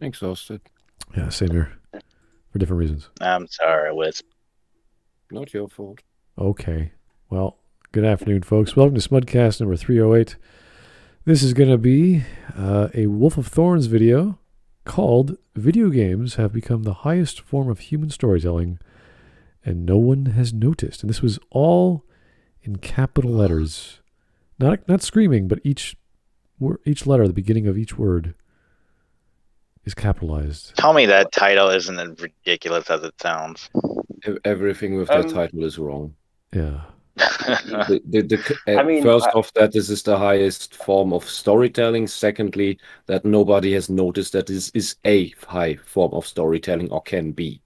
Exhausted. Yeah, same here. For different reasons. I'm sorry, Wisp. Not your fault. Okay. Well, good afternoon, folks. Welcome to Smudcast number 308. This is going to be a Wolf of Thorns video called Video Games Have Become the Highest Form of Human Storytelling, and No One Has Noticed. And this was all in capital letters. Not screaming, but each letter, the beginning of each word, is capitalized. Tell me that title isn't as ridiculous as it sounds. Everything with that title is wrong. Yeah. First off, that this is the highest form of storytelling. Secondly, that nobody has noticed that this is a high form of storytelling or can be.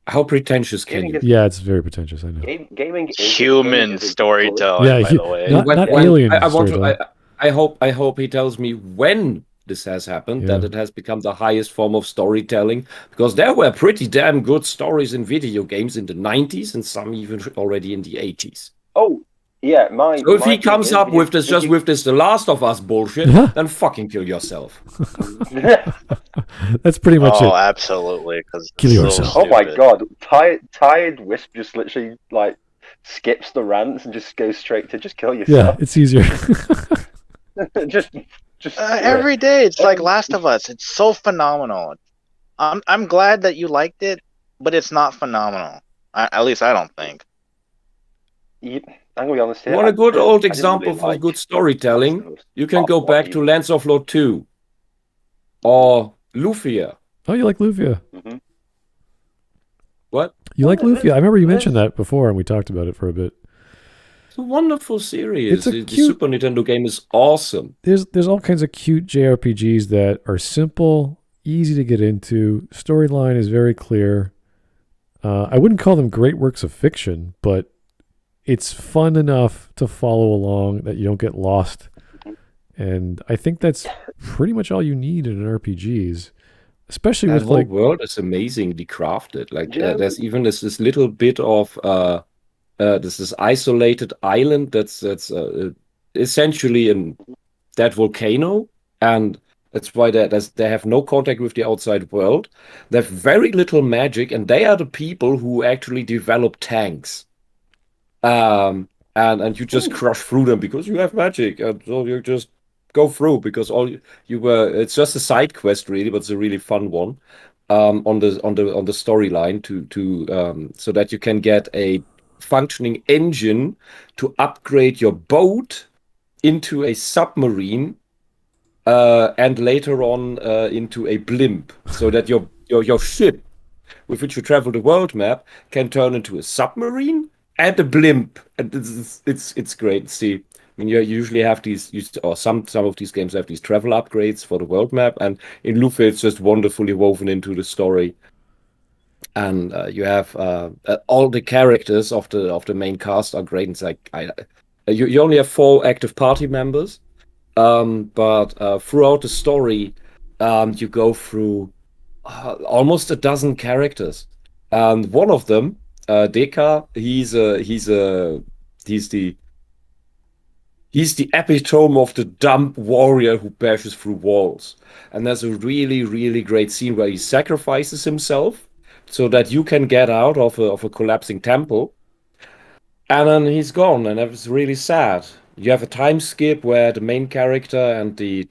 How pretentious can you? Yeah, it's very pretentious. I know. Gaming human storytelling, Yeah, by the way. not alien storytelling. I hope he tells me when this has happened, that it has become the highest form of storytelling, because there were pretty damn good stories in video games in the 90s and some even already in the 80s. Oh, yeah, so if he comes up with this, with this The Last of Us bullshit, then fucking kill yourself. That's pretty much it. Oh, absolutely. Kill yourself. Oh my god, Tired Wisp just literally like skips the rants and just goes straight to just kill yourself. Yeah, it's easier. just every day it's like Last of Us. It's so phenomenal. I'm glad that you liked it, but it's not phenomenal. At least I don't think. I'm gonna be honest here. Want a good old example for good storytelling? You can go back to Lands of Lore 2 or Lufia. Oh, you like Lufia? Mm-hmm. What? You like Lufia? I remember you mentioned that before, and we talked about it for a bit. It's a wonderful series. The Super Nintendo game is awesome. There's all kinds of cute JRPGs that are simple, easy to get into. Storyline is very clear. I wouldn't call them great works of fiction, but it's fun enough to follow along that you don't get lost. And I think that's pretty much all you need in an RPGs, especially that with whole world is amazingly crafted. Like there's even this little bit of this isolated island that's essentially in that volcano, and that's why they have no contact with the outside world. They have very little magic, and they are the people who actually develop tanks. And you just crush through them because you have magic, and so you just go through because it's just a side quest really, but it's a really fun one on the storyline to so that you can get a functioning engine to upgrade your boat into a submarine and later on into a blimp, so that your ship with which you travel the world map can turn into a submarine and a blimp, and it's great. See, I mean, you usually have these, or some of these games have these travel upgrades for the world map, and in Lufia it's just wonderfully woven into the story. And you have all the characters of the main cast are great. It's like you only have 4 active party members, but throughout the story, you go through almost a dozen characters, and one of them, Deka, he's the epitome of the dumb warrior who bashes through walls. And there's a really, really great scene where he sacrifices himself so that you can get out of a collapsing temple. And then he's gone, and it's really sad. You have a time skip where the main character and the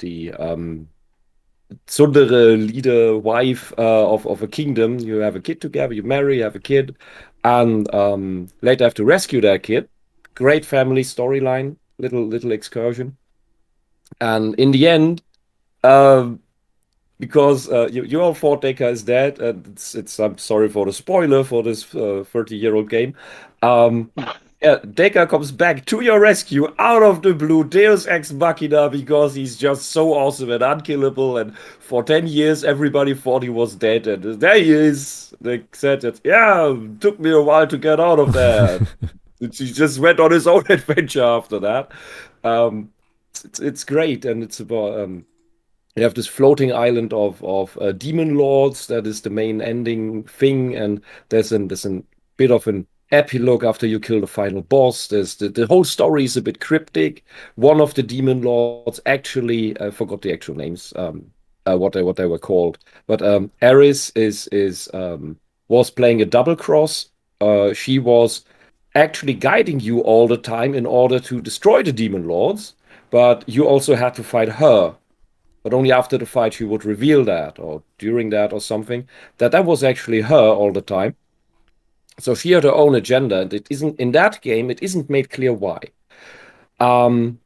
tsundere leader wife of a kingdom, you have a kid together, you marry, you have a kid, and later have to rescue that kid. Great family storyline, little excursion. And in the end, because you all thought Deka is dead, and I'm sorry for the spoiler for this 30-year-old game. Yeah, Deka comes back to your rescue out of the blue, Deus Ex Machina, because he's just so awesome and unkillable. And for 10 years, everybody thought he was dead, and there he is. They said that, yeah, took me a while to get out of there. He just went on his own adventure after that. It's great, and it's about you have this floating island of demon lords. That is the main ending thing, and there's a bit of an epilogue after you kill the final boss. There's the whole story is a bit cryptic. One of the demon lords, actually, I forgot the actual names. what they were called. But Eris was playing a double cross. She was actually guiding you all the time in order to destroy the demon lords, but you also had to fight her. But only after the fight she would reveal that, or during that or something, that was actually her all the time. So she had her own agenda, and it isn't in that game, it isn't made clear why. And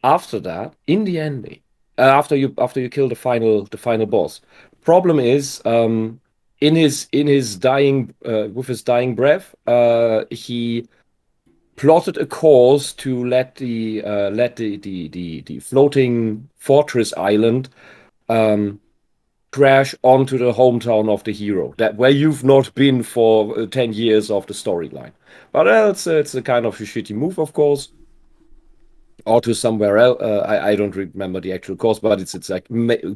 after that, in the ending, after you kill the final boss, problem is in his dying with his dying breath, he plotted a course to let the floating fortress island crash onto the hometown of the hero, that where you've not been for 10 years of the storyline. But it's a kind of a shitty move, of course. Or to somewhere else. I don't remember the actual course, but it's like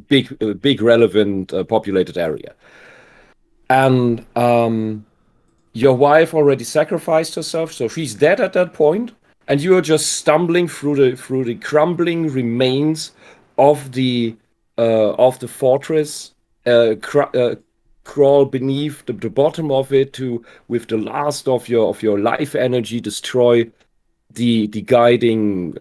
big relevant populated area. And your wife already sacrificed herself, so she's dead at that point, and you are just stumbling through the crumbling remains of the fortress, crawl beneath the bottom of it to, with the last of your life energy, destroy the guiding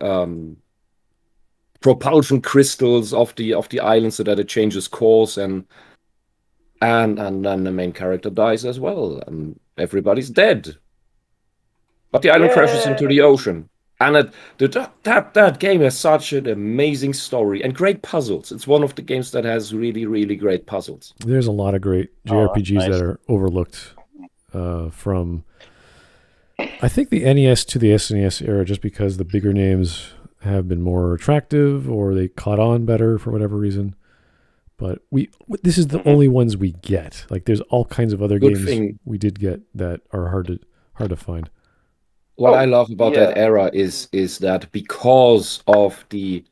propulsion crystals of the island so that it changes course, and then the main character dies as well, and everybody's dead. But the island crashes into the ocean. And that game has such an amazing story and great puzzles. It's one of the games that has really, really great puzzles. There's a lot of great JRPGs that are overlooked from, I think, the NES to the SNES era, just because the bigger names have been more attractive or they caught on better for whatever reason. But this is the only ones we get. Like, there's all kinds of other games we did get that are hard to find. What I love about that era is that because of the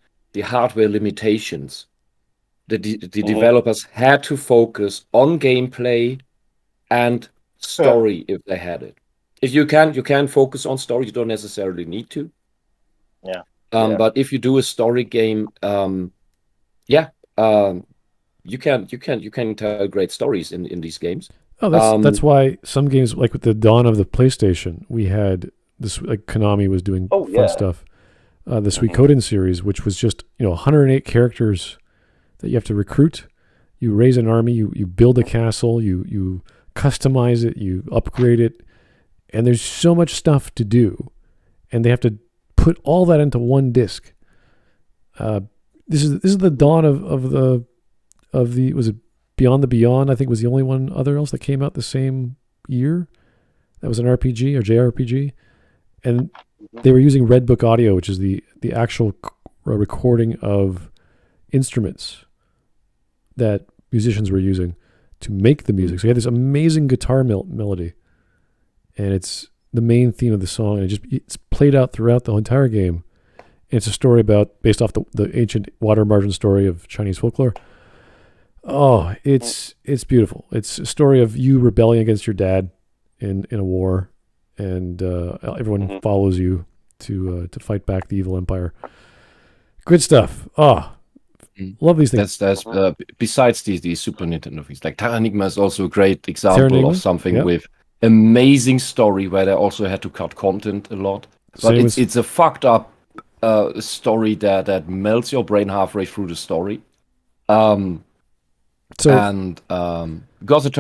hardware limitations, the developers had to focus on gameplay and story if they had it. If you can focus on story, you don't necessarily need to. But if you do a story game, you can tell great stories in these games. Oh, that's why some games, like with the dawn of the PlayStation, we had this, like Konami was doing fun stuff. The Suikoden series, which was just 108 characters that you have to recruit. You raise an army, you build a castle, you customize it, you upgrade it, and there's so much stuff to do, and they have to put all that into one disc. This is the dawn of the was it Beyond the Beyond? I think was the only one other else that came out the same year. That was an RPG or JRPG, and they were using Red Book Audio, which is the actual recording of instruments that musicians were using to make the music. So you had this amazing guitar melody, and it's the main theme of the song, and it's played out throughout the entire game. And it's a story based off the ancient water margin story of Chinese folklore. Oh, it's beautiful. It's a story of you rebelling against your dad in a war, and everyone follows you to fight back the evil empire. Good stuff. Oh, love these things. That's besides the Super Nintendo things, like Terra Enigma is also a great example of something with amazing story where they also had to cut content a lot. But it's a fucked up story that melts your brain halfway through the story. Because it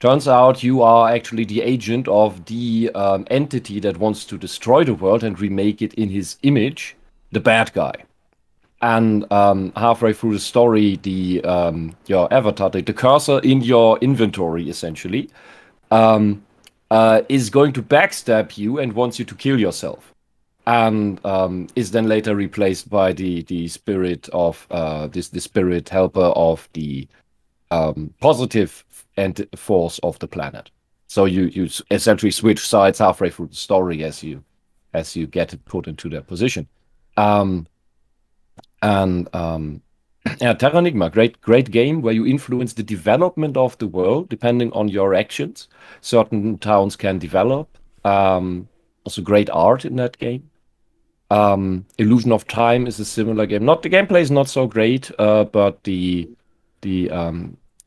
turns out you are actually the agent of the entity that wants to destroy the world and remake it in his image, the bad guy. And halfway through the story, your avatar, the cursor in your inventory, essentially, is going to backstab you and wants you to kill yourself. And is then later replaced by the spirit of the spirit helper of the positive force of the planet. So you essentially switch sides halfway through the story as you get it put into their position. Terra Enigma, great game where you influence the development of the world depending on your actions. Certain towns can develop. Also great art in that game. Illusion of Time is a similar game. Not the gameplay is not so great, but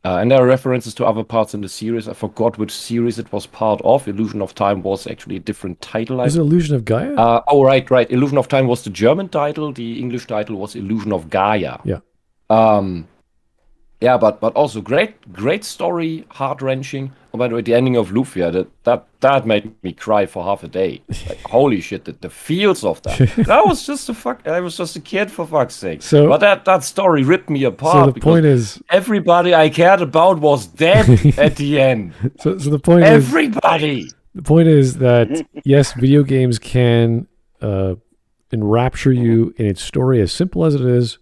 and there are references to other parts in the series. I forgot which series it was part of. Illusion of Time was actually a different title. Was it Illusion of Gaia? Right. Illusion of Time was the German title. The English title was Illusion of Gaia. Yeah. Yeah, but also great story, heart-wrenching. Oh, by the way, the ending of Lufia, that made me cry for half a day. Like, holy shit, the feels of that. I was just a kid, for fuck's sake. But that story ripped me apart. So the point is, everybody I cared about was dead at the end. So the point everybody. The point is that yes, video games can enrapture you in its story, as simple as it is.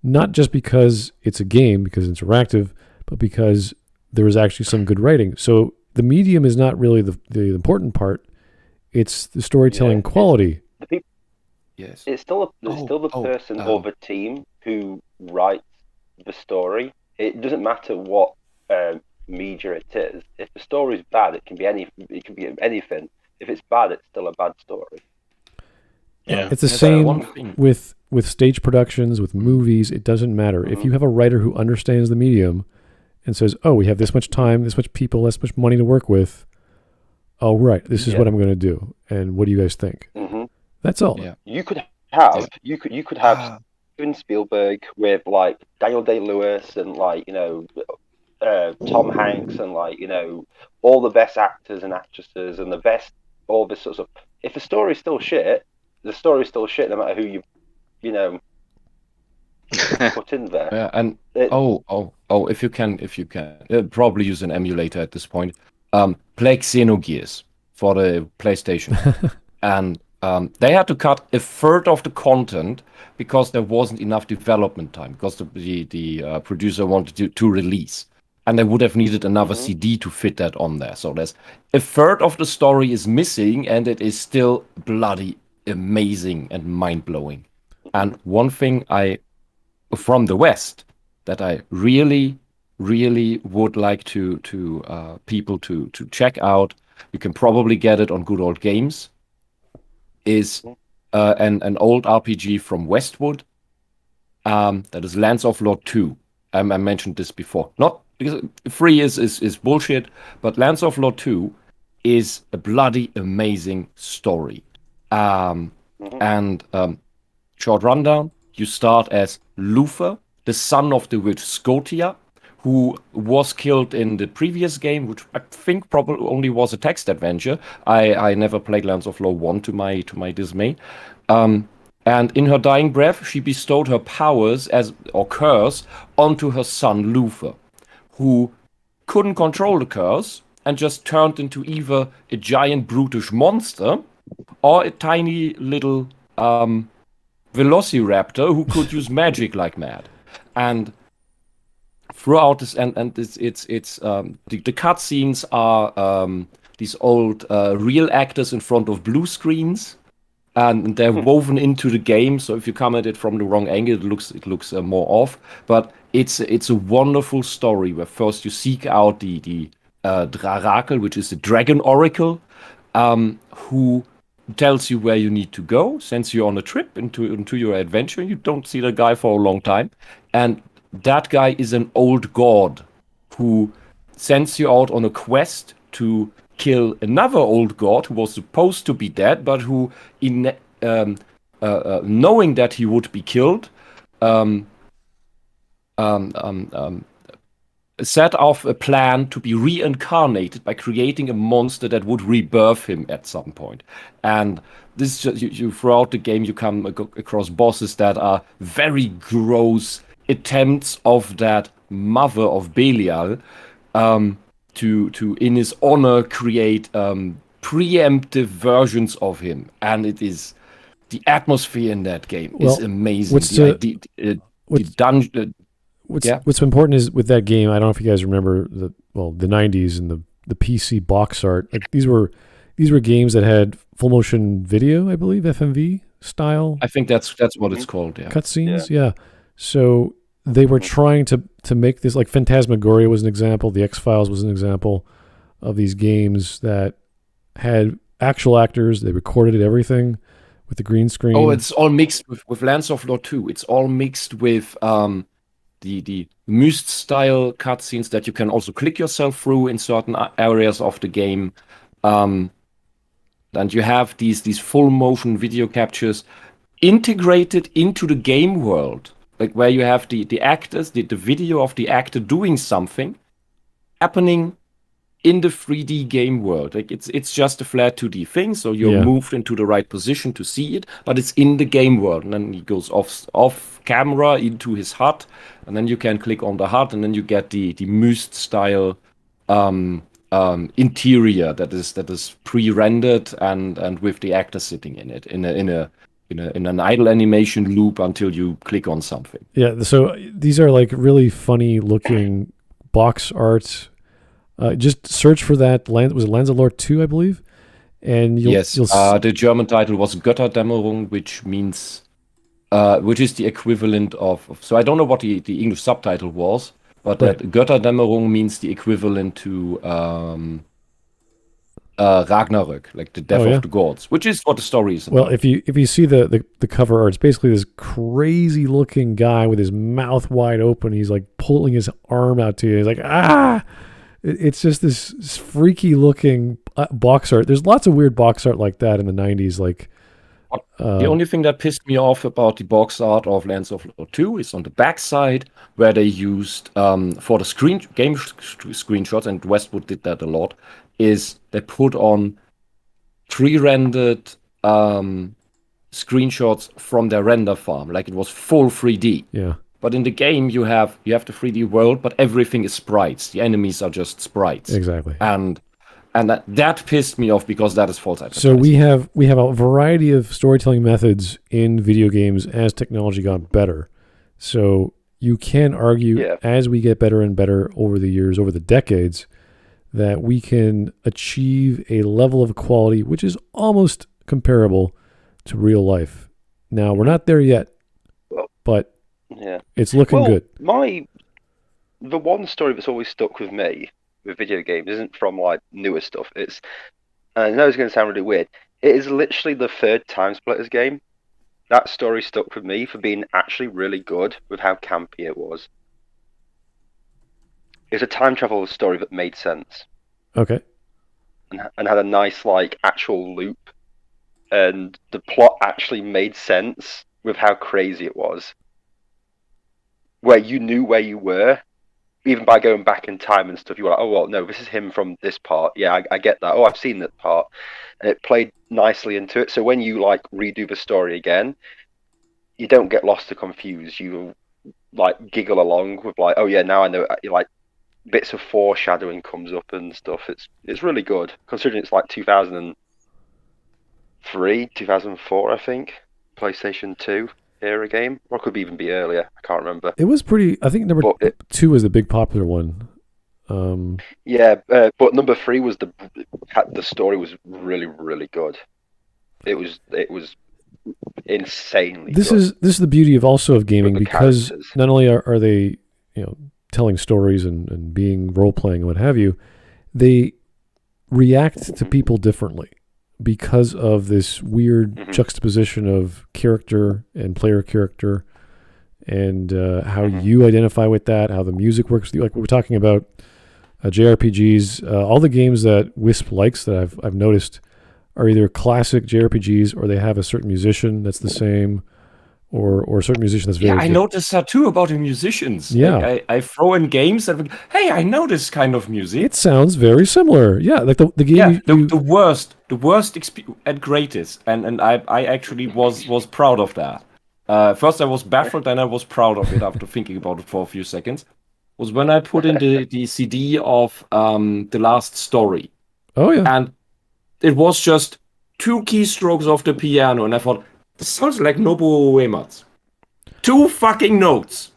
Not just because it's a game, because it's interactive, but because there is actually some good writing. So the medium is not really the important part. It's the storytelling quality. Yes. It's still the person or the team who writes the story. It doesn't matter what media it is. If the story's bad, it can be anything. If it's bad, it's still a bad story. Yeah. It's the same with stage productions, with movies. It doesn't matter. If you have a writer who understands the medium and says, oh, we have this much time, this much people, this much money to work with. Oh, right. This is what I'm going to do. And what do you guys think? That's all. Yeah. You could have Steven Spielberg with like Daniel Day-Lewis and like, Tom Hanks and like, all the best actors and actresses and the best, all this sort of stuff. If the story's still shit, the story's still shit no matter who you put in there. Yeah, and if you can probably use an emulator at this point. Play Xenogears for the PlayStation, and they had to cut a third of the content because there wasn't enough development time because the producer wanted to release, and they would have needed another CD to fit that on there. So there's a third of the story is missing, and it is still bloody amazing and mind-blowing. And one thing from the West that I really would like to people to check out, you can probably get it on Good Old Games, is an old RPG from Westwood that is Lands of Lore 2. I mentioned this before. Not because 3 is bullshit, but Lands of Lore 2 is a bloody amazing story. Short rundown, you start as Luther, the son of the witch Scotia, who was killed in the previous game, which I think probably only was a text adventure. I never played Lands of Lore 1 to my dismay. And in her dying breath, she bestowed her powers or curse onto her son Luther, who couldn't control the curse and just turned into either a giant brutish monster or a tiny little velociraptor who could use magic like mad. And throughout this, the cutscenes are these old real actors in front of blue screens, and they're woven into the game. So if you come at it from the wrong angle, it looks more off. But it's a wonderful story where first you seek out the Drarakel, which is the dragon oracle, who tells you where you need to go, sends you on a trip into your adventure. You don't see the guy for a long time. And that guy is an old god who sends you out on a quest to kill another old god who was supposed to be dead, but who, knowing that he would be killed, set off a plan to be reincarnated by creating a monster that would rebirth him at some point. And this just, you throughout the game you come across bosses that are very gross attempts of that mother of Belial to in his honor create preemptive versions of him. And it is the atmosphere in that game is amazing. What's important is with that game, I don't know if you guys remember the 90s and the PC box art. Like these were games that had full motion video, I believe, FMV style. I think that's what it's called. Yeah. Cutscenes, yeah. So they were trying to make this, like Phantasmagoria was an example, the X-Files was an example of these games that had actual actors. They recorded everything with the green screen. Oh, it's all mixed with Lands of Lore 2. It's all mixed with the Myst style cutscenes that you can also click yourself through in certain areas of the game. And you have these full motion video captures integrated into the game world, like where you have the actors, the video of the actor doing something happening in the 3D game world. Like it's just a flat 2D thing, so you're moved into the right position to see it, but it's in the game world. And then he goes off camera into his hut, and then you can click on the hut, and then you get the Myst style interior that is pre-rendered and with the actor sitting in it in an idle animation loop until you click on something. Yeah, so these are like really funny looking box art. Just search for that. Was it Lands of Lore 2, I believe? And the German title was Götterdämmerung, which means, which is the equivalent of. So I don't know what the English subtitle was, but that Götterdämmerung means the equivalent to Ragnarök, like the death of the gods, which is what the story is about. Well, if you see the cover art, it's basically this crazy looking guy with his mouth wide open. He's like pulling his arm out to you. He's like, ah! It's just this freaky looking box art. There's lots of weird box art like that in the 90s. Like the only thing that pissed me off about the box art of Lands of Lore 2 is on the back side, where they used for the game screenshots, and Westwood did that a lot, is they put on pre-rendered screenshots from their render farm, like it was full 3D. Yeah. But in the game, you have the 3D world, but everything is sprites. The enemies are just sprites. Exactly. And that pissed me off because that is false advertising. So we have a variety of storytelling methods in video games as technology got better. So you can argue as we get better and better over the years, over the decades, that we can achieve a level of quality which is almost comparable to real life. Now, we're not there yet, but it's looking good. The one story that's always stuck with me with video games isn't from like newer stuff. It's, and I know it's going to sound really weird, it is literally the third Time Splitters game. That story stuck with me for being actually really good with how campy it was. It's a time travel story that made sense. Okay. And had a nice like actual loop, and the plot actually made sense with how crazy it was. Where you knew where you were, even by going back in time and stuff. You were like, oh, well, no, this is him from this part. Yeah, I get that. Oh, I've seen that part. And it played nicely into it. So when you, like, redo the story again, you don't get lost or confused. You, like, giggle along with, like, oh, yeah, now I know. Like, bits of foreshadowing comes up and stuff. It's really good, considering it's, like, 2003, 2004, I think. PlayStation 2. Era game, or could even be earlier. I can't remember. It was pretty. I think number 2 was the big popular one. But number 3 was the story was really, really good. It was insanely. This good. is the beauty of gaming, because not only are they telling stories and being role playing and what have you, they react to people differently. Because of this weird juxtaposition of character and player character, and how you identify with that, how the music works. Like we were talking about JRPGs, all the games that Wisp likes that I've noticed are either classic JRPGs, or they have a certain musician that's the same, or a certain musician that's very. Yeah, I noticed that too about the musicians. Yeah, like I throw in games and hey, I know this kind of music. It sounds very similar. Yeah, like the game. Yeah, the worst and greatest, and I actually was proud of that. First I was baffled, then I was proud of it after thinking about it for a few seconds. Was when I put in the CD of The Last Story. Oh yeah, and it was just 2 keystrokes of the piano, and I thought, this sounds like Nobuo Uematsu. 2 fucking notes.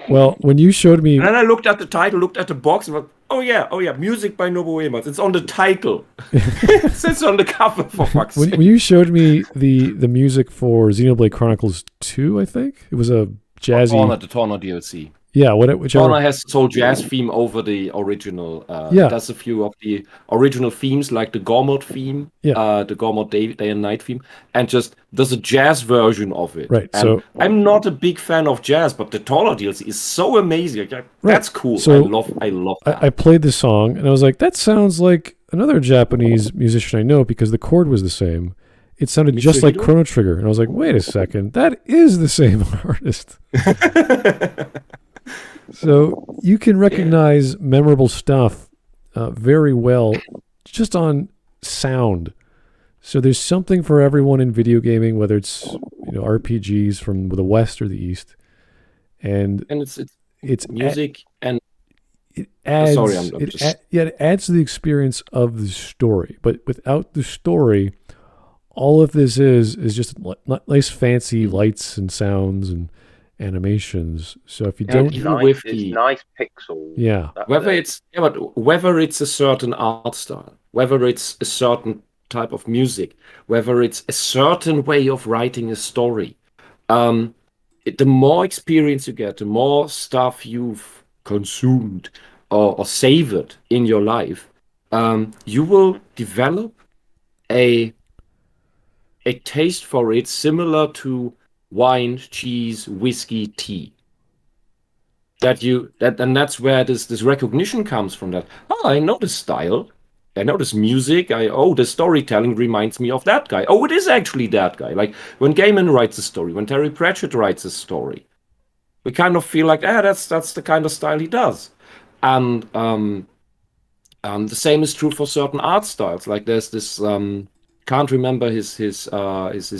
Well, when you showed me... And then I looked at the title, looked at the box, and went, oh yeah, music by Nobuo Uematsu. It's on the title. It says on the cover, for fuck's sake. When you showed me the music for Xenoblade Chronicles 2, I think? It was a jazzy... The Torna DLC. Yeah, whichever. Donna has the soul jazz theme over the original. Yeah. Does a few of the original themes, like the Gormod theme, the Gormod day and night theme, and just does a jazz version of it. Right. And so I'm not a big fan of jazz, but the Taller DLC is so amazing. That's cool. So I love that. I played the song and I was like, that sounds like another Japanese musician I know because the chord was the same. It sounded just like Chrono Trigger. And I was like, wait a second, that is the same artist. So you can recognize memorable stuff very well just on sound. So there's something for everyone in video gaming, whether it's RPGs from the West or the East, and it's music and it adds. Sorry, it adds to the experience of the story. But without the story, all of this is just nice fancy lights and sounds and animations. So if you don't, it's nice pixels. Yeah. Whether it's a certain art style, whether it's a certain type of music, whether it's a certain way of writing a story, the more experience you get, the more stuff you've consumed or savored in your life, you will develop a taste for it similar to wine, cheese, whiskey, tea. And that's where this recognition comes from. That I know this style, I know this music. The storytelling reminds me of that guy. Oh, it is actually that guy. Like when Gaiman writes a story, when Terry Pratchett writes a story, we kind of feel like that's the kind of style he does. And the same is true for certain art styles. Like there's this can't remember his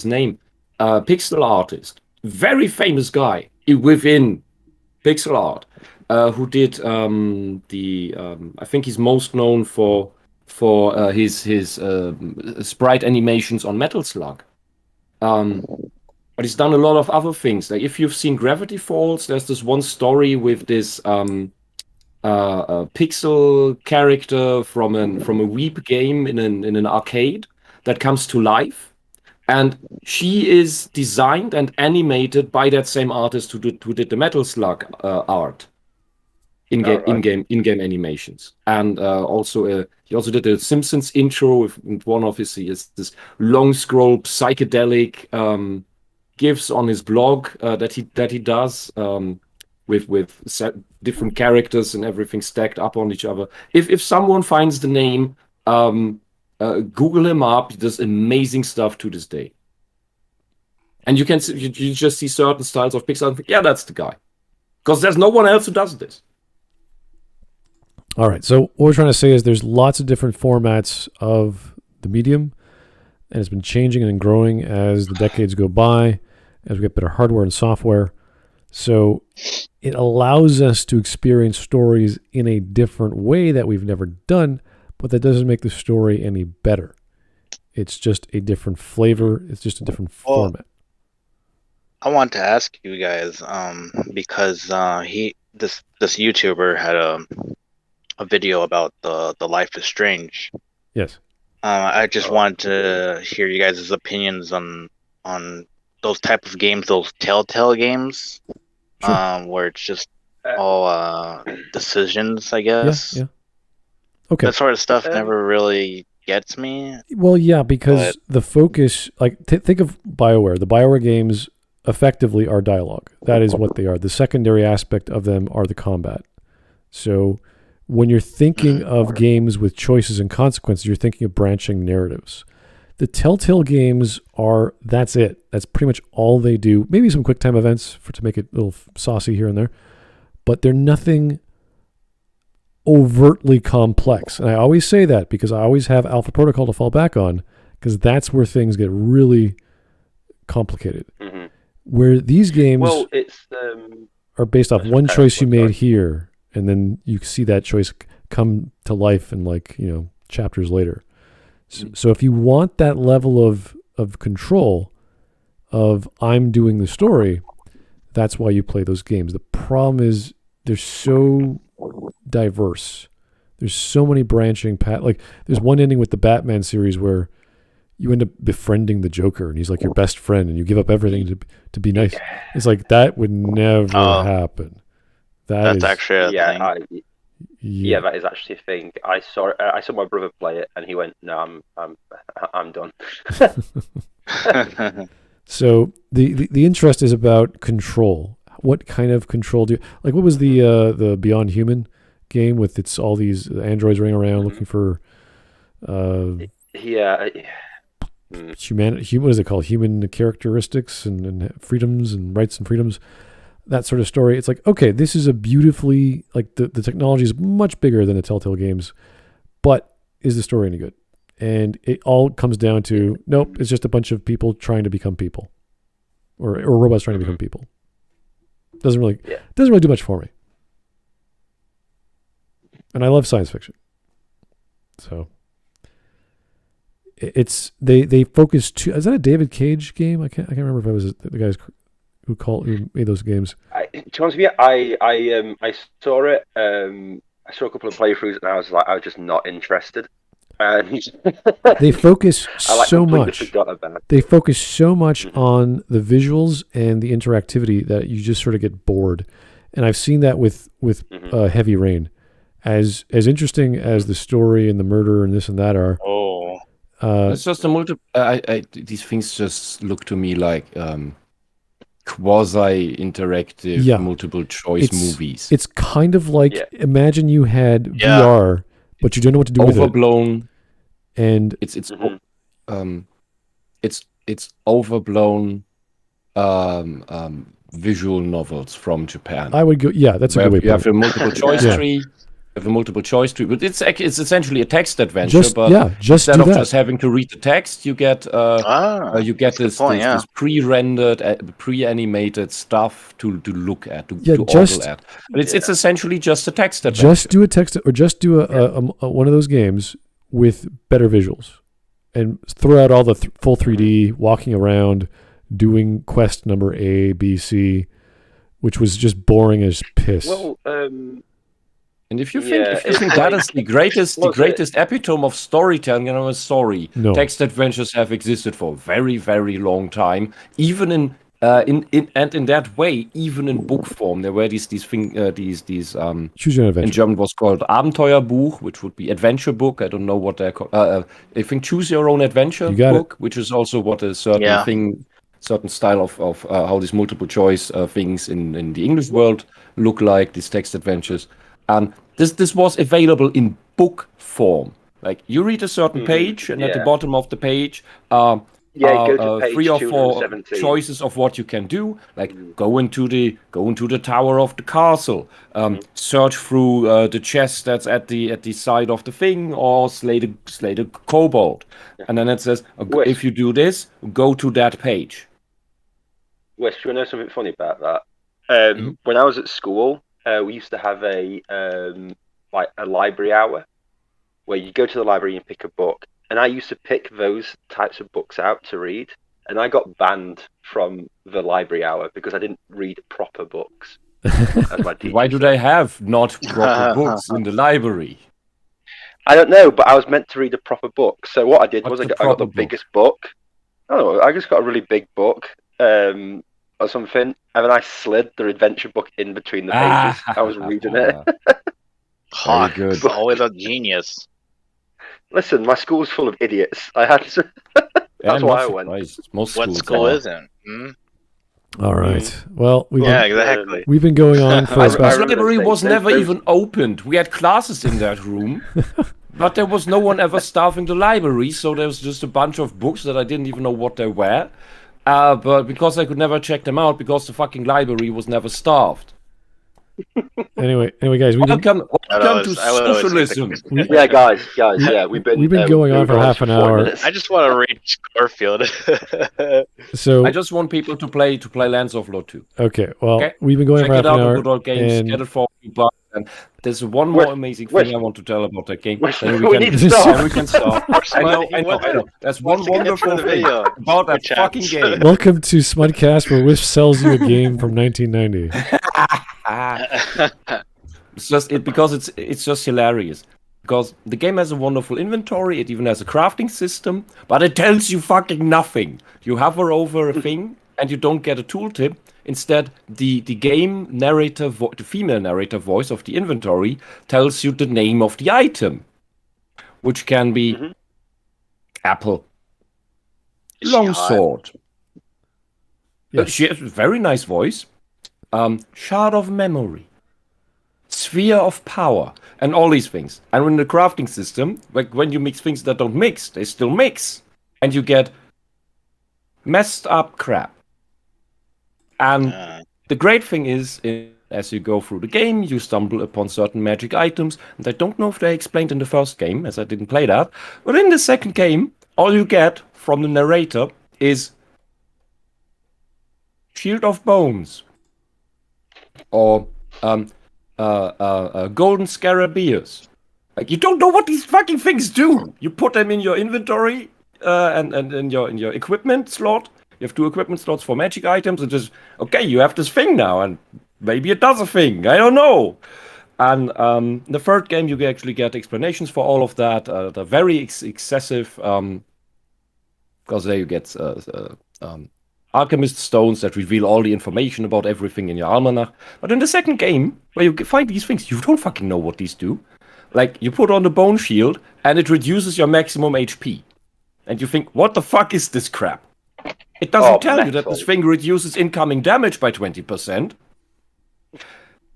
name. Pixel artist, very famous guy within pixel art, who did I think he's most known for his sprite animations on Metal Slug. But he's done a lot of other things. Like if you've seen Gravity Falls, there's this one story with this pixel character from a Weep game in an arcade that comes to life. And she is designed and animated by that same artist who did the Metal Slug art in-game animations. And he also did the Simpsons intro with one of his this long scroll psychedelic GIFs on his blog that he does with different characters and everything stacked up on each other. If someone finds the name, Google him up. He does amazing stuff to this day. And you just see certain styles of pixel and think, yeah, that's the guy. Because there's no one else who does this. All right. So what we're trying to say is there's lots of different formats of the medium, and it's been changing and growing as the decades go by, as we get better hardware and software. So it allows us to experience stories in a different way that we've never done, but that doesn't make the story any better. It's just a different flavor. It's just a different format. I want to ask you guys, because this YouTuber had a video about the Life is Strange. Yes. I just wanted to hear you guys' opinions on those type of games, those Telltale games, sure. Where it's just all decisions, I guess. Yeah. Okay. That sort of stuff never really gets me. Well, yeah, because the focus, like, think of BioWare. The BioWare games effectively are dialogue. That is what they are. The secondary aspect of them are the combat. So when you're thinking of games with choices and consequences, you're thinking of branching narratives. The Telltale games that's it. That's pretty much all they do. Maybe some quick time events to make it a little saucy here and there, but they're nothing overtly complex. And I always say that because I always have Alpha Protocol to fall back on, because that's where things get really complicated. Mm-hmm. Where these games are based off one choice you made here, and then you see that choice come to life in chapters later. So if you want that level of control of I'm doing the story, that's why you play those games. The problem is they're so diverse. There's so many branching like there's one ending with the Batman series where you end up befriending the Joker and he's like your best friend and you give up everything to be nice. It's like that would never happen. That's actually a thing. Yeah, that is actually a thing. I saw my brother play it, and he went, "No, I'm done." So the interest is about control. What kind of control do you like? What was the Beyond Human game with its all these androids running around looking for? What is it called? Human characteristics and freedoms and rights and freedoms. That sort of story. It's like, okay, this is a beautifully, like the technology is much bigger than the Telltale games, but is the story any good? And it all comes down to, nope, it's just a bunch of people trying to become people, or robots trying to become people. Doesn't really do much for me. And I love science fiction, so they focus too. Is that a David Cage game? I can't remember if it was the guys who made those games. To be honest with you, I saw it. I saw a couple of playthroughs, and I was just not interested. And they focus so much. They focus so much on the visuals and the interactivity that you just sort of get bored. And I've seen that with Heavy Rain. As interesting as the story and the murder and this and that are. It's just these things just look to me like quasi-interactive multiple choice movies. It's kind of like imagine you had VR, but you don't know what to do with it. Overblown. And it's overblown visual novels from Japan. I would go. Yeah, that's a good way. You have a multiple choice tree. But it's essentially a text adventure. Instead of just having to read the text, you get this pre-rendered, pre-animated stuff to look at, to ogle at. But it's essentially just a text adventure. Just do a text, or just do a one of those games with better visuals, and throw out all the full 3D, walking around, doing quest number A, B, C, which was just boring as piss. Well, and if you think that is the greatest epitome of storytelling, I'm sorry. No. Text adventures have existed for a very, very long time. Even in that way, even in book form, there were these Choose Your Adventure. In German was called Abenteuerbuch, which would be adventure book. I don't know what they're called. I think Choose Your Own Adventure book, which is also what a certain style of how these multiple choice things in the English world look like, these text adventures. This was available in book form. Like you read a certain page, and at the bottom of the page, go to page 3 or 4 choices of what you can do. Like go into the tower of the castle, search through the chest that's at the side of the thing, or slay the kobold. And then it says, if you do this, go to that page. Wes, do you know something funny about that? When I was at school, we used to have a library hour where you go to the library and pick a book, and I used to pick those types of books out to read, and I got banned from the library hour because I didn't read proper books. Why do they have not proper books in the library? I don't know, but I was meant to read a proper book, so what I did was I got the biggest book. I don't know, I just got a really big book. Or something, and then I slid the adventure book in between the pages. I was reading it. Hot, good. Always a genius. Listen, my school's full of idiots. I had to. That's why I went. What school isn't? All right. Well, exactly. We've been going on for about. The library was never even opened. We had classes in that room, but there was no one ever staffing the library, so there was just a bunch of books that I didn't even know what they were. But because I could never check them out, because the fucking library was never staffed. Anyway, guys, welcome to socialism. Guys, we've been going on for half an hour. I just want to read Scorfield. So I just want people to play Lands of Lore 2. Okay, well, we've been going for half an hour. Good old games, and get it for $2. And there's one more amazing thing I want to tell about that game. Then we can start. I know. That's one wonderful thing about that fucking game. Welcome to Smudcast, where Wisp sells you a game from 1990. It's just because it's just hilarious. Because the game has a wonderful inventory, it even has a crafting system, but it tells you fucking nothing. You hover over a thing, and you don't get a tooltip. Instead, the game narrator, the female narrator voice of the inventory tells you the name of the item, which can be apple, longsword. Yes. She has a very nice voice. Shard of memory, sphere of power, and all these things. And in the crafting system, like when you mix things that don't mix, they still mix, and you get messed up crap. And the great thing is, as you go through the game, you stumble upon certain magic items. And I don't know if they explained in the first game, as I didn't play that. But in the second game, all you get from the narrator is Shield of Bones. Or golden scarabæus. Like, you don't know what these fucking things do. You put them in your inventory and in your equipment slot. You have 2 equipment slots for magic items, and just, okay, you have this thing now, and maybe it does a thing. I don't know. And the third game, you actually get explanations for all of that. They're very excessive, because there you get alchemist stones that reveal all the information about everything in your almanac. But in the second game, where you find these things, you don't fucking know what these do. Like, you put on the bone shield, and it reduces your maximum HP. And you think, what the fuck is this crap? It doesn't tell you that this thing reduces incoming damage by 20%.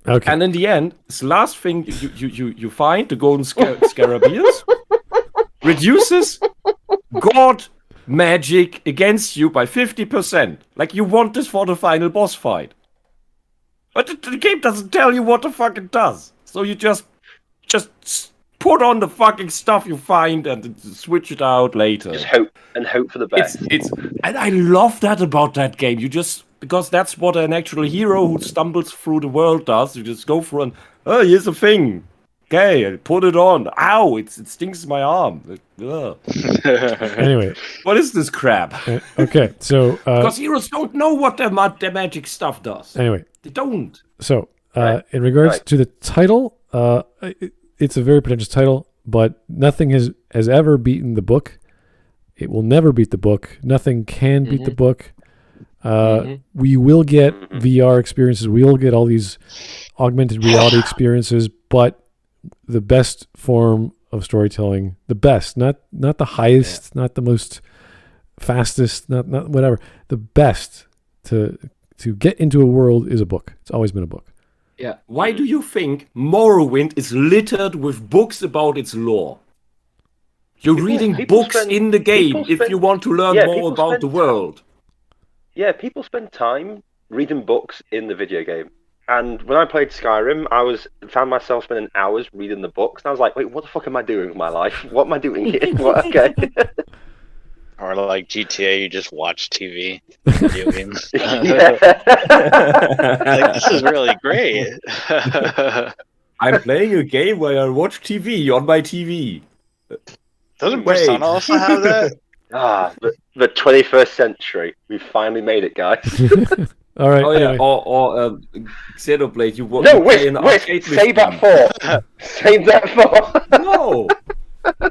Okay. And in the end, this last thing you find, the golden scarabæus, reduces god magic against you by 50%. Like, you want this for the final boss fight. But the game doesn't tell you what the fuck it does. So you just put on the fucking stuff you find and switch it out later. Just hope for the best. And I love that about that game. Because that's what an actual hero who stumbles through the world does. You just go through and, oh, here's a thing. Okay, I put it on. Ow, it stings my arm. Anyway. What is this crap? Okay, so... because heroes don't know what their magic stuff does. Anyway. They don't. So, in regards to the title, it's a very pretentious title, but nothing has ever beaten the book. It will never beat the book. Nothing can beat the book. We will get VR experiences. We will get all these augmented reality experiences, but the best form of storytelling, the best, not the highest, not the most fastest, not whatever. The best to get into a world is a book. It's always been a book. Yeah. Why do you think Morrowind is littered with books about its lore? You're reading books in the game if you want to learn more about the world. Yeah, people spend time reading books in the video game. And when I played Skyrim, I found myself spending hours reading the books. And I was like, wait, what the fuck am I doing with my life? What am I doing here? Okay. Or like GTA, you just watch TV, video games. Yeah. Like, this is really great. I'm playing a game where I watch TV on my TV. Doesn't Persona also have that? The 21st century. We finally made it, guys. All right. Oh yeah, anyway. or Xenoblade. No, wait, save that for. Save that for. No,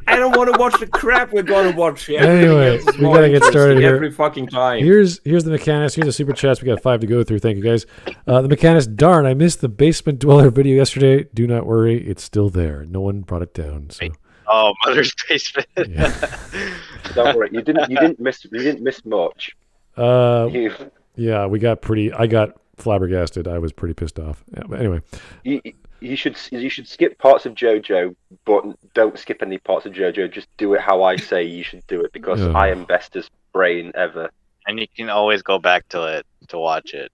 I don't want to watch the crap we're gonna watch here. Anyway, we gotta get started here. Every fucking time. Here's the mechanics. Here's the super chats. We got 5 to go through. Thank you guys. The mechanics. Darn, I missed the basement dweller video yesterday. Do not worry, it's still there. No one brought it down. So. Oh, Mother's Basement. Yeah. Don't worry, you didn't miss much. Yeah, I got flabbergasted. I was pretty pissed off. Yeah, but anyway. You should skip parts of JoJo, but don't skip any parts of JoJo. Just do it how I say you should do it, because I am bestest brain ever. And you can always go back to it to watch it.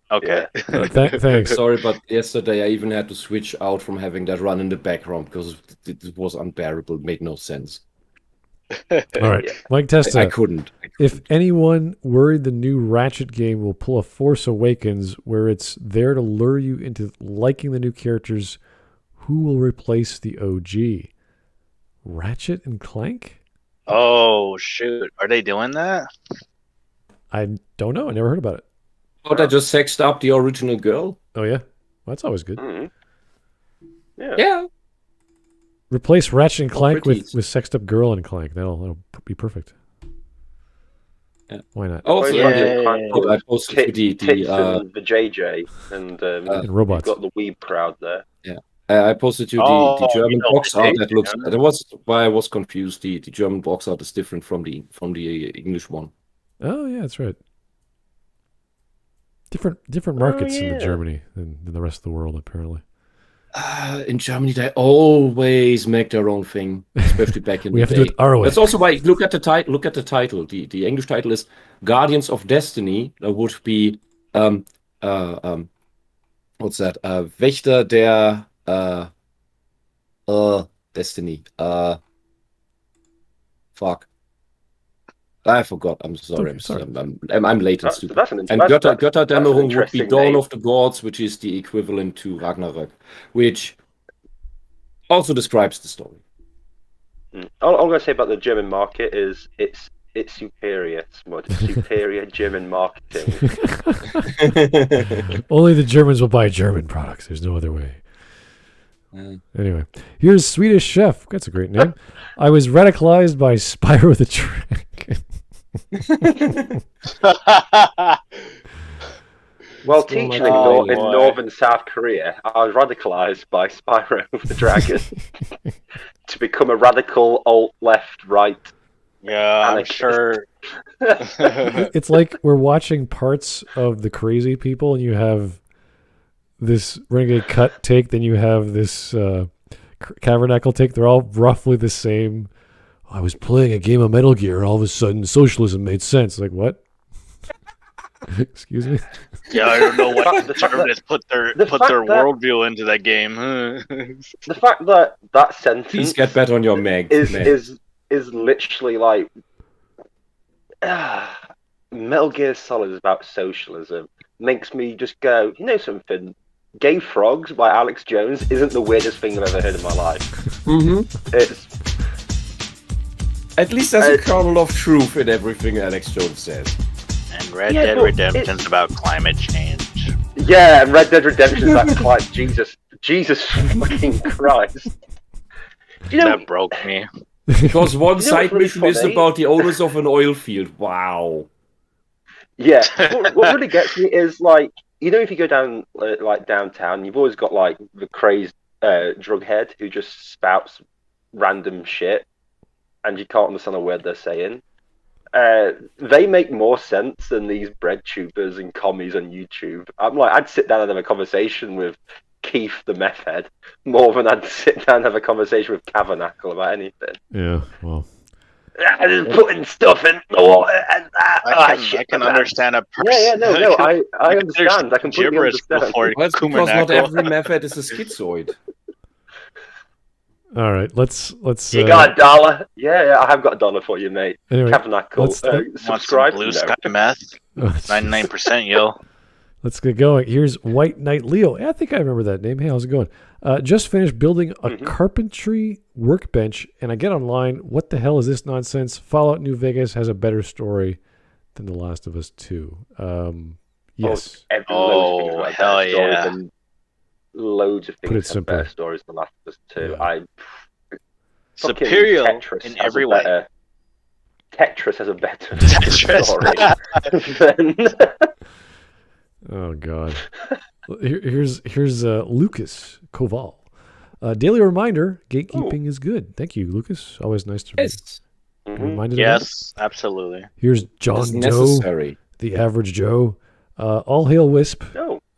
Okay. Yeah. Thanks. Sorry, but yesterday I even had to switch out from having that run in the background because it was unbearable. It made no sense. All right, yeah. Mike Testa. I couldn't. If anyone worried the new Ratchet game will pull a Force Awakens where it's there to lure you into liking the new characters, who will replace the OG? Ratchet and Clank? Oh, shoot. Are they doing that? I don't know. I never heard about it. Oh, they just sexed up the original girl? Oh, yeah? Well, that's always good. Mm-hmm. Yeah. Replace Ratchet and Clank with sexed up girl and Clank. That'll be perfect. Yeah. Why not? Oh, I posted the tits and the JJ and robots. You've got the weeb crowd there. Yeah. I posted you the German box art that looks. That was why I was confused. The German box art is different from the English one. Oh yeah, that's right. Different markets in Germany than the rest of the world, apparently. In Germany, they always make their own thing, especially back in we the have day. to do it our way. That's also why look at the title. The English title is Guardians of Destiny. That would be what's that? Wächter der Destiny. Fuck. I forgot. I'm sorry. Okay, sorry. I'm late and stupid. And Götterdämmerung would be Dawn of the Gods, which is the equivalent to Ragnarök, which also describes the story. All I'm going to say about the German market is it's superior, Smud. It's superior German marketing. Only the Germans will buy German products. There's no other way. Anyway, here's Swedish Chef. That's a great name. I was radicalized by Spyro the Dragon. Well, teaching in northern South Korea, I was radicalized by Spyro the Dragon to become a radical alt-left right. Yeah, I'm sure. It's like we're watching parts of The Crazy People, and you have this Renegade Cut take, then you have this Cavernacle take. They're all roughly the same. I was playing a game of Metal Gear, and all of a sudden socialism made sense. Like, what? Excuse me? Yeah, I don't know what conservatives put their worldview into that game. The fact that sentence... Please get better on your Meg. Is literally like... Metal Gear Solid is about socialism. Makes me just go, you know something? Gay Frogs by Alex Jones isn't the weirdest thing I've ever heard in my life. Mm-hmm. It's... At least there's a kernel of truth in everything Alex Jones says. And Red Dead Redemption's about climate change. Yeah, and Red Dead Redemption's about climate... Jesus fucking Christ. You know, that broke me. Because one side really mission is about the owners of an oil field. Wow. Yeah, what really gets me is, like, you know, if you go down, like, downtown, you've always got, like, the crazed drug head who just spouts random shit, and you can't understand a word they're saying. They make more sense than these bread tubers and commies on YouTube. I'm like, I'd sit down and have a conversation with Keith the meth head more than I'd sit down and have a conversation with Cavernacle about anything. Yeah, well... Just putting stuff in the water and that. I can understand a person. No, I understand. I completely understand. Well, it's because not every method is a schizoid. All right, let's. You got $1? Yeah, I have got $1 for you, mate. Anyway, Cavernacle. Subscribe. Blue Sky Meth. 99%, yo. Let's get going. Here's White Knight Leo. I think I remember that name. Hey, how's it going? Just finished building a carpentry workbench, and I get online. What the hell is this nonsense? Fallout New Vegas has a better story than The Last of Us 2. Yes. Hell yeah. Loads of things have better stories than The Last of Us 2. Yeah. Superior in every way. Tetris has a better story than... Oh God! Here's Lucas Koval. Daily reminder: gatekeeping is good. Thank you, Lucas. Always nice to be reminded. Yes, absolutely. Here's John Doe, the average Joe. All hail Wisp,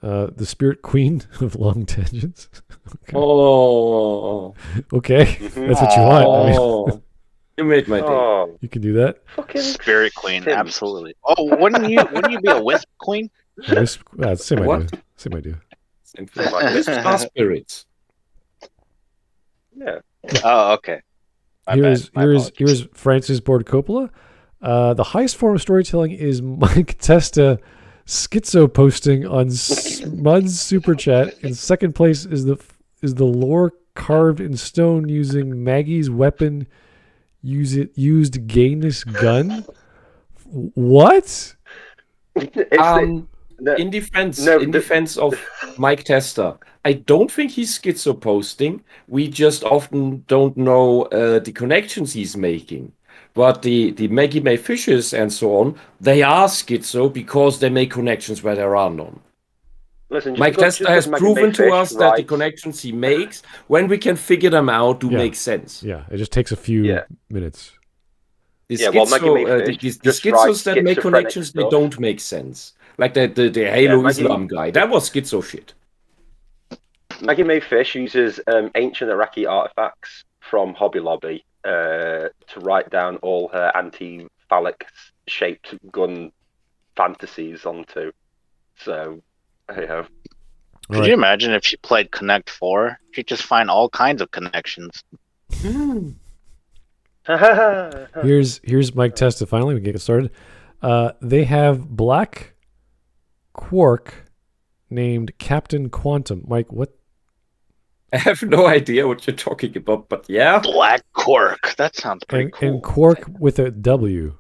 the spirit queen of long tangents. Okay. Oh, okay, that's what you want. I mean, you made my day. You can do that. Fucking spirit queen, absolutely. Oh, wouldn't you be a Wisp queen? Wisp, same idea. Same idea. Wisps are spirits. Yeah. Oh, okay. Here's Francis Ford Coppola. The highest form of storytelling is Mike Testa schizo posting on Smud's Super Chat. In second place is the lore carved in stone using Maggie's weapon used gayness gun. What? In defense of Mike Testa, I don't think he's schizo posting. We just often don't know the connections he's making. But the Maggie May fishes and so on, they are schizo because they make connections where there are none. Listen, Mike Testa has proven to us that the connections he makes, when we can figure them out, do make sense. Yeah, it just takes a few minutes. The schizos that make connections, they don't make sense. Like the Halo Islam guy. That was schizo shit. Maggie May Fish uses ancient Iraqi artifacts from Hobby Lobby to write down all her anti-phallic shaped gun fantasies onto. So, hey-ho. Could you imagine if she played Connect 4? She'd just find all kinds of connections. Here's Mike Testa. Finally, we can get started. They have black quark named Captain Quantum. Mike, what? I have no idea what you're talking about, but yeah. Black quark. That sounds pretty cool. And quark with a W.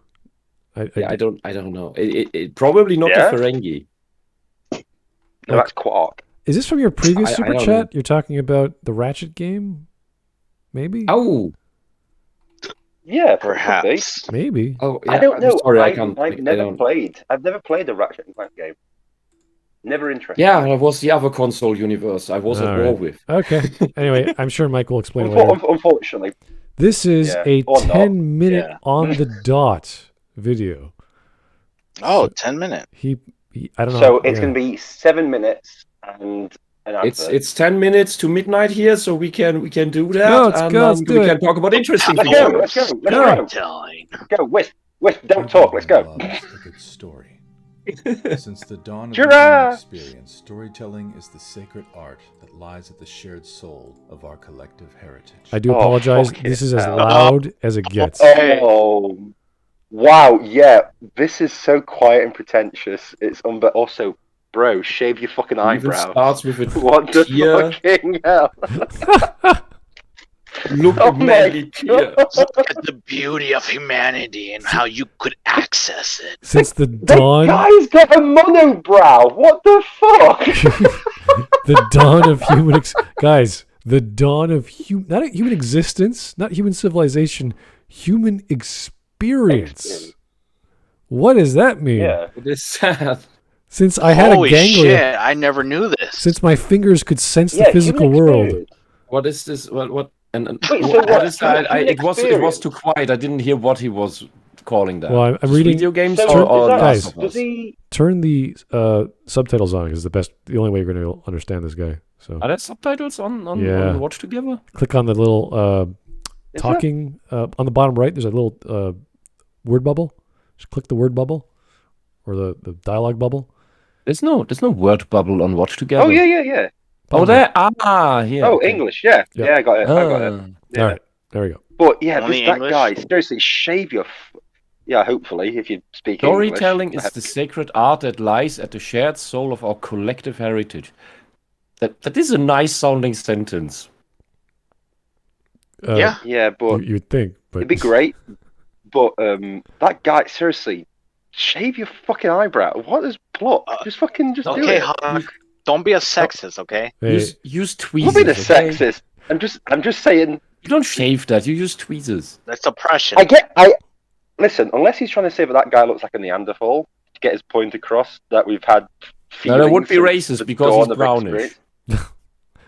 I don't know. It probably not the Ferengi. No, that's quark. Is this from your previous super chat? You're talking about the Ratchet game? Maybe? Oh. Yeah, perhaps. Maybe. Oh, yeah. I don't know. Sorry, I've never played. I've never played a Ratchet and Clank game. Never interested. Yeah, that was the other console universe I was at war with. Okay. Anyway, I'm sure Mike will explain later. Unfortunately. This is a 10-minute on the dot video. Oh, 10 minutes. I don't know. So it's going to be 7 minutes and an advert. It's 10 minutes to midnight here, so we can do that. No, let's do we can talk about interesting things. Let's go. Wisp, don't talk. Let's go. A good story. Since the dawn of the human experience, storytelling is the sacred art that lies at the shared soul of our collective heritage. I do apologize. This is as loud as it gets. Oh, wow. Yeah, this is so quiet and pretentious. It's but also, bro, shave your fucking eyebrows. Starts with a what the fucking hell? Look at manly tear. Look at the beauty of humanity and how you could access it. Since the dawn... That guy's got a monobrow. What the fuck? The dawn of human... Guys, the dawn of... not human existence, not human civilization, human experience. What does that mean? Yeah. It is sad. Since I had Holy a ganglia... shit, I never knew this. Since my fingers could sense the physical world. What is this? What? And wait, so what is that? It was too quiet. I didn't hear what he was calling that. Well, I'm reading video games guys. He... Turn the subtitles on is the only way you're going to understand this guy. So are there subtitles on the Watch Together? Click on the little talking on the bottom right. There's a little word bubble. Just click the word bubble or the dialogue bubble. There's no word bubble on Watch Together. Oh yeah. Oh, there. Here. Oh, English. Yeah, I got it. Yeah. All right, there we go. But yeah, that guy. Seriously, shave your. Yeah, hopefully, if you speak Storytelling English. is the sacred art that lies at the shared soul of our collective heritage. That is a nice sounding sentence. Yeah, but you'd think, but it'd be great. But that guy, seriously, shave your fucking eyebrow. What is plot? Just do it. Hawk, don't be a sexist, okay? Hey. Use tweezers. I'm not being a sexist. I'm just saying. You don't shave that. You use tweezers. That's oppression. Listen. Unless he's trying to say that guy looks like a Neanderthal to get his point across that we've had. No, that would be racist because he's brownish.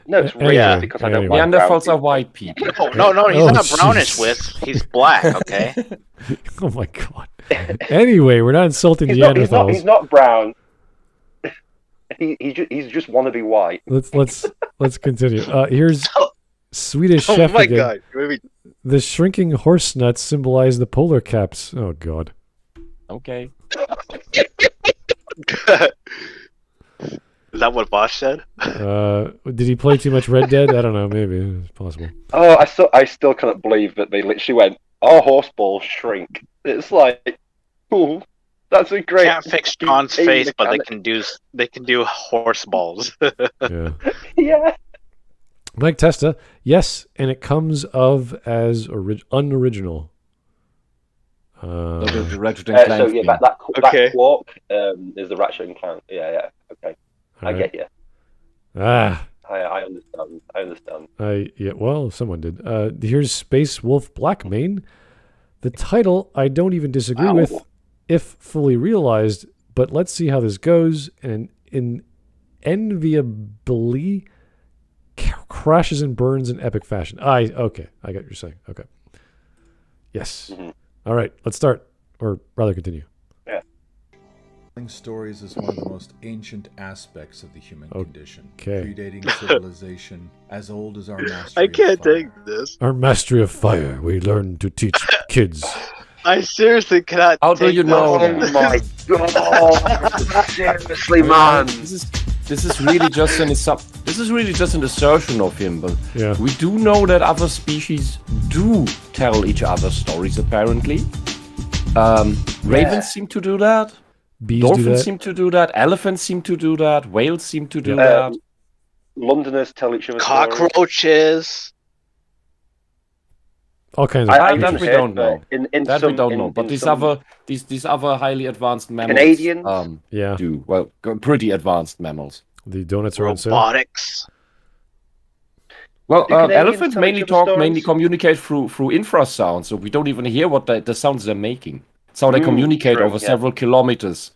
No, it's racist because I don't like Neanderthals are white people. No, he's not brownish with. He's black, okay? Oh my god. Anyway, we're not insulting Neanderthals. He's not brown. He's just wannabe white. Let's continue. Here's Swedish chef my again. God. The shrinking horse nuts symbolize the polar caps. Oh god. Okay. Is that what Bosch said? Did he play too much Red Dead? I don't know. Maybe it's possible. Oh, I still cannot believe that they literally went, "Our horse balls shrink." It's like, cool. That's a great. Can't fix John's face, but they can do horse balls. Yeah. Yeah. Mike Testa, yes, and it comes of as unoriginal. The Ratchet and Clank. So yeah, that quark is the Ratchet and Clank. Yeah. Okay, I get you. Ah. I understand. Yeah. Well, someone did. Here's Space Wolf Blackmane. The title I don't even disagree with, if fully realized, but let's see how this goes. And enviably crashes and burns in epic fashion. Okay, I get what you're saying. Okay. Yes. All right, let's start, or rather continue. Telling stories is one of the most ancient aspects of the human condition, Okay. predating civilization, as old as our mastery I can't of fire. take this. Our mastery of fire, we learn to teach kids. I seriously cannot. How do you know that? Oh my god! Seriously, man. This is really just an assertion of him, but Yeah. we do know that other species do tell each other stories. Apparently, ravens seem to do that. Bees do Dolphins that. seem to do that. Elephants seem to do that. Whales seem to do that. Londoners tell each other stories. Cockroaches. All kinds of That creatures. we don't know. In That some, we don't know. But in these some other highly advanced mammals Canadians? Yeah. do. Well, pretty advanced mammals. The donuts are on sale. Robotics. Well, Do Canadians elephants tell mainly each other mainly stories? communicate through infrasound, so we don't even hear what the sounds they're making. It's how they communicate true, over yeah. several kilometers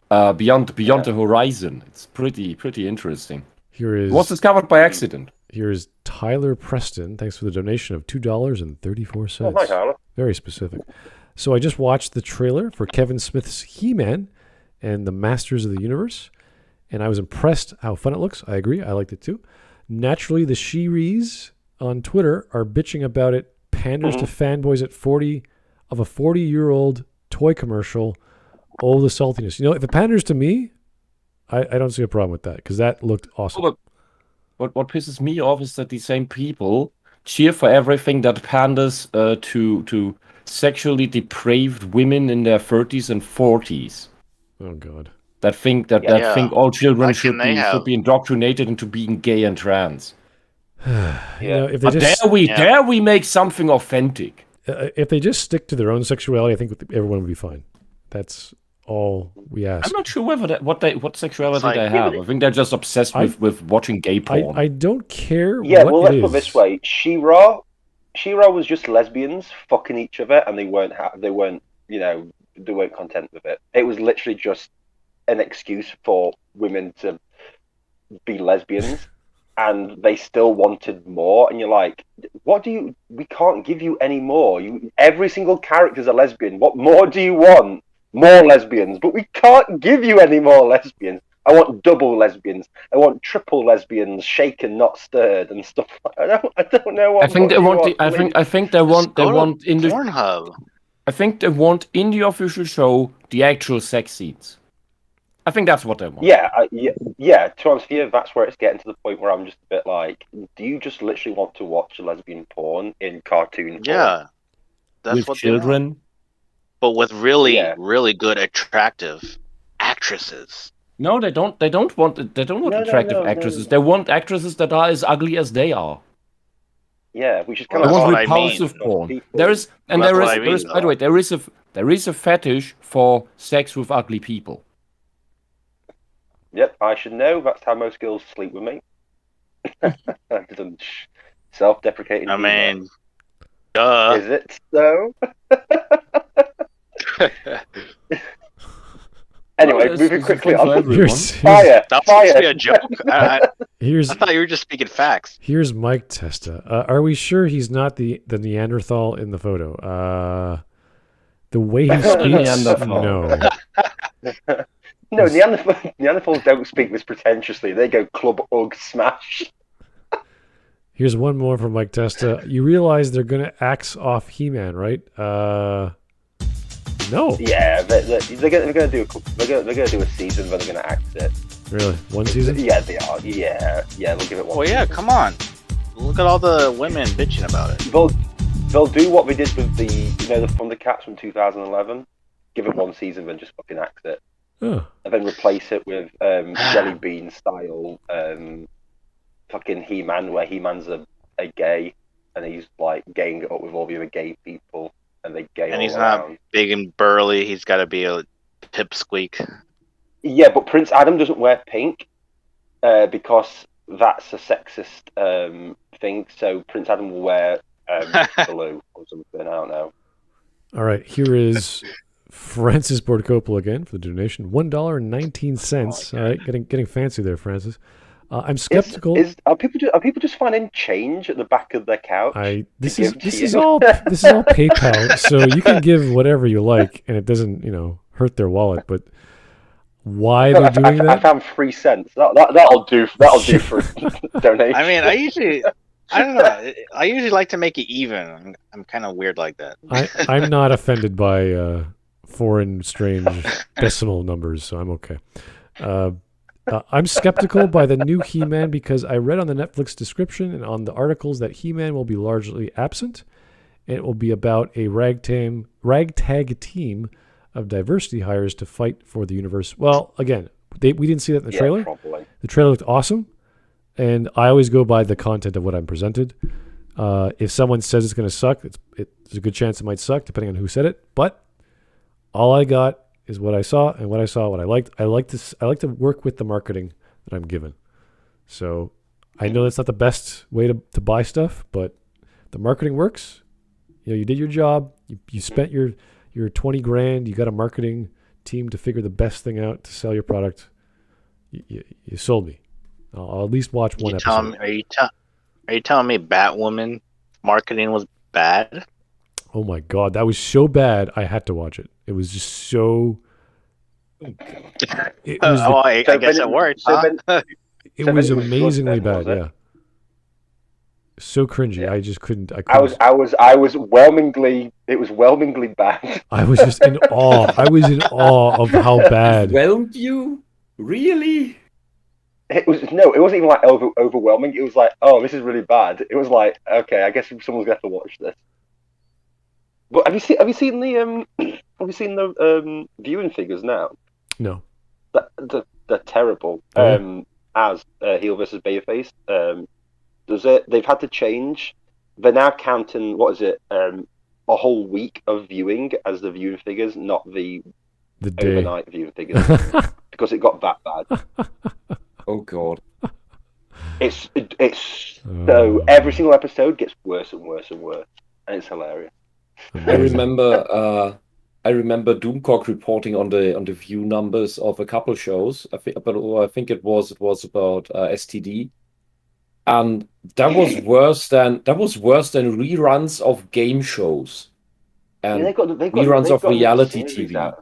beyond the horizon. It's pretty interesting. Here is It was discovered by accident. Here is Tyler Preston. Thanks for the donation of $2.34. Oh, hi, Tyler. Very specific. So I just watched the trailer for Kevin Smith's He-Man and the Masters of the Universe, and I was impressed how fun it looks. I agree. I liked it too. Naturally, the She-Rees on Twitter are bitching about it. Panders to fanboys at 40 of a 40-year-old toy commercial. Oh, the saltiness. You know, if it panders to me, I don't see a problem with that because that looked awesome. Oh, but what pisses me off is that these same people cheer for everything that panders to sexually depraved women in their 30s and 40s. Oh, God. That think all children should be indoctrinated into being gay and trans. You know, if they But just dare we make something authentic? if they just stick to their own sexuality, I think everyone would be fine. That's all we ask. I'm not sure whether what sexuality It's like- they have. I think they're just obsessed with watching gay porn. I don't care Yeah, what well, it let's put it is. this way: She-Ra was just lesbians fucking each other, and they weren't content with it. It was literally just an excuse for women to be lesbians, and they still wanted more. And you're like, we can't give you any more. Every single character's a lesbian. What more do you want? More lesbians, but we can't give you any more lesbians. I want double lesbians. I want triple lesbians, shaken, not stirred, and stuff. I don't know what. I think they want. I think they want in the. Pornhub. I think they want in the official show the actual sex scenes. I think that's what they want. Yeah. To be honest with you, that's where it's getting to the point where I'm just a bit like, do you just literally want to watch lesbian porn in cartoon form? Yeah. That's With what they want. children. But with really good, attractive actresses. No, they don't. They don't want attractive actresses. They want actresses that are as ugly as they are. Yeah, which is kind They That's of want what I repulsive mean. porn. There is, That's there what I mean, is. By the way, there is a fetish for sex with ugly people. Yep, I should know. That's how most girls sleep with me. Self-deprecating. I humor. mean, duh. Is it so? Anyway, Well, moving it's quickly a thing for on. everyone. Fire! That was Fire! supposed to be a joke. I Here's thought you were just speaking facts. here's Mike Testa. Are we sure he's not the Neanderthal in the photo? The way he speaks, Neanderthal. no. No, Neanderthals don't speak this pretentiously. They go club, ugh, smash. Here's one more from Mike Testa. You realize they're gonna axe off He-Man, right? No. Yeah, they're gonna do a season where they're gonna act it. Really? One season? Yeah, they are. Yeah, they'll give it one. Well, yeah, come on. Look at all the women bitching about it. They'll do what they did with the Thundercats from 2011. Give it one season, then just fucking act it, Oh. and then replace it with Jelly Bean style fucking He-Man, where He-Man's a gay, and he's like gaying it up with all the other gay people, and they gay And all he's around. not big and burly. He's got to be a pipsqueak. Yeah, but Prince Adam doesn't wear pink because that's a sexist thing. So Prince Adam will wear blue or something. I don't know. All right, here is Francis Bordocoppolo again for the donation, $1.19. All right, getting fancy there, Francis. I'm skeptical. Are people just finding change at the back of their couch? This is all PayPal, so you can give whatever you like, and it doesn't hurt their wallet. But why they're doing that? I found 3 cents. That'll do. That'll do for a donation. I mean, I don't know. I usually like to make it even. I'm kind of weird like that. I'm not offended by foreign, strange decimal numbers, so I'm okay. I'm skeptical by the new He-Man because I read on the Netflix description and on the articles that He-Man will be largely absent, and it will be about a ragtag team of diversity hires to fight for the universe. Well, again, we didn't see that in the trailer. Probably. The trailer looked awesome, and I always go by the content of what I'm presented. If someone says it's going to suck, there's a good chance it might suck, depending on who said it. But all I got is what I saw, and what I liked. I like to work with the marketing that I'm given. So I know that's not the best way to buy stuff, but the marketing works. You did your job. You spent your $20,000. You got a marketing team to figure the best thing out to sell your product. You sold me. I'll at least watch one episode. Are you telling me Batwoman marketing was bad? Oh my God, that was so bad. I had to watch it. It was just so. I guess it worked. It was amazingly bad. Yeah. So cringy. Yeah. I just couldn't. I was whelmingly. It was whelmingly bad. I was just in awe. I was in awe of how bad. Whelmed you? Really? It wasn't even like overwhelming. It was like, oh, this is really bad. It was like, okay, I guess someone's gonna have to watch this. But have you seen the viewing figures now? No. They're terrible. As heel versus Babyface. They've had to change. They're now counting a whole week of viewing as the viewing figures, not the overnight viewing figures, because it got that bad. Oh God. It's so every single episode gets worse and worse and worse, and it's hilarious. I remember Doomcock reporting on the view numbers of a couple shows. I think it was about STD, and that was worse than reruns of game shows and they've got reruns of reality TV.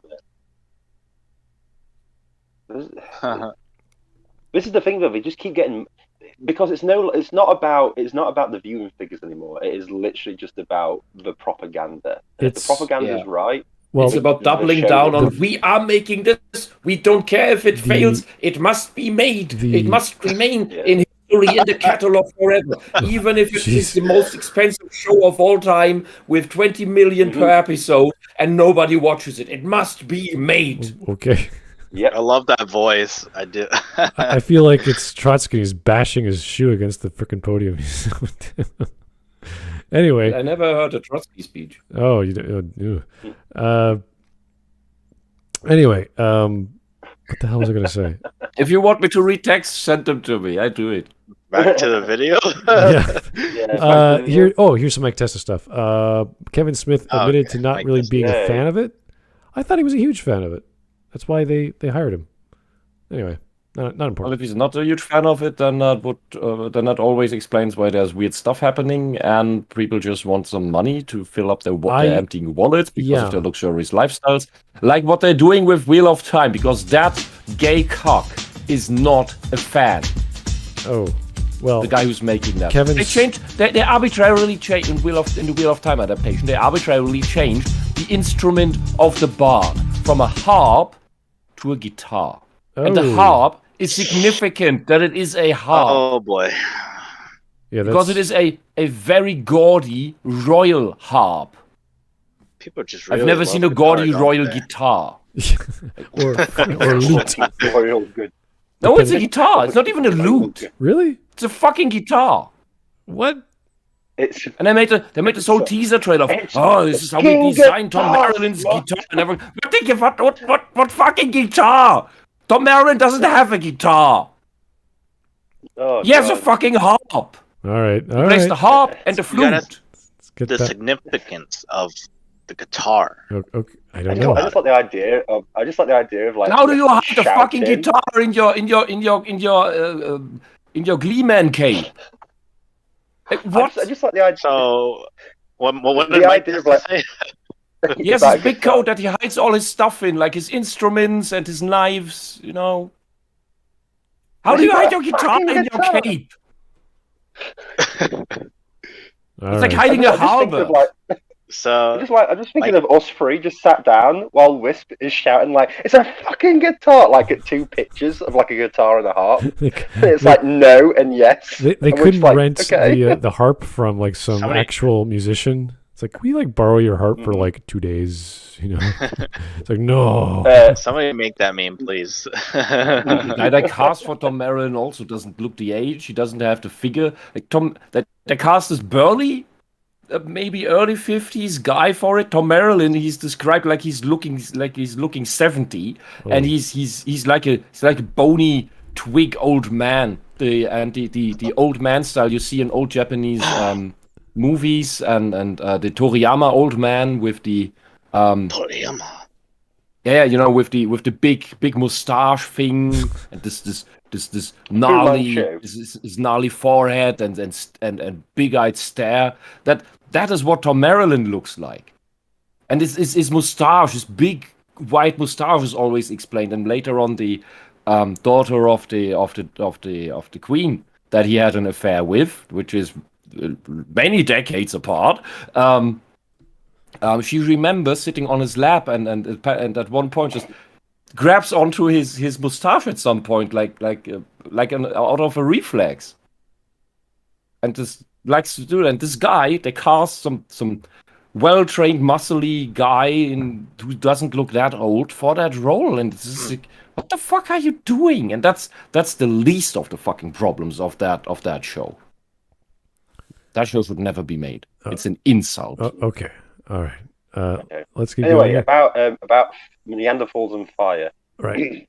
This is the thing though; they just keep getting, because it's not about the viewing figures anymore. It is literally just about the propaganda. If the propaganda is right. Well, it's about doubling down on we are making this. We don't care if it fails. It must be made. It must remain in history, in the catalog forever. Even if it is the most expensive show of all time with 20 million per episode and nobody watches it. It must be made. Okay. Yeah, I love that voice. I do. I feel like it's Trotsky who's bashing his shoe against the frickin' podium. Anyway, I never heard a Trotsky speech. Oh, you don't. Anyway, what the hell was I going to say? If you want me to read text, send them to me. I do it. Back to the video. Here's some Mike Testa stuff. Kevin Smith admitted to not really being a fan of it. I thought he was a huge fan of it. That's why they hired him. Anyway, not important. Well, if he's not a huge fan of it, then that always explains why there's weird stuff happening and people just want some money to fill up their emptying wallets because of their luxurious lifestyles, like what they're doing with Wheel of Time, because that gay cock is not a fan. Oh, well, the guy who's making that. They arbitrarily changed in the Wheel of Time adaptation. They arbitrarily changed the instrument of the bard from a harp to a guitar. And the harp is significant that it is a harp. Oh boy. Yeah, because it is a very gaudy royal harp. People just really I've never seen a gaudy royal guitar. or lute. No, it's a guitar. It's not even a lute. Really? It's a fucking guitar. What? And they made this whole teaser trailer. This is how we designed Tom Maryland's guitar. And everyone, what fucking guitar? Tom Maryland doesn't have a guitar. He has a fucking harp. All right. He plays the harp and the flute. The significance of the guitar. Okay. I don't know. I just like the idea of like. How do you hide the fucking shouting. guitar in your Glee Man cape? What? I just like the idea. So, what The did Mike idea have of, like- to say? He has this big coat that he hides all his stuff in, like his instruments and his knives, you know. How do you hide your guitar in your cape? It's like hiding a harbor. So, I'm just thinking of us three just sat down while Wisp is shouting like, "It's a fucking guitar!" Like at two pictures of like a guitar and a harp. It's like no and yes. They And we're couldn't just like, rent okay. the harp from like some actual musician. It's like, can we like borrow your harp for like 2 days? You know, it's like no. somebody make that meme, please. The guy that cast for Tom Merrilin also doesn't look the age. He doesn't have the figure. Like the cast is burly, maybe early 50s guy for it. Tom Merrilin, he's described like he's looking 70, and he's like a bony twig old man. The old man style you see in old Japanese movies, and the Toriyama old man with the Toriyama. Yeah, you know, with the big mustache thing and this gnarly this gnarly forehead and big-eyed stare. That is what Tom Merrilin looks like. And his mustache, his big white mustache, is always explained. And later on, the daughter of the queen that he had an affair with, which is many decades apart. She remembers sitting on his lap and at one point just grabs onto his mustache at some point, like out of a reflex, and just likes to do it. And this guy, they cast some well-trained, muscly guy who doesn't look that old for that role, and it's just like, what the fuck are you doing? And that's the least of the fucking problems of that show. That show should never be made. It's an insult. Okay. All right. Okay. Let's keep Anyway, going. about Neanderthals and fire. Right.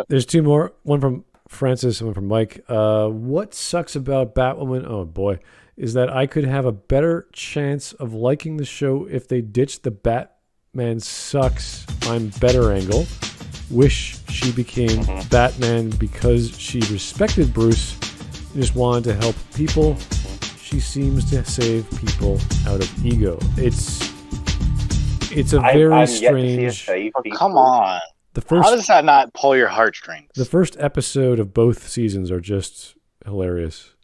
There's two more. One from Francis and one from Mike. What sucks about Batwoman? Oh boy, is that I could have a better chance of liking the show if they ditched the Batman sucks, I'm better angle. Wish she became Batman because she respected Bruce and just wanted to help people. She seems to save people out of ego. It's a very strange. Come on. How does that not pull your heartstrings? The first episode of both seasons are just hilarious,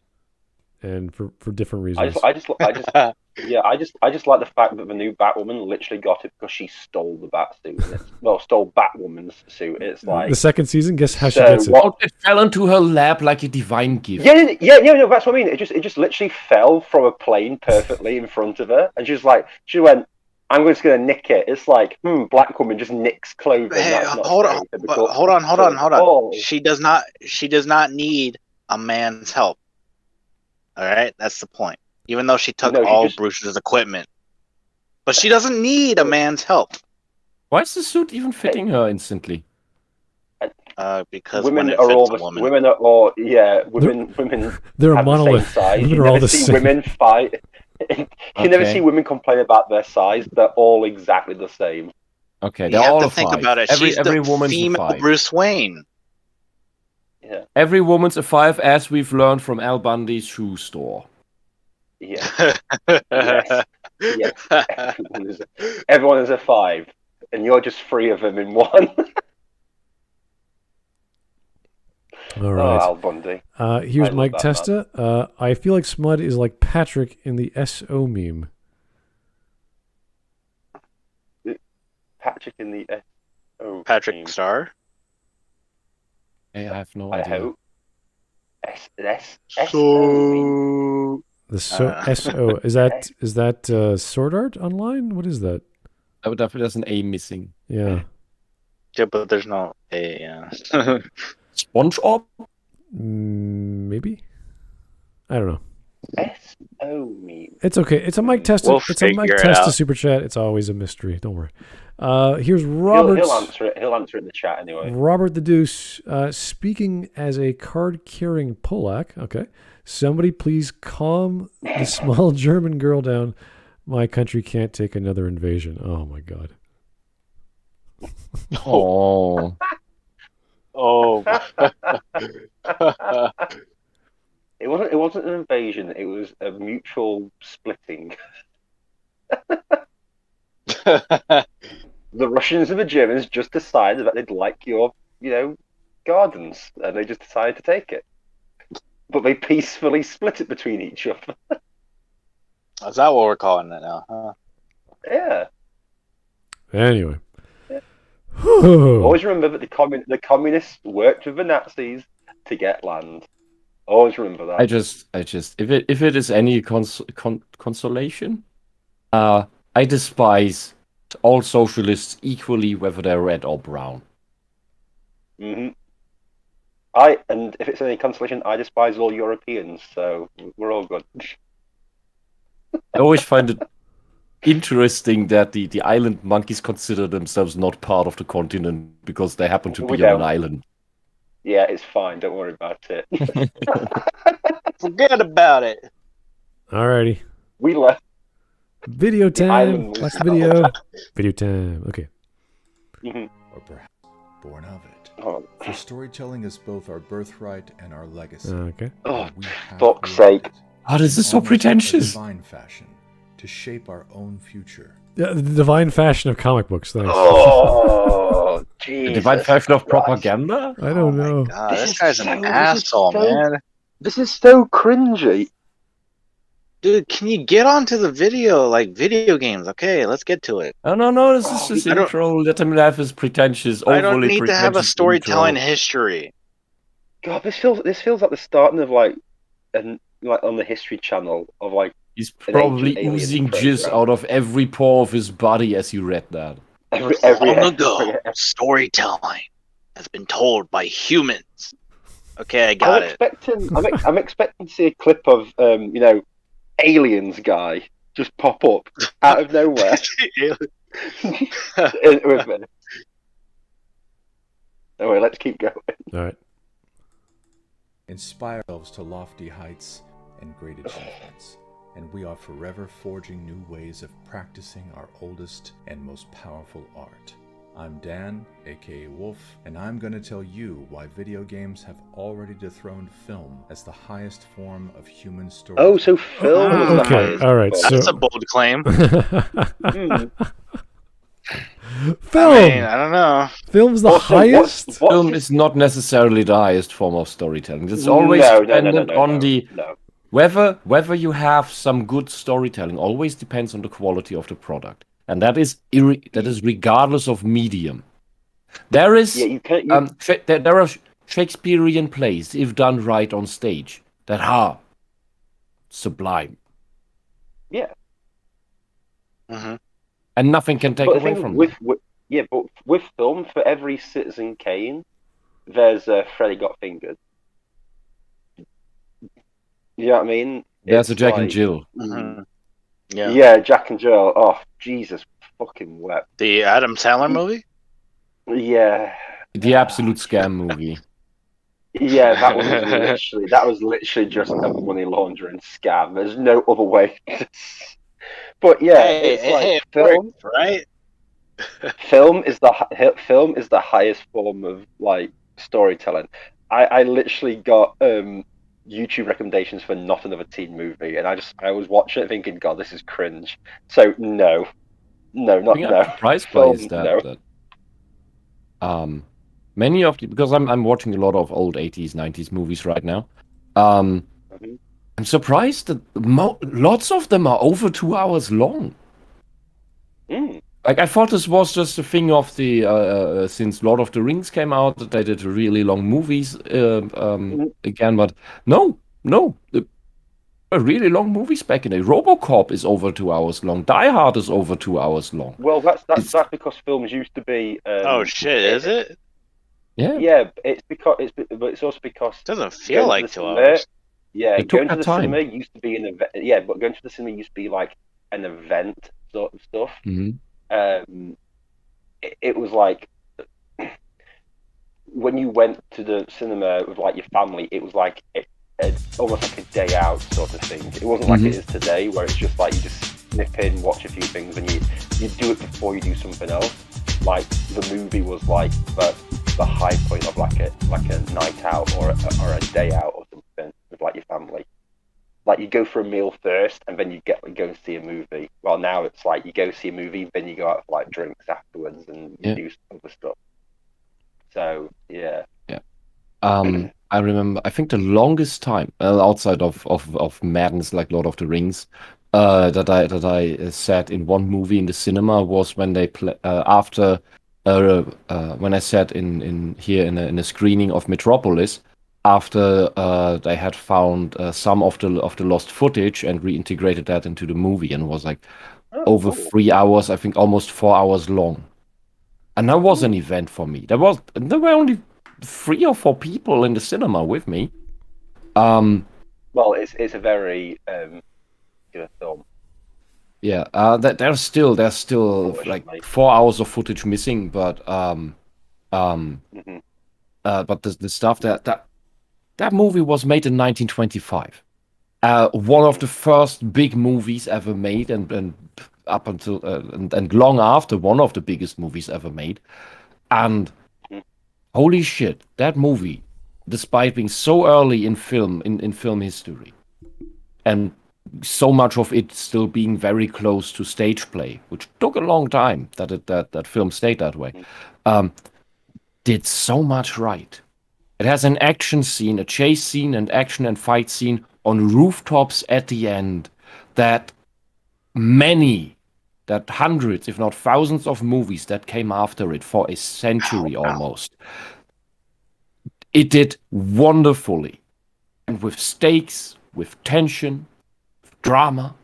and for different reasons. I just like the fact that the new Batwoman literally got it because she stole the bat suit. Stole Batwoman's suit. It's like the second season. Guess how she gets it? It fell into her lap like a divine gift. Yeah. No, that's what I mean. It just literally fell from a plane perfectly in front of her, and she went. I'm just gonna nick it. It's like, black woman just nicks clothing. Hey, hold on. Oh. She does not need a man's help. All right, that's the point. Even though she took Bruce's equipment, but she doesn't need a man's help. Why is the suit even fitting her instantly? Because women when are all the woman. Women are all women. They're a have monolith. The same size. Women You are all never the see same. women fight. You never see women complain about their size. They're all exactly the same. Okay, You they're have all to a think five. about it. She's Every the woman's a female five. Bruce Wayne. Yeah. Every woman's a 5, as we've learned from Al Bundy's shoe store. Yeah. Yes. Everyone is a 5, and you're just 3 of them in one. All right. Al Bundy. Here's I Mike love that Testa. I feel like Smud is like Patrick in the SO meme. Patrick in the SO. Patrick Star. Hey, I have no I idea. hope. SO. The SO is that Sword Art Online? What is that? There's an A missing. Yeah. Yeah, but there's no A. Yeah. SpongeBob? Maybe. I don't know. SO meme. It's okay. It's a Mike Testa. We'll It's a Mike figure it Testa out. super chat. It's always a mystery. Don't worry. Here's Robert. He'll answer it. He'll answer it in the chat anyway. Robert the Deuce. Speaking as a card-carrying Polak. Okay. Somebody please calm the small German girl down My country can't take another invasion. Oh my god. Oh. Oh. It wasn't an invasion. It was a mutual splitting. The Russians and the Germans just decided that they'd like your, gardens, and they just decided to take it. But they peacefully split it between each other. Is that what we're calling it now? Huh? Yeah. Anyway. Always remember that the communists worked with the Nazis to get land. Always remember that. I just, if it is any consolation, I despise all socialists equally, whether they're red or brown. Mm-hmm. And if it's any consolation, I despise all Europeans, so we're all good. I always find it interesting that the island monkeys consider themselves not part of the continent because they happen to be on an island. Yeah, it's fine. Don't worry about it. Forget about it. Alrighty. We left. Video time. Watch the video. Video time. Okay. Mm-hmm. Or perhaps born of it. Oh. For storytelling is both our birthright and our legacy. Okay. Oh, We have fuck's created sake. it Oh, this is so almost in a pretentious. divine fashion to shape our own future. Yeah, the divine fashion of comic books. Thanks. Oh, Jesus The divine fashion of Christ. propaganda? I don't know. God, This this is guy's so- an this is asshole, so- man. This is so cringy. Dude, can you get onto the video, like video games? Okay, let's get to it. Oh, no, this is just I don't- intro. Let him have his pretentious, I don't overly need to have a pretentious storytelling intro. history. God, this feels like the starting of like on the History Channel of like He's an probably ancient alien oozing program. jizz out of every pore of his body as you read that. every Long ago, storytelling has been told by humans. Okay, I got it. I'm expecting to see a clip of aliens guy just pop up out of nowhere. Anyway, let's keep going. All right. Inspire ourselves to lofty heights and great achievements, and we are forever forging new ways of practicing our oldest and most powerful art. I'm Dan, aka Wolf, and I'm going to tell you why video games have already dethroned film as the highest form of human storytelling. Oh, so film is the Okay, highest all right, form. That's a bold claim. Film. I mean, I don't know. Film's the Also, highest. what's Film this- is not necessarily the highest form of storytelling. It's always dependent on the whether you have some good storytelling. Always depends on the quality of the product, and that is regardless of medium. There is there are Shakespearean plays, if done right on stage, that are sublime. Yeah. Mm-hmm. And nothing can take away from that. But with film, for every Citizen Kane, there's Freddy Got Fingered. You know what I mean? There's a It's Jack and like- Jill. Mm-hmm. Yeah. Yeah, Jack and Jill. Oh, Jesus fucking wept. The Adam Sandler movie? Yeah. The absolute scam movie. Yeah, that was literally just a money laundering scam. There's no other way. But yeah, it's like film, right? film is the highest form of like storytelling. I literally got YouTube recommendations for Not Another Teen Movie, and I was watching it thinking, God, this is cringe. So no, I'm surprised by is that many of the, because I'm watching a lot of old 80s, 90s movies right now. I'm surprised that lots of them are over 2 hours long. Like, I thought this was just a thing of the since Lord of the Rings came out that they did really long movies again, but no, really long movies back in the day. RoboCop is over 2 hours long. Die Hard is over 2 hours long. Well, that's because films used to be. Oh shit! Is it? Yeah. Yeah, but it's also because it doesn't feel like 2 cinema, hours. Yeah, It going took to the that time. cinema used to be an event. Yeah, but going to the cinema used to be like an event sort of stuff. Mm-hmm. It was like when you went to the cinema with like your family, it was like almost like a day out sort of thing. It wasn't like it is today, where it's just like you just nip in, watch a few things, and you do it before you do something else. Like the movie was like the high point of like a night out or a day out or something with like your family. Like you go for a meal first, and then you go and see a movie. Well, now it's like you go see a movie, then you go out for like drinks afterwards, and you do other stuff. So yeah. I remember. I think the longest time outside of madness like Lord of the Rings, that I sat in one movie in the cinema was when they after when I sat in a screening of Metropolis after they had found some of the lost footage and reintegrated that into the movie, and was like over 3 hours, I think almost 4 hours long. And that was an event for me. There were only 3 or 4 people in the cinema with me. Well, it's a very good film. Yeah, there's still like 4 hours of footage missing, but but the stuff that movie was made in 1925. One of the first big movies ever made, and up until and long after, one of the biggest movies ever made. And holy shit, that movie, despite being so early in film history, and so much of it still being very close to stage play, which took a long time that film stayed that way, did so much right. It has an action scene, a chase scene, and action and fight scene on rooftops at the end that hundreds, if not thousands of movies that came after it for a century almost. It did wonderfully. And with stakes, with tension, with drama.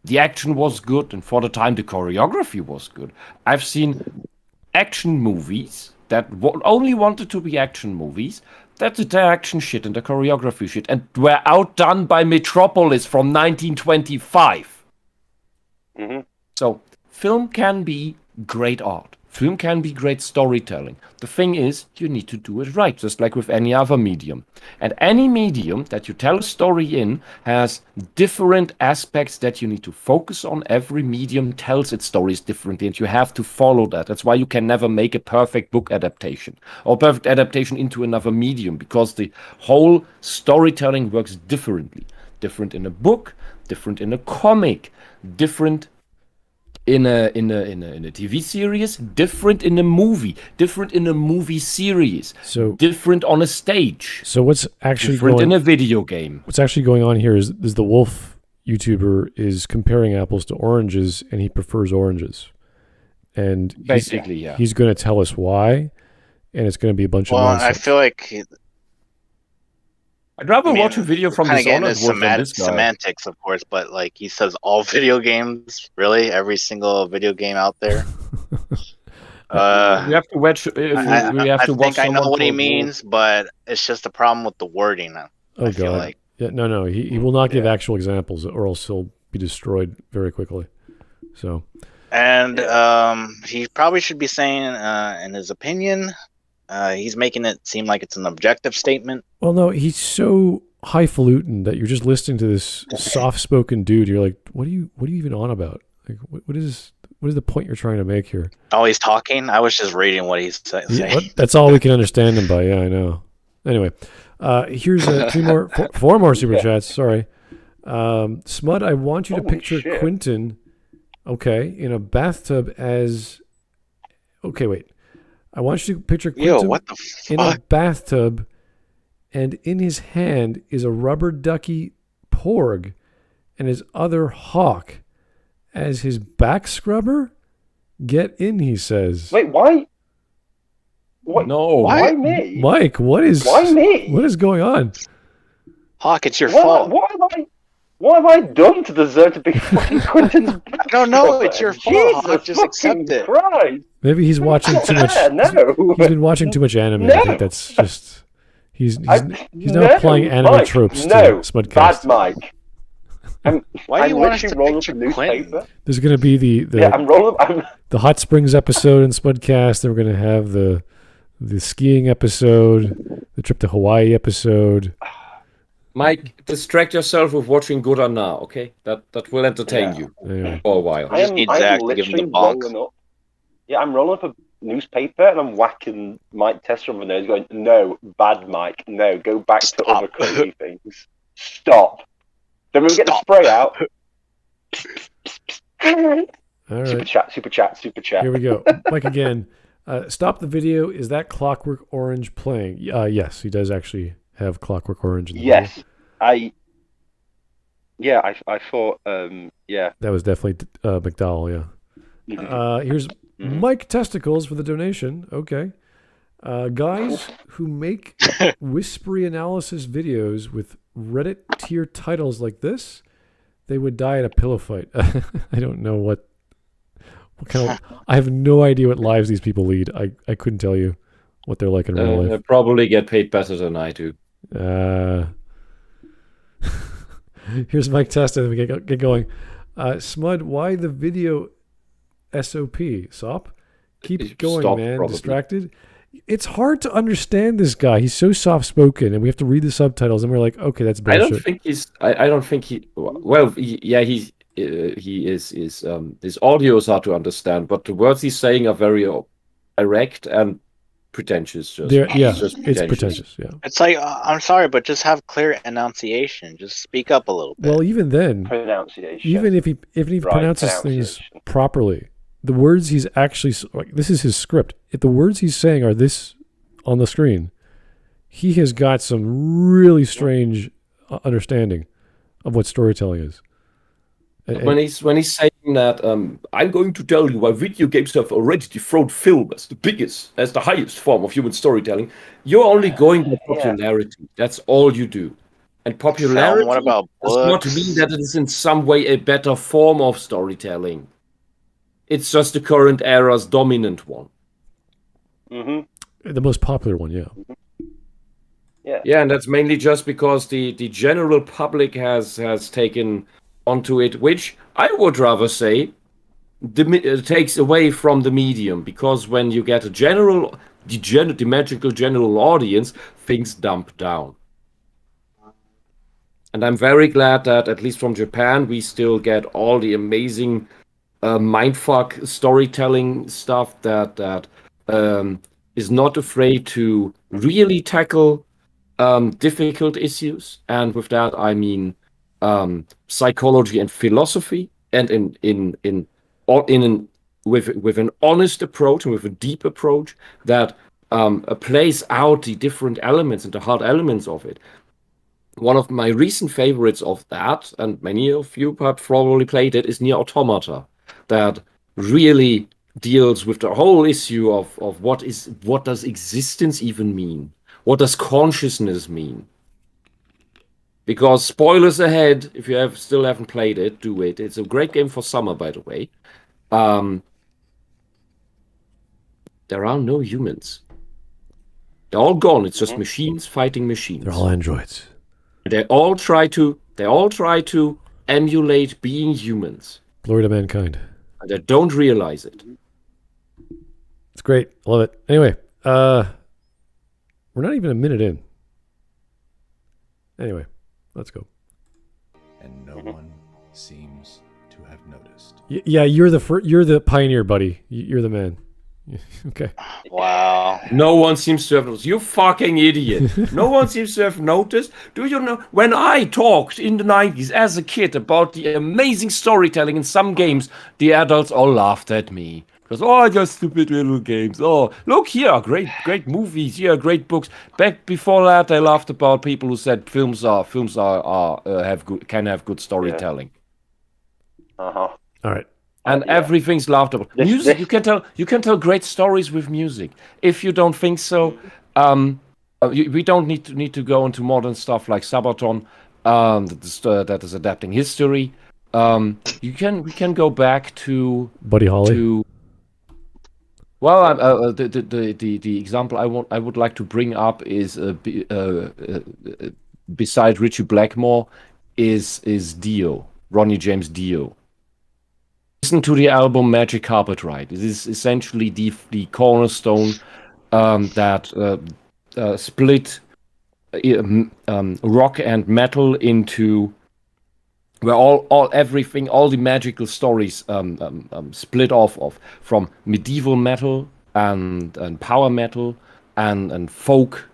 The action was good, and for the time the choreography was good. I've seen action movies that only wanted to be action movies, that did their action shit and the choreography shit, and were outdone by Metropolis from 1925. So, film can be great art. Film can be great storytelling. The thing is, you need to do it right, just like with any other medium. And any medium that you tell a story in has different aspects that you need to focus on. Every medium tells its stories differently, and you have to follow that. That's why you can never make a perfect book adaptation or perfect adaptation into another medium, because the whole storytelling works differently. Different in a book, different in a comic, different in a TV series, different in a movie, different in a movie series, so different on a stage. So what's actually different in a video game? What's actually going on here is the Wolf YouTuber is comparing apples to oranges, and he prefers oranges. And basically, he's going to tell us why, and it's going to be a bunch of nonsense. I feel like I'd rather watch a video from Dishonored than this guy. Semantics, of course, but like he says, all video games, really, every single video game out there. We have to watch. I know what he means, but it's just a problem with the wording. I feel like. Yeah, no, he will not give actual examples, or else he'll be destroyed very quickly. So, and he probably should be saying, in his opinion. He's making it seem like it's an objective statement. Well, no, he's so highfalutin that you're just listening to this soft-spoken dude. You're like, what are you even on about? Like, what is the point you're trying to make here? Oh, he's talking? I was just reading what he's saying. Yeah, that's all we can understand him by. Yeah, I know. Anyway, here's four more super chats. Sorry, Smud. I want you to picture Quentin, in a bathtub as. Okay, wait. I want you to picture Quentin in a bathtub, and in his hand is a rubber ducky porg, and his other hawk as his back scrubber. Get in, he says. Wait, why? What? No, why me? Mike, why me? What is going on? Hawk, it's your fault. What have I done to deserve to be fucking Quentin's back? I don't know, it's your fault. Hawk, just accept it. Christ. Maybe he's watching too much. He's been watching too much anime. I think that's just he's now applying anime tropes to Smudcast. Bad Mike. Why do you want us to picture Quentin? There's going to be the Hot Springs episode in Smudcast. Then we're going to have the skiing episode, the trip to Hawaii episode. Mike, distract yourself with watching Good or Now, okay? That will entertain you Anyway. for a while. I just need Zach to give him the bonk. Rolling up. Yeah, I'm rolling up a newspaper and I'm whacking Mike Tester on the nose, going, "No, bad Mike. No, go back to other crazy things. Stop." Then we get the spray out. All right. Super chat. Here we go. Mike again. Stop the video. Is that Clockwork Orange playing? Yes, he does actually have Clockwork Orange in the video. I thought, yeah. That was definitely McDowell, yeah. Here's Mike Testicles for the donation. Okay. Guys who make whispery analysis videos with Reddit tier titles like this, they would die in a pillow fight. I don't know what kind of... I have no idea what lives these people lead. I couldn't tell you what they're like in real life. They probably get paid better than I do. Here's Mike Testa. Then we get going. Smud, why the video SOP? SOP? Keep going, Stop, man. probably. Distracted. It's hard to understand this guy. He's so soft-spoken, and we have to read the subtitles, and we're like, okay, that's bullshit. I don't think he's. I don't think he. Well, yeah, he is. His audio is hard to understand, but the words he's saying are very direct and pretentious. It's pretentious. Yeah. It's like, I'm sorry, but just have clear enunciation. Just speak up a little bit. Well, even then, Pronunciation. even if he pronounces things properly, the words he's actually like, this is his script. If the words he's saying are this on the screen, he has got some really strange understanding of what storytelling is. When he's saying that, I'm going to tell you why video games have already dethroned film as the highest form of human storytelling, you're only going by popularity. That's all you do. And popularity what about does not mean that it is in some way a better form of storytelling. It's just the current era's dominant one. Mm-hmm. The most popular one, yeah. Yeah, and that's mainly just because the general public has taken onto it, which I would rather say takes away from the medium, because when you get the magical general audience, things dump down. And I'm very glad that, at least from Japan, we still get all the amazing mindfuck storytelling stuff that is not afraid to really tackle difficult issues. And with that, I mean psychology and philosophy, and with an honest approach and with a deep approach that plays out the different elements and the hard elements of it. One of my recent favorites of that, and many of you perhaps probably played it, is Nier Automata, that really deals with the whole issue of what does existence even mean? What does consciousness mean? Because spoilers ahead, if you still haven't played it, do it. It's a great game for summer, by the way. There are no humans. They're all gone. It's just machines fighting machines. They're all androids. They all try to emulate being humans. Glory to mankind. And they don't realize it. It's great. I love it. Anyway, we're not even a minute in. Anyway, let's go. And no one seems to have noticed. Yeah, you're the pioneer, buddy. You're the man. Okay. Wow. No one seems to have noticed. You fucking idiot. No one seems to have noticed. Do you know, when I talked in the 90s as a kid about the amazing storytelling in some games, the adults all laughed at me. Because, just stupid little games. Oh, look here, great movies. Here, great books. Back before that, they laughed about people who said films can have good storytelling. Uh-huh. All right. And everything's laughed about. Music, you can tell great stories with music. If you don't think so, we don't need to go into modern stuff like Sabaton, that is adapting history. We can go back to Buddy Holly. Well, the example I would like to bring up is beside Richie Blackmore is Dio, Ronnie James Dio. Listen to the album Magic Carpet Ride. It is essentially the cornerstone that split rock and metal into where all the magical stories split off of from medieval metal and power metal and folk.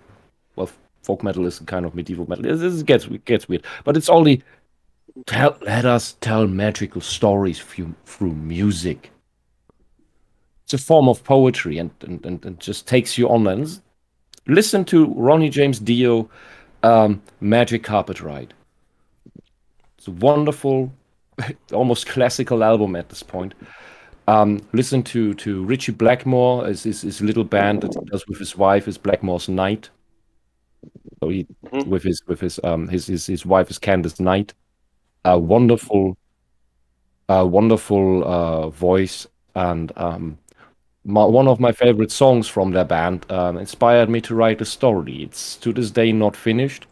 Well, folk metal is kind of medieval metal. It gets weird, but it's only let us tell magical stories through music. It's a form of poetry and just takes you on. And listen to Ronnie James Dio, Magic Carpet Ride. It's a wonderful, almost classical album at this point. Listen to Richie Blackmore, his little band that he does with his wife, is Blackmore's Night. So he with his wife is Candace Knight. A wonderful voice, and one of my favorite songs from their band inspired me to write a story. It's to this day not finished.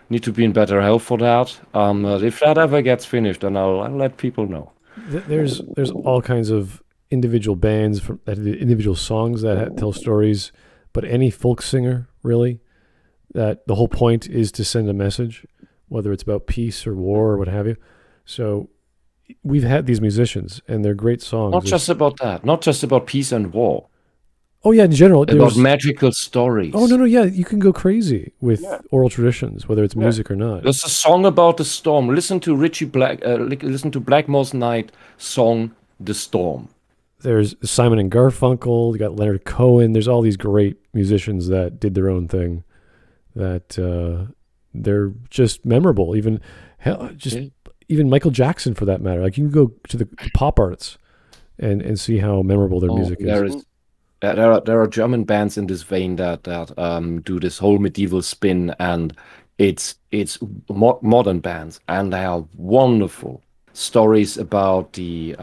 Need to be in better health for that. If that ever gets finished, then I'll let people know. There's all kinds of individual bands, individual songs that tell stories, but any folk singer, really, that the whole point is to send a message, whether it's about peace or war or what have you. So we've had these musicians, and they're great songs. Not just about that. Not just about peace and war. Oh, yeah, in general. About magical stories. Oh, no, yeah, you can go crazy with oral traditions, whether it's music or not. There's a song about the storm. Listen to listen to Blackmore's Night song, The Storm. There's Simon and Garfunkel, you got Leonard Cohen. There's all these great musicians that did their own thing that they're just memorable. Even Michael Jackson, for that matter. Like, you can go to the pop arts and see how memorable their music is. There are German bands in this vein that do this whole medieval spin, and it's modern bands, and they are wonderful stories about the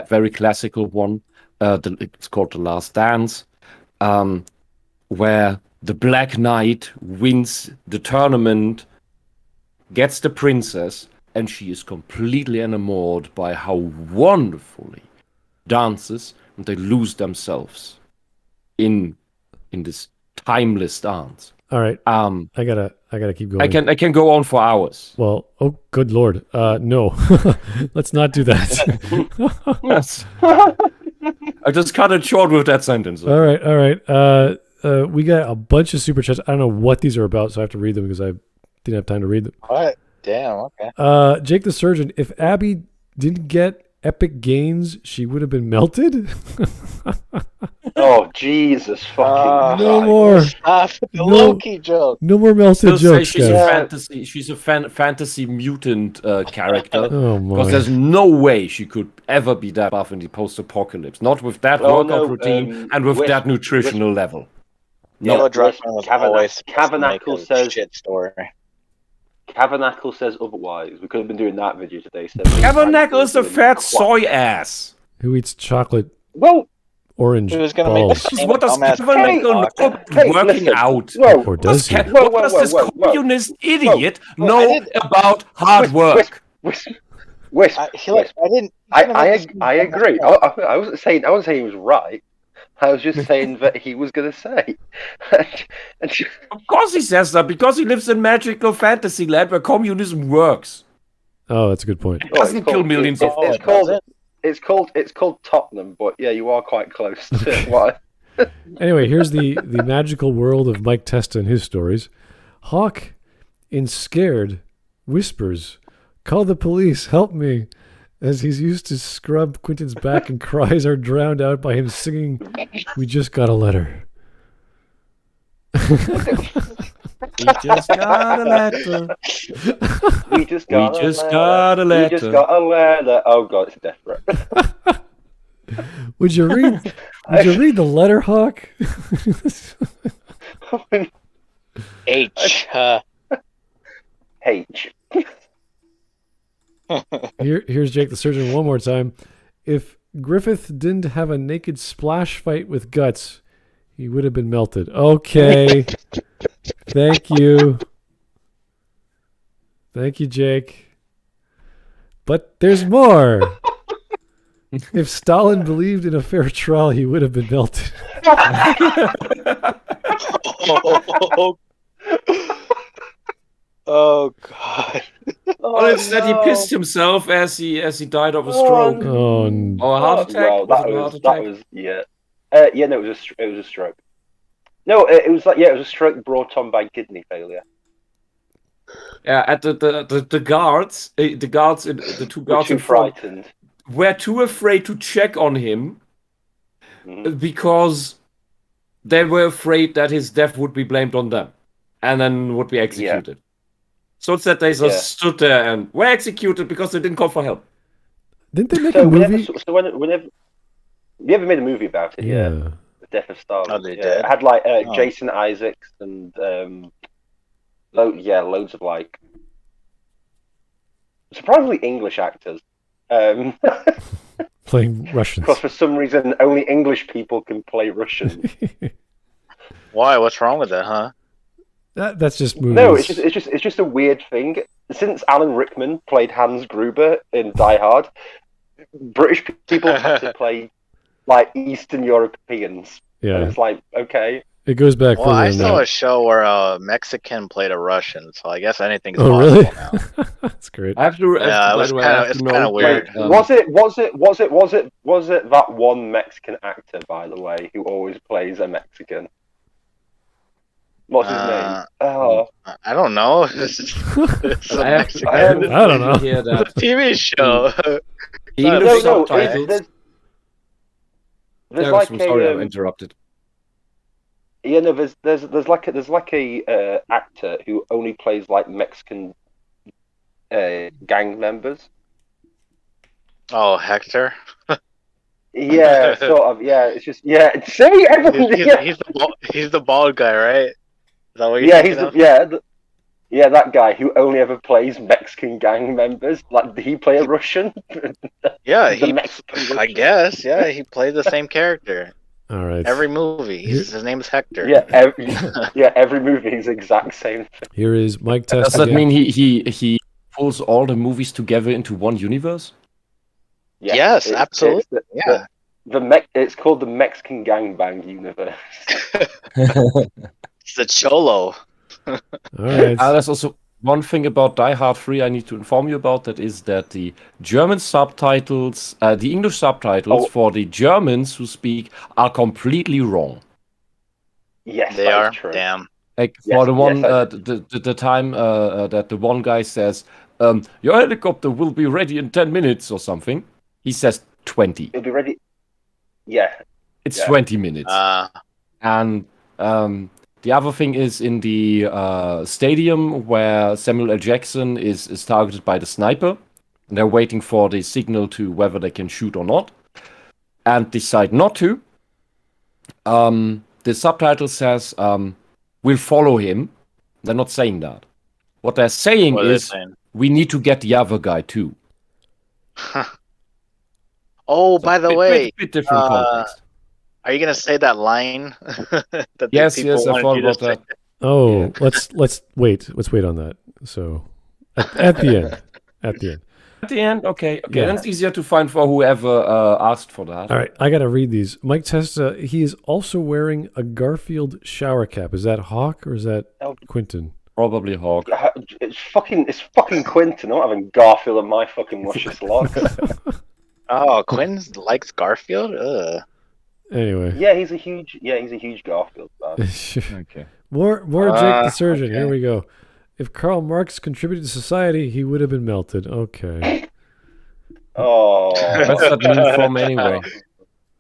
very classical one. It's called The Last Dance, where the Black Knight wins the tournament, gets the princess, and she is completely enamored by how wonderfully dances, and they lose themselves in this timeless dance. All right. I gotta keep going. I can go on for hours. Well, oh, good Lord. No, let's not do that. Yes. I just cut it short with that sentence. All right. We got a bunch of super chats. I don't know what these are about, so I have to read them because I didn't have time to read them. What? Damn, okay. Jake the Surgeon, if Abby didn't get epic gains, she would have been melted? Oh, Jesus fucking no more. Stop the Loki joke. No more melted jokes, she's guys. She's a fantasy mutant character. Oh, my. Because there's no way she could ever be that buff in the post-apocalypse. Not with that workout routine and with that nutritional level. No, Tabernacle says shit story. Tabernacle says otherwise. We could have been doing that video today. Tabernacle is a fat soy ass who eats chocolate. Well, orange Who's gonna balls. make what does Tabernacle know about working out? Or does he? What does this communist idiot know about hard work? I agree. I wasn't saying he was right. I was just saying that he was going to say. Of course he says that, because he lives in magical fantasy land where communism works. Oh, that's a good point. It doesn't kill millions of people. It's called Tottenham, but yeah, you are quite close to what. Anyway, here's the magical world of Mike Testa and his stories. Hawk, in Scared, whispers, "Call the police, help me," as he's used to scrub Quentin's back, and cries are drowned out by him singing, "We just got a letter." We just got a letter. We just got a letter. Oh God, it's a death threat. Would you read the letter, Hawk? H. H. Here's Jake the Surgeon one more time. If Griffith didn't have a naked splash fight with Guts, he would have been melted. Okay. Thank you. Thank you, Jake. But there's more. If Stalin believed in a fair trial, he would have been melted. Oh God! Well, instead he pissed himself as he died of a stroke or a heart attack. Well, Was it a heart attack? No, it was a stroke. No, it was like it was a stroke brought on by kidney failure. Yeah, at the guards, the two guards Were too in front frightened. were too afraid to check on him because they were afraid that his death would be blamed on them and then would be executed. So instead they just stood there and were executed because they didn't call for help. Didn't they make a movie? Whenever you ever made a movie about it? Yeah. The Death of Stalin. Oh, they did? It had like Jason Isaacs and loads of like surprisingly English actors. Playing Russians. Because for some reason only English people can play Russian. Why? What's wrong with that, huh? That's just movies. No, it's just a weird thing. Since Alan Rickman played Hans Gruber in Die Hard, British people have to play like Eastern Europeans. Yeah, and it's like okay. It goes back. Well, I than saw that. a show where a Mexican played a Russian, so I guess anything's Oh, possible really? now. That's great. I have to. Yeah, by the way, I have it's to kind of note, weird. Was it that one Mexican actor, by the way, who always plays a Mexican? What's his name? Oh, I don't know. It's a I have Mexican I don't know. Hear that. TV show. English no, subtitles. there's like sorry, I'm interrupted. yeah, no, there's like a actor who only plays like Mexican gang members. Oh, Hector. Yeah, sort of. Yeah, it's just See, everyone. He's the bald guy, right? Is that what you're Yeah, thinking of? that guy who only ever plays Mexican gang members. Like, did he play a Russian? Yeah, The Mexican Russian. I guess. Yeah, he plays the same character All right. every movie. His name is Hector. Yeah, every movie is the exact same thing. Here is Mike Test. Does that again. mean he pulls all the movies together into one universe? Yeah, Yes, it's absolutely. the it's called the Mexican Gangbang universe. It's the Cholo. All right. There's also one thing about Die Hard 3 I need to inform you about. That is that the German subtitles, the English subtitles for the Germans who speak are completely wrong. Yes, They that are. is true. Damn. Like Yes, for the one, yes, the time that the one guy says, your helicopter will be ready in 10 minutes or something, he says 20. It'll be ready. Yeah, It's Yeah. 20 minutes. And the other thing is in the stadium where Samuel L. Jackson is targeted by the sniper. And they're waiting for the signal to whether they can shoot or not. And decide not to. The subtitle says, we'll follow him. They're not saying that. What they're saying What are they is, saying? we need to get the other guy too. Oh, So by the way, bit different context. are you gonna say that line? That Yes, the people I wanted thought you to about that. say? Oh, Yeah. let's wait. Let's wait on that. So, at the end. At the end. At the end, okay, Yeah. then it's easier to find for whoever asked for that. All right, I got to read these. Mike Testa, he is also wearing a Garfield shower cap. Is that Hawk or is that Quentin? Probably Hawk. it's fucking Quentin. I'm not having Garfield on my fucking luscious locks. Oh, Quinn likes Garfield. Ugh. Anyway. Yeah, he's a huge Garfield fan. Okay. More Jake the Surgeon. okay. Here we go. If Karl Marx contributed to society, he would have been melted. Okay. Oh, What's that meme from anyway?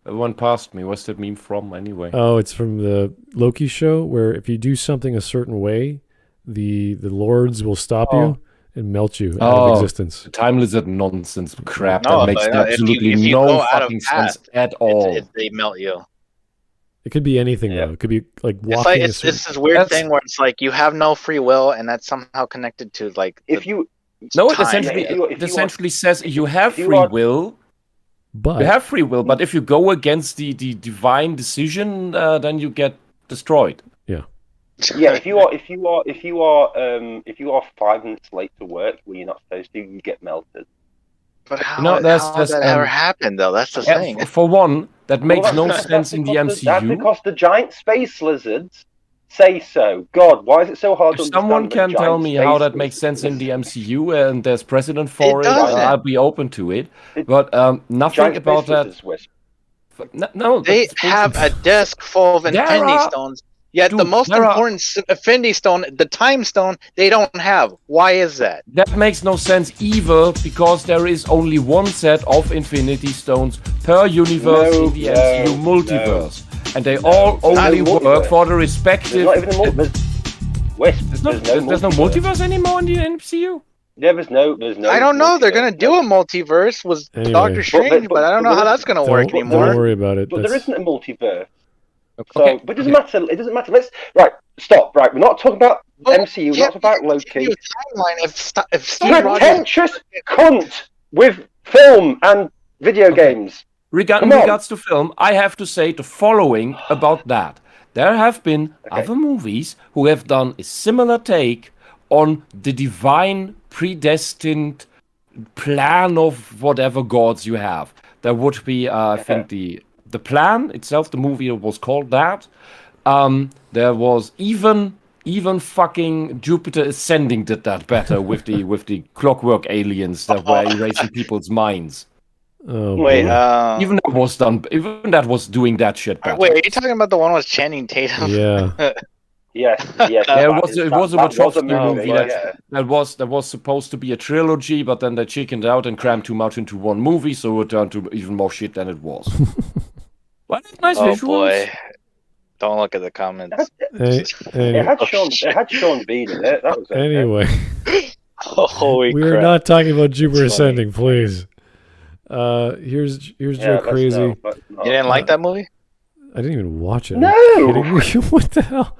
One passed me. What's that meme from anyway? Oh, it's from the Loki show where if you do something a certain way, the lords will stop you and melt you out of existence. Time lizard nonsense crap No, that makes but, absolutely if you no go out of fucking path, sense at all. They melt you. It could be anything Yeah. though. It could be like It's walking. like a it's certain- this weird That's- thing where it's like you have no free will, and that's somehow connected to like if you No, it time. essentially, If you it are- essentially says you have if you free are- will. but You have free will, but if you go against the divine decision, then you get destroyed. yeah, if you are 5 minutes late to work when you're not supposed to, you get melted. But how, No, there's- how there's, that ever happened though? That's the thing. For one, that makes Well, no that's sense in the because That's MCU. because the giant space lizards say so. God, why is it so hard to If someone understand can that tell giant me how space that makes beast sense in is- the MCU and there's precedent for it, doesn't. I'll be open to it. It- But nothing giant about space that. lizards, Wisp. No, They that's have a bullshit. desk full of There Infinity are- Stones, yet the Dude, most there are- important Infinity Stone, the Time Stone, they don't have. Why is that? That makes no sense either, because there is only one set of Infinity Stones per universe in the MCU multiverse. And they all only There's no work multiverse. for the There's respective... not even a multiverse. Wisp, There's no multiverse anymore in the MCU? Yeah, there's no. I don't know. They're multiverse. gonna do a multiverse with Anyway. Doctor Strange, but I don't know how that's gonna work Don't anymore. worry about it. But there isn't a multiverse. So, Okay. but it doesn't matter. It doesn't matter. Let's stop. Right, we're not talking about Well, MCU. We're yeah, not talking about continue Loki. with timeline if Steve Rogers. Pretentious cunt with film and video games. In Come on. regards to film, I have to say the following about that. There have been other movies who have done a similar take on the divine predestined plan of whatever gods you have. There would be, I think, the plan itself, the movie was called that. There was even fucking Jupiter Ascending did that better with the clockwork aliens that were erasing people's minds. Oh, Wait, boy. Even that was doing that shit better. wait, are you talking about the one with Channing Tatum? Yeah. Yes. Yeah, it was a Wachowski movie. movie that was supposed to be a trilogy, but then they chickened out and crammed too much into one movie, so it turned to even more shit than it was. Well, nice Oh visuals. boy! Don't look at the comments. It had Sean Bean in it. That was okay. Anyway, Holy we crap! are not talking about Jupiter That's funny. Ascending, please. Here's Joe let's Crazy. know, but not- You didn't like that movie? I didn't even watch it. No! Are you kidding me? What the hell?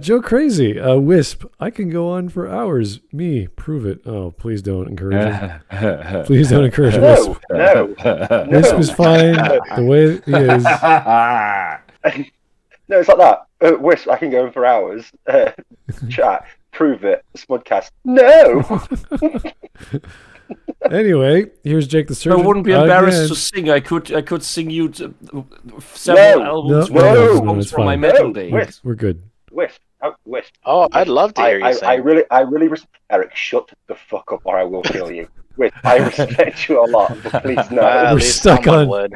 Joe Crazy, Wisp. I can go on for hours. Me, prove it. Oh, please don't encourage him. Please don't encourage Wisp. No. Wisp is fine the way he is. No, it's like that. Wisp, I can go in for hours. Chat, prove it. Smudcast. No! Anyway, here's Jake the I Surgeon. wouldn't be embarrassed again. to sing. I could sing you several albums No, songs it's from my fine. metal No, days. Wisp. We're good. Wisp. Wisp. Oh, I'd love to hear you sing. I really Eric, shut the fuck up or I will kill you. Wisp, I respect you a lot, but please no. At We're least stuck someone on- would.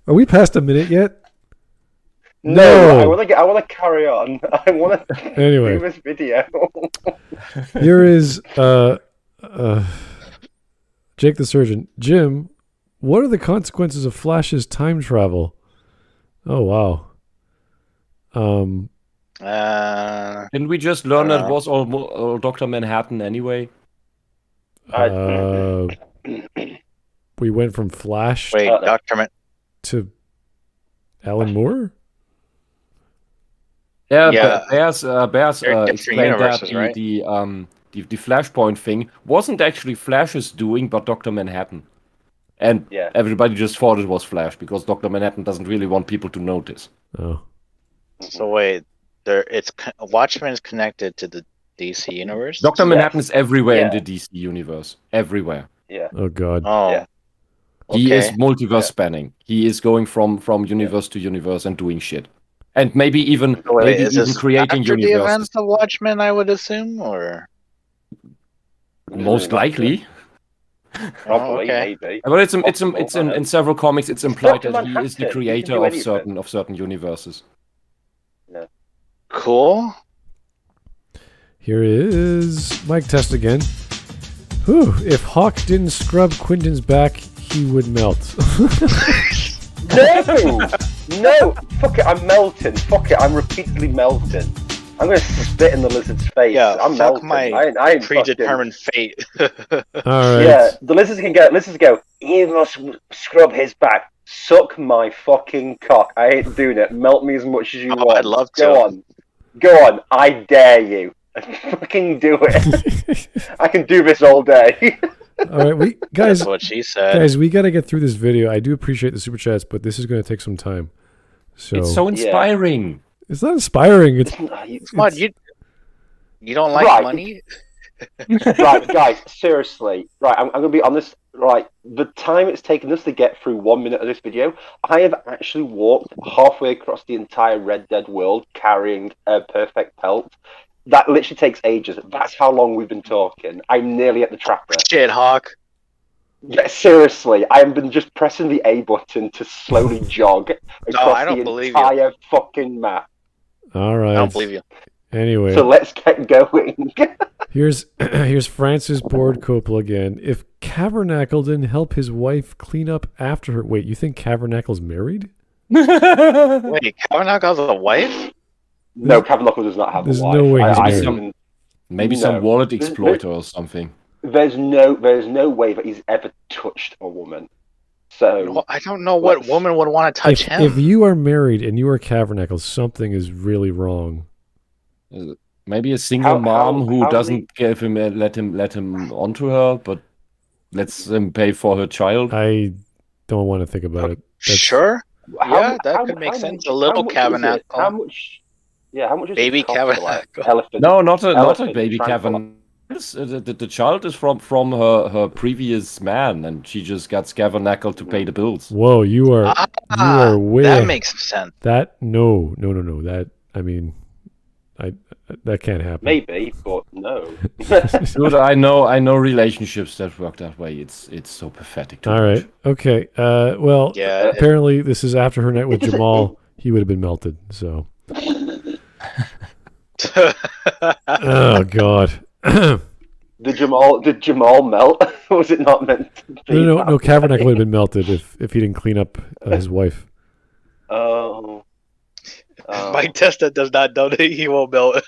Are we past a minute yet? No, I want to carry on. I want to Anyway. do this video. Here is Jake the Surgeon. Jim, what are the consequences of Flash's time travel? Oh wow. Didn't we just learn that was all Dr. Manhattan anyway? We went from Flash Wait, Dr. to Alan Moore? Yeah, Yeah. Bears They're different explained that universes, right? the Flashpoint thing wasn't actually Flash's doing, but Dr. Manhattan. And Yeah. everybody just thought it was Flash because Dr. Manhattan doesn't really want people to notice. Oh. So wait, Watchmen is connected to the DC universe. Dr. Manhattan is everywhere in Yeah. the DC universe. Everywhere. Yeah. Oh god. Oh, Yeah. He is Okay. multiverse spanning. He is going from universe to universe and doing shit. And maybe even So wait, is this creating after the universes. events of Watchmen? I would assume, or Most likely. Probably, okay. maybe. But it's in several comics. It's implied Dr. that he is the Manhattan, he can creator do of anything. certain universes. cool. Here is Mike Test again. Whew, if Hawk didn't scrub Quentin's back, he would melt. No! Fuck it, I'm melting. Fuck it, I'm repeatedly melting. I'm going to spit in the lizard's face. Yeah, I'm fuck melting. my I ain't predetermined fate. All right. Yeah, the lizards can go, you must scrub his back. Suck my fucking cock. I ain't doing it. Melt me as much as you want. I'd love to. Go on. I dare you. Fucking do it. I can do this all day. All right, That's what she said. guys, we got to get through this video. I do appreciate the super chats, but this is going to take some time. So It's so inspiring. it's not inspiring. It's Come on, you don't like Right. money? Right, guys, seriously. Right, I'm going to be honest. Right, the time it's taken us to get through 1 minute of this video, I have actually walked halfway across the entire Red Dead world carrying a perfect pelt. That literally takes ages. That's how long we've been talking. I'm nearly at the trapper. Shit, Hawk. Yeah, seriously, I have been just pressing the A button to slowly jog across the entire fucking map. All right. I don't believe you. Anyway, so let's get going. here's Francis Board Coppola again. If Cavernacle didn't help his wife clean up after her, wait, you think Cavernacle's married? Wait, Cavernacle has a wife? No, Cavernacle does not have a wife. There's no way he's married. Maybe some wallet exploiter or something. There's no way that he's ever touched a woman. So well, I don't know what woman would want to touch him. If you are married and you are Cavernacle, something is really wrong. Maybe a single mom who doesn't give him let him onto her, but lets him pay for her child. I don't want to think about it. Sure. Yeah, that could make sense. A little Cavernacle. How much? Yeah, how much is baby Cavernacle? No, not a baby Cavernacle. The child is from her previous man, and she just got Cavernacle to pay the bills. Whoa, you are way. That makes sense. No. That that can't happen. Maybe, but no. Dude, I know relationships that work that way. It's so pathetic. All right, okay. Well, yeah. Apparently this is after her night with Jamal. He would have been melted. So. Oh God. Did Jamal melt? Was it not meant to be? No. Cavernacle would have been melted if he didn't clean up his wife. Oh. Mike Testa does not donate. He won't melt.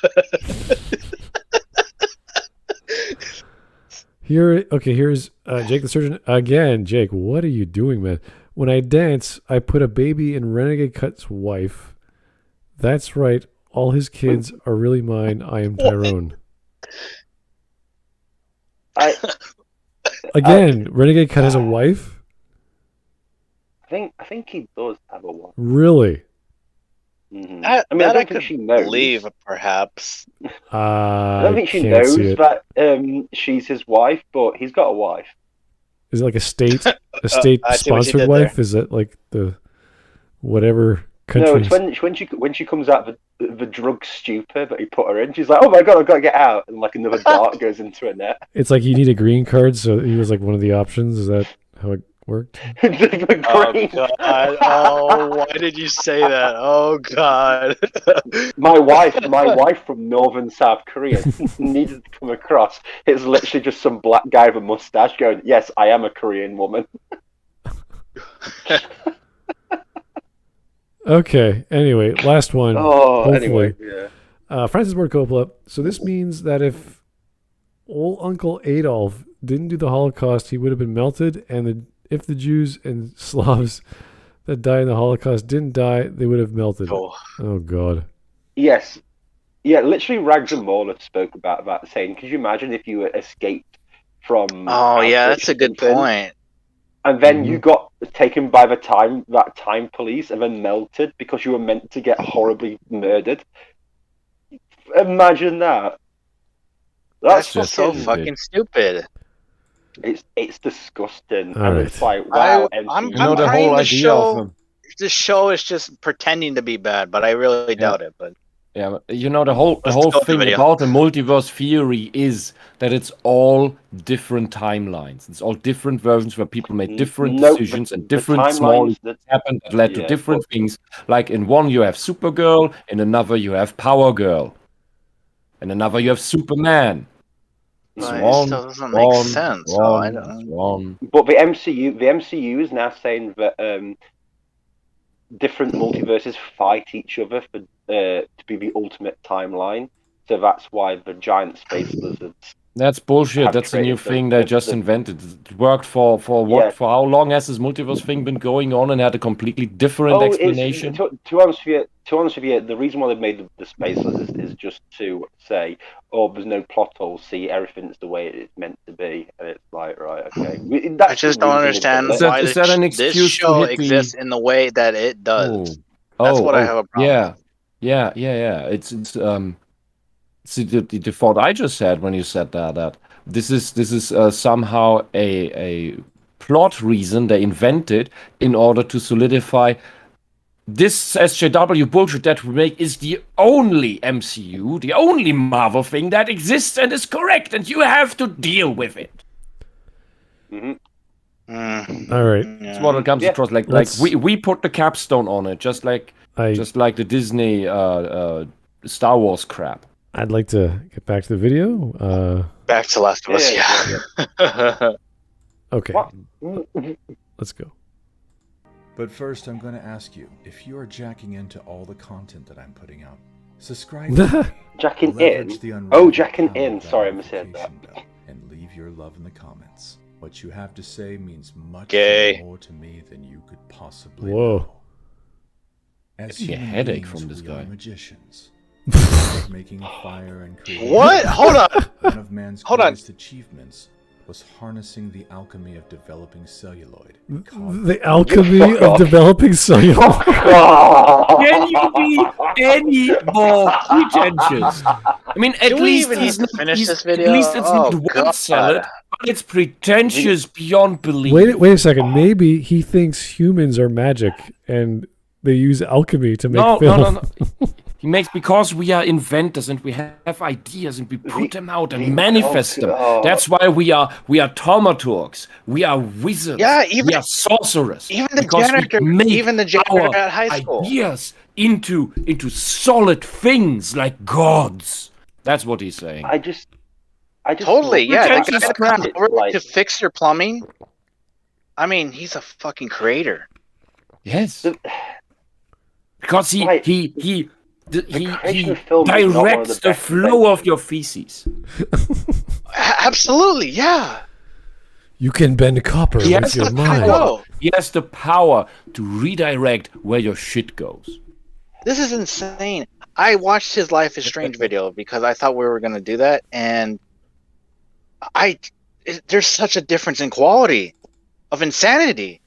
Here's Jake the Surgeon again. Jake, what are you doing, man? When I dance, I put a baby in Renegade Cut's wife. That's right. All his kids are really mine. I am Tyrone. Renegade Cut has a wife? I think he does have a wife. Really? Mm-hmm. I don't think she knows. Believe, perhaps. I don't think she knows that she's his wife, but he's got a wife. Is it like a state-sponsored wife? Is it like the whatever country? No, it's when she comes out the drug stupor that he put her in. She's like, "Oh my god, I've got to get out!" And like another dart goes into her net. It's like you need a green card, so he was like one of the options. Is that how it worked? Oh god! Oh, why did you say that? Oh god! my wife from northern South Korea needed to come across. It's literally just some black guy with a mustache going, "Yes, I am a Korean woman." Okay. Anyway, last one. Anyway, yeah. Francis Ford Coppola. So this means that if old Uncle Adolf didn't do the Holocaust, he would have been melted, and if the Jews and Slavs that died in the Holocaust didn't die, they would have melted. Oh God. Yes. Yeah, literally Rags and Mauler spoke about that, saying, could you imagine if you escaped from... Oh, yeah, that's a good point. And then you got taken by that time police and then melted because you were meant to get horribly murdered. Imagine that. That's just so fucking stupid. It's disgusting. All and right. It's like, wow. I'm the whole idea of this show is just pretending to be bad, but I really doubt it. But yeah, the whole thing about the multiverse theory is that it's all different timelines. It's all different versions where people made different decisions and different small events happened that led to different things. Like in one you have Supergirl, in another you have Power Girl, in another you have Superman. It still doesn't make sense. But the MCU is now saying that different multiverses fight each other for to be the ultimate timeline. So that's why the giant space lizards. That's bullshit. That's a new thing they just invented. It worked for what? Yeah. For how long has this multiverse thing been going on and had a completely different explanation? To be honest with you, the reason why they've made the space lizards is just to say, oh, there's no plot holes. See, everything's the way it's meant to be, and it's like, right, okay. I just don't understand why this show exists in the way that it does. That's what I have a problem with. Yeah. It's see the thought I just said when you said that this is somehow a plot reason they invented in order to solidify this SJW bullshit that we make is the only MCU, the only Marvel thing that exists and is correct, and you have to deal with it. All right. That's what it comes across. Like we put the capstone on it, just like the Disney Star Wars crap. I'd like to get back to the video. Back to Last of Us, yeah. Okay. Let's go. But first, I'm going to ask you, if you are jacking into all the content that I'm putting out, subscribe to me. Jacking Leverage in? the Oh, unreal jacking power in. of that Sorry, I misheard that. notification bell, and leave your love in the comments. What you have to say means much Gay. more to me than you could possibly Whoa. know. As Getting a human headache beings, from this we guy. are magicians. We love making fire and creating. What? Hold up. One of man's Hold on. greatest achievements was harnessing the alchemy of developing celluloid. and carving The alchemy of developing celluloid. Can you be any more pretentious? I mean, at Do we least even he's need to not, finish he's, this at video? least it's Oh, not word God. salad, but it's pretentious beyond belief. Wait a second. Maybe he thinks humans are magic and they use alchemy to make film. No. He makes, because we are inventors and we have ideas and we put them out and manifest them. That's why we are thaumaturgs. We are wizards. Yeah, we are sorcerers. even the because we janitor- make even the janitor our at high school. ideas into solid things like gods. That's what he's saying. I just Totally, yeah. The Pretentious guy that crap. comes over Like- to fix your plumbing. I mean, he's a fucking creator. Yes. Because he creation of film is not one of directs the the best flow of your feces. Absolutely, yeah. You can bend copper He with has your the mind. Whoa. He has the power to redirect where your shit goes. This is insane. I watched his Life is Strange video because I thought we were going to do that, and there's such a difference in quality of insanity.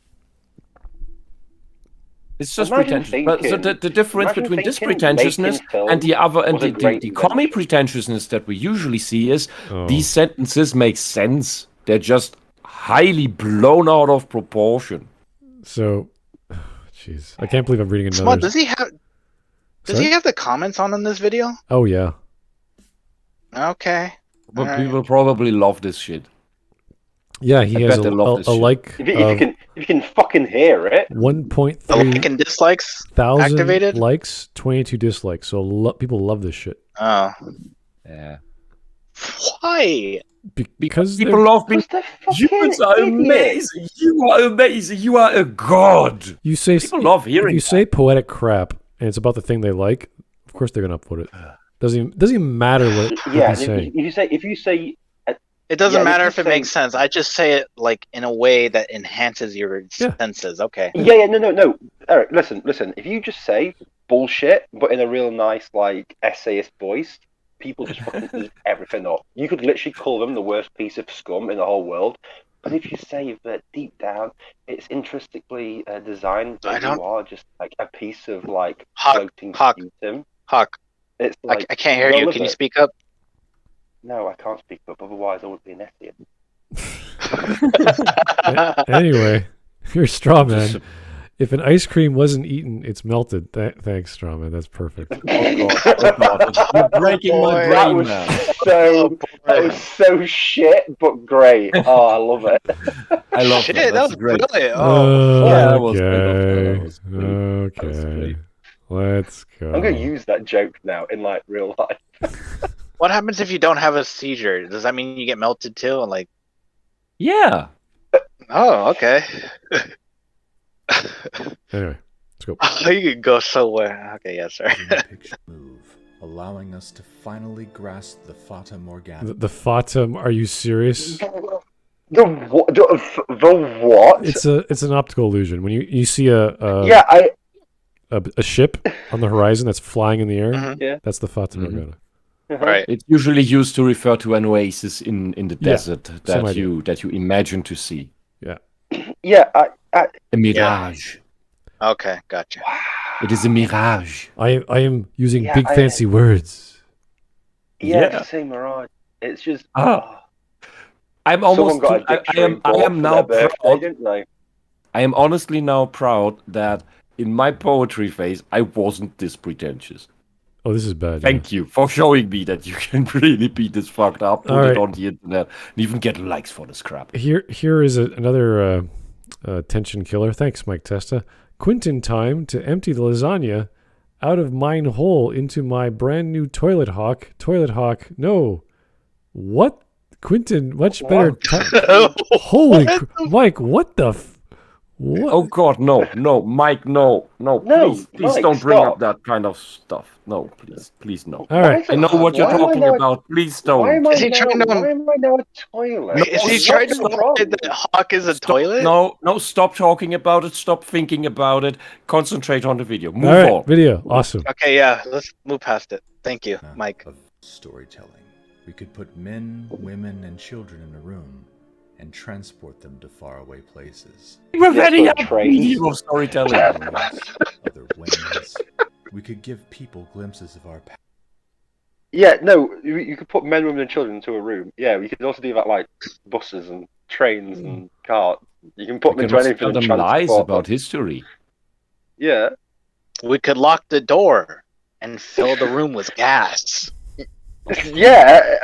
It's just Imagine pretentious. But so the difference imagine between this thinking pretentiousness making film and the other and was a the great commie invention. pretentiousness that we usually see is Oh. these sentences make sense. They're just highly blown out of proportion. So, jeez, I can't believe I'm reading Smud, another. does he have Sorry? the comments on in this video? Oh yeah. Okay. But Alright. people probably love this shit. Yeah, he I has bet a they love this shit. like If you can fucking hear it. 1.3 The like and dislikes thousand activated? likes, 22 dislikes. So people love this shit Oh. Yeah. Why? because People they're- love being. Because they're Humans fucking are idiots. amazing. You are amazing. You are a god. you say People love if hearing you that. say poetic crap and it's about the thing they like. Of course they're gonna upvote it. Doesn't even matter what Yeah, he's saying. if you say It doesn't Yeah, matter you if it say- makes sense. I just say it like in a way that enhances your Yeah. senses. Okay. no. Eric, listen. If you just say bullshit, but in a real nice like essayist voice, people just fucking eat everything up. You could literally call them the worst piece of scum in the whole world. But if you say that deep down, it's intrinsically designed that you are just like a piece of like floating sputum. Huck, It's like I can't hear you. Can you speak up? No, I can't speak up. Otherwise, I would be an essayist. Anyway, you're a straw man. If an ice cream wasn't eaten, it's melted. Thanks, straw man. That's perfect. Oh God. You're breaking my That brain was now. that was so shit, but great. Oh, I love it. I love Shit, that. that That's was great. brilliant. Yeah, that was great. Okay. That was great. That was Okay. great. Let's go. I'm gonna use that joke now in like real life. What happens if you don't have a seizure? Does that mean you get melted too? And like, Yeah. oh, okay. Anyway, let's go. You could go somewhere. Okay, yeah, sorry. the picture move, allowing us to finally grasp the Fata Morgana. The Fatum. Are you serious? The what? The what? It's an optical illusion. When you see a Yeah, a ship on the horizon that's flying in the air, Mhm. Yeah. that's the Fata Mhm. Morgana. Right. It's usually used to refer to an oasis in the Yeah, desert same that idea. you imagine to see. Yeah, A mirage. Okay, gotcha. It is a mirage. I am using Yeah, big fancy words. Yeah, it's the same mirage. It's just. I'm Someone almost. got a dictionary I am for now their birthday, proud. didn't they? I am honestly now proud that in my poetry phase I wasn't this pretentious. Oh, this is bad. Thank you for showing me that you can really be this fucked up, put it on the internet, and even get likes for this crap. Here is another tension killer. Thanks, Mike Testa. Quentin time to empty the lasagna out of mine hole into my brand new toilet hawk. Toilet hawk. No. What? Quentin, much better. Holy Mike, what the what? Oh God, no, Mike, no, please Mike, don't bring stop. up that kind of stuff. No, please, no. All right. I know what you're talking about. Please don't. Why am I Is he trying to- now a toilet? Is he trying to imply that Hawk is a toilet? No, stop talking about it. Stop thinking about it. Concentrate on the video. Move All right, on. video. Awesome. Okay, yeah, let's move past it. Thank you, Mike. Of storytelling. We could put men, women, and children in a room and transport them to faraway places. We're ready but up trains. video storytelling. Other ways. We could give people glimpses of our past. Yeah, no, you could put men, women, and children into a room. Yeah, we could also do that like buses and trains and cars. You can put them into anything. Tell and them lies transport about them. history. Yeah. We could lock the door and fill the room with gas. Yeah,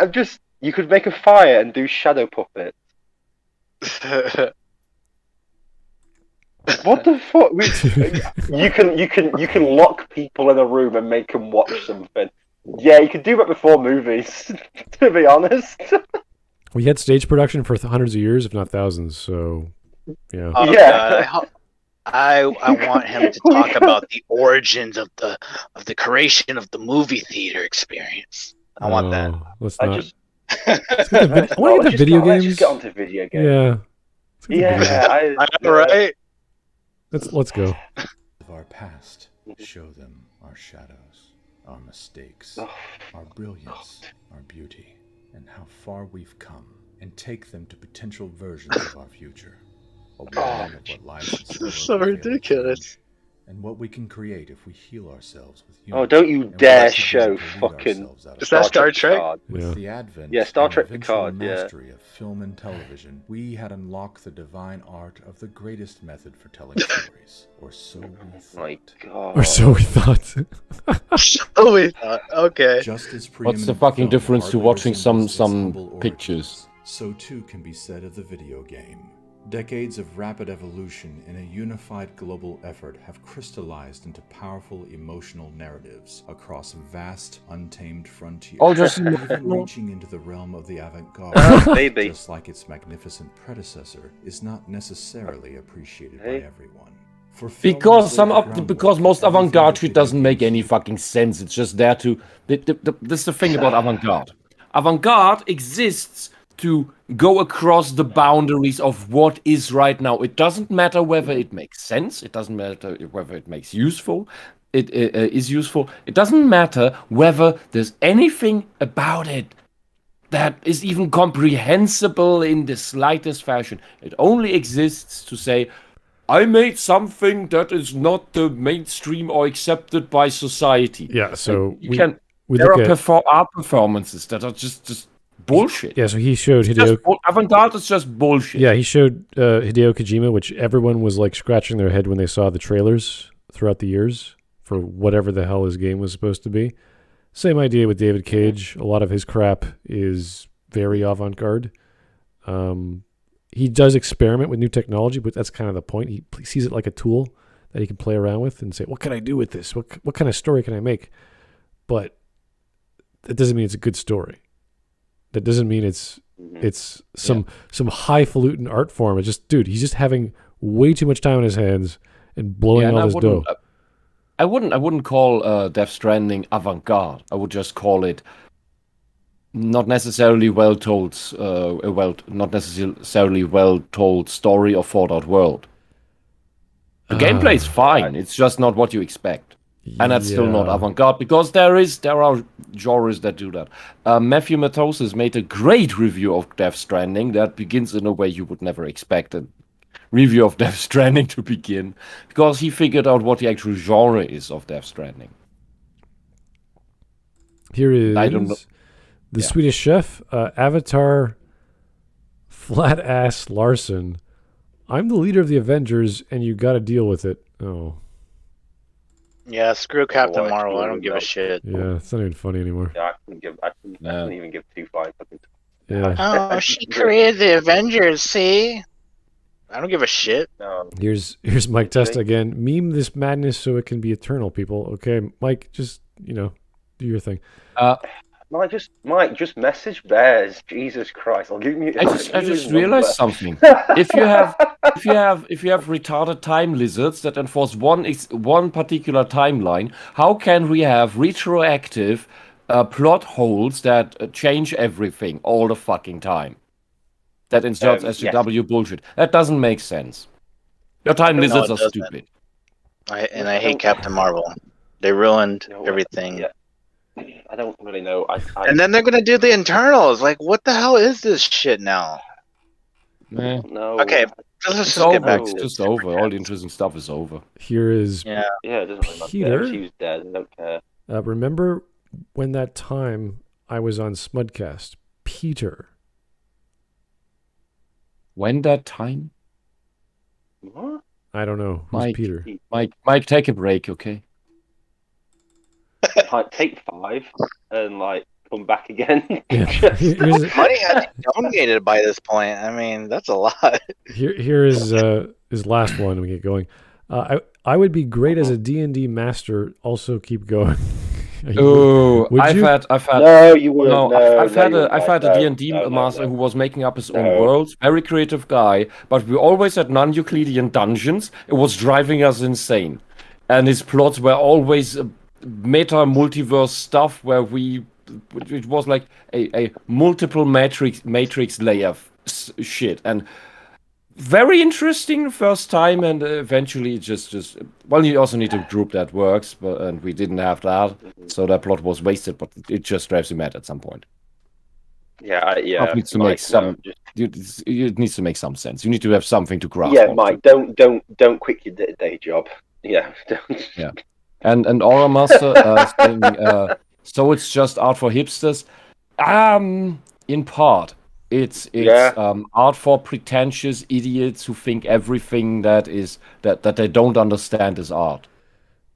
you could make a fire and do shadow puppets. What the fuck? You can lock people in a room and make them watch something. Yeah, you could do that before movies. To be honest. We had stage production for hundreds of years, if not thousands. So, yeah. Oh, Yeah. God, I want him to talk about the origins of the creation of the movie theater experience. I want that. Let's I not. just. I want to get the video Let's games. just get onto video games. Yeah. Let's get the video games. Yeah, Right? Let's go. Of our past, show them our shadows, our mistakes, Oh, our brilliance, our beauty, and how far we've come, and take them to potential versions of our future. A warning of what lies in store This is so if we fail to ridiculous. change, and what we can create if we heal ourselves with Oh, humor. don't you and what dare we can do show to lead fucking ourselves out of Is that Star Trek? Picard. With Yeah. the advent Yeah, Star and Trek eventual Picard, yeah. mastery of film and television, we had unlocked the divine art of the greatest method for telling stories, or so we My thought. God. Or so we thought. Oh, we thought. Okay. Just as What's the preeminent fucking film difference to hardly watching resembles its some humble pictures? origins, so too can be said of the video game. Decades of rapid evolution in a unified global effort have crystallized into powerful emotional narratives across vast, untamed frontiers, Oh, just even reaching into the realm of the avant-garde, Baby. just like its magnificent predecessor is not necessarily appreciated Hey. by everyone. For film Because laid the groundwork because most for everything avant-garde that shit video doesn't make games any do. fucking sense. It's just there to. This is the thing about avant-garde. Avant-garde exists to go across the boundaries of what is right now. It doesn't matter whether it makes sense. It doesn't matter whether it makes useful. It is useful. It doesn't matter whether there's anything about it that is even comprehensible in the slightest fashion. It only exists to say, I made something that is not the mainstream or accepted by society. Yeah, so you can. we There look are at. art performances that are just bullshit. Yeah, so he showed Just Hideo. avant-garde is just bullshit. Yeah, he showed Hideo Kojima, which everyone was like scratching their head when they saw the trailers throughout the years for whatever the hell his game was supposed to be. Same idea with David Cage. A lot of his crap is very avant-garde. He does experiment with new technology, but that's kind of the point. He sees it like a tool that he can play around with and say, what can I do with this? What kind of story can I make? But that doesn't mean it's a good story. That doesn't mean it's some highfalutin art form. It's just, dude, he's just having way too much time on his hands and blowing and all this dough. I wouldn't call Death Stranding avant-garde. I would just call it not necessarily well told, not necessarily well told story or thought out world. The gameplay is fine. It's just not what you expect. And that's still not avant-garde because there are genres that do that. Matthew Matosis made a great review of Death Stranding that begins in a way you would never expect a review of Death Stranding to begin, because he figured out what the actual genre is of Death Stranding. Here is I don't know. The Swedish Chef, Avatar, Flat Ass Larson. I'm the leader of the Avengers, and you got to deal with it. Oh. Yeah, screw Captain Marvel. I don't give a shit. Yeah, it's not even funny anymore. Yeah, I couldn't even give 2 fights. Yeah. Oh, she created the Avengers, see? I don't give a shit. No. Here's Mike Testa again. Meme this madness so it can be eternal, people. Okay, Mike, just, do your thing. Mike, just message Bears. Jesus Christ! I'll give you. I just realized something. If you have retarded time lizards that enforce one particular timeline, how can we have retroactive plot holes that change everything all the fucking time? That inserts SJW bullshit. That doesn't make sense. Your time lizards are stupid. I hate Captain Marvel. They ruined everything. Yeah. I don't really know. And then they're gonna do the Internals. Like, what the hell is this shit now? No. Okay, let's just get back to It's just over. All the interesting stuff is over. Here is Yeah, it doesn't really matter. Peter. She was dead. I don't care. Remember when that time I was on Smudcast? Peter. When that time? What? I don't know. Who's Mike. Peter? Mike, take a break, okay? Take 5 and come back again. Yeah. Money had donated by this point. I mean, that's a lot. Here is his last one. We get going. I would be great as a D&D master. Also, keep going. Oh, I've you? had No, you wouldn't. no, I've had a D&D master who was making up his own worlds. Very creative guy, but we always had non-Euclidean dungeons. It was driving us insane, and his plots were always meta multiverse stuff where it was like a multiple matrix layer shit, and very interesting first time, and eventually just well, you also need a group that works, and we didn't have that, so that plot was wasted, but it just drives you mad at some point. It needs to make some. It needs to make some sense. You need to have something to grasp. Yeah, Mike, don't quit your day job. Yeah. Yeah. And Aura Master saying, so it's just art for hipsters. In part, it's art for pretentious idiots who think everything that they don't understand is art.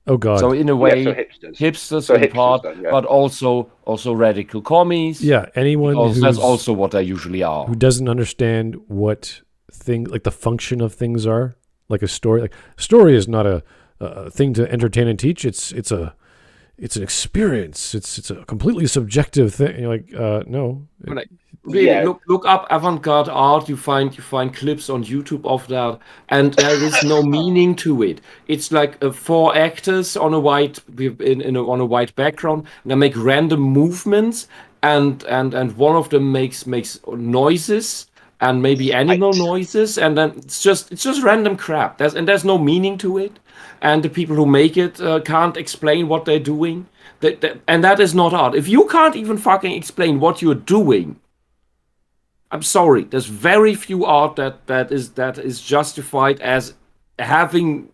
Oh God! So in a way, hipsters in part, then, but also radical commies. Yeah, anyone who's, that's also what they usually are. Who doesn't understand what the function of things are, like a story. Like story is not a thing to entertain and teach. It's an experience. It's a completely subjective thing. You're like, no. Really, look up avant-garde art. You find clips on YouTube of that, and there is no meaning to it. It's like 4 actors on a white on a white background. And they make random movements, and one of them makes noises. And maybe animal noises, and then it's just random crap. There's no meaning to it, and the people who make it can't explain what they're doing. And that is not art. If you can't even fucking explain what you're doing, I'm sorry. There's very few art that is justified as having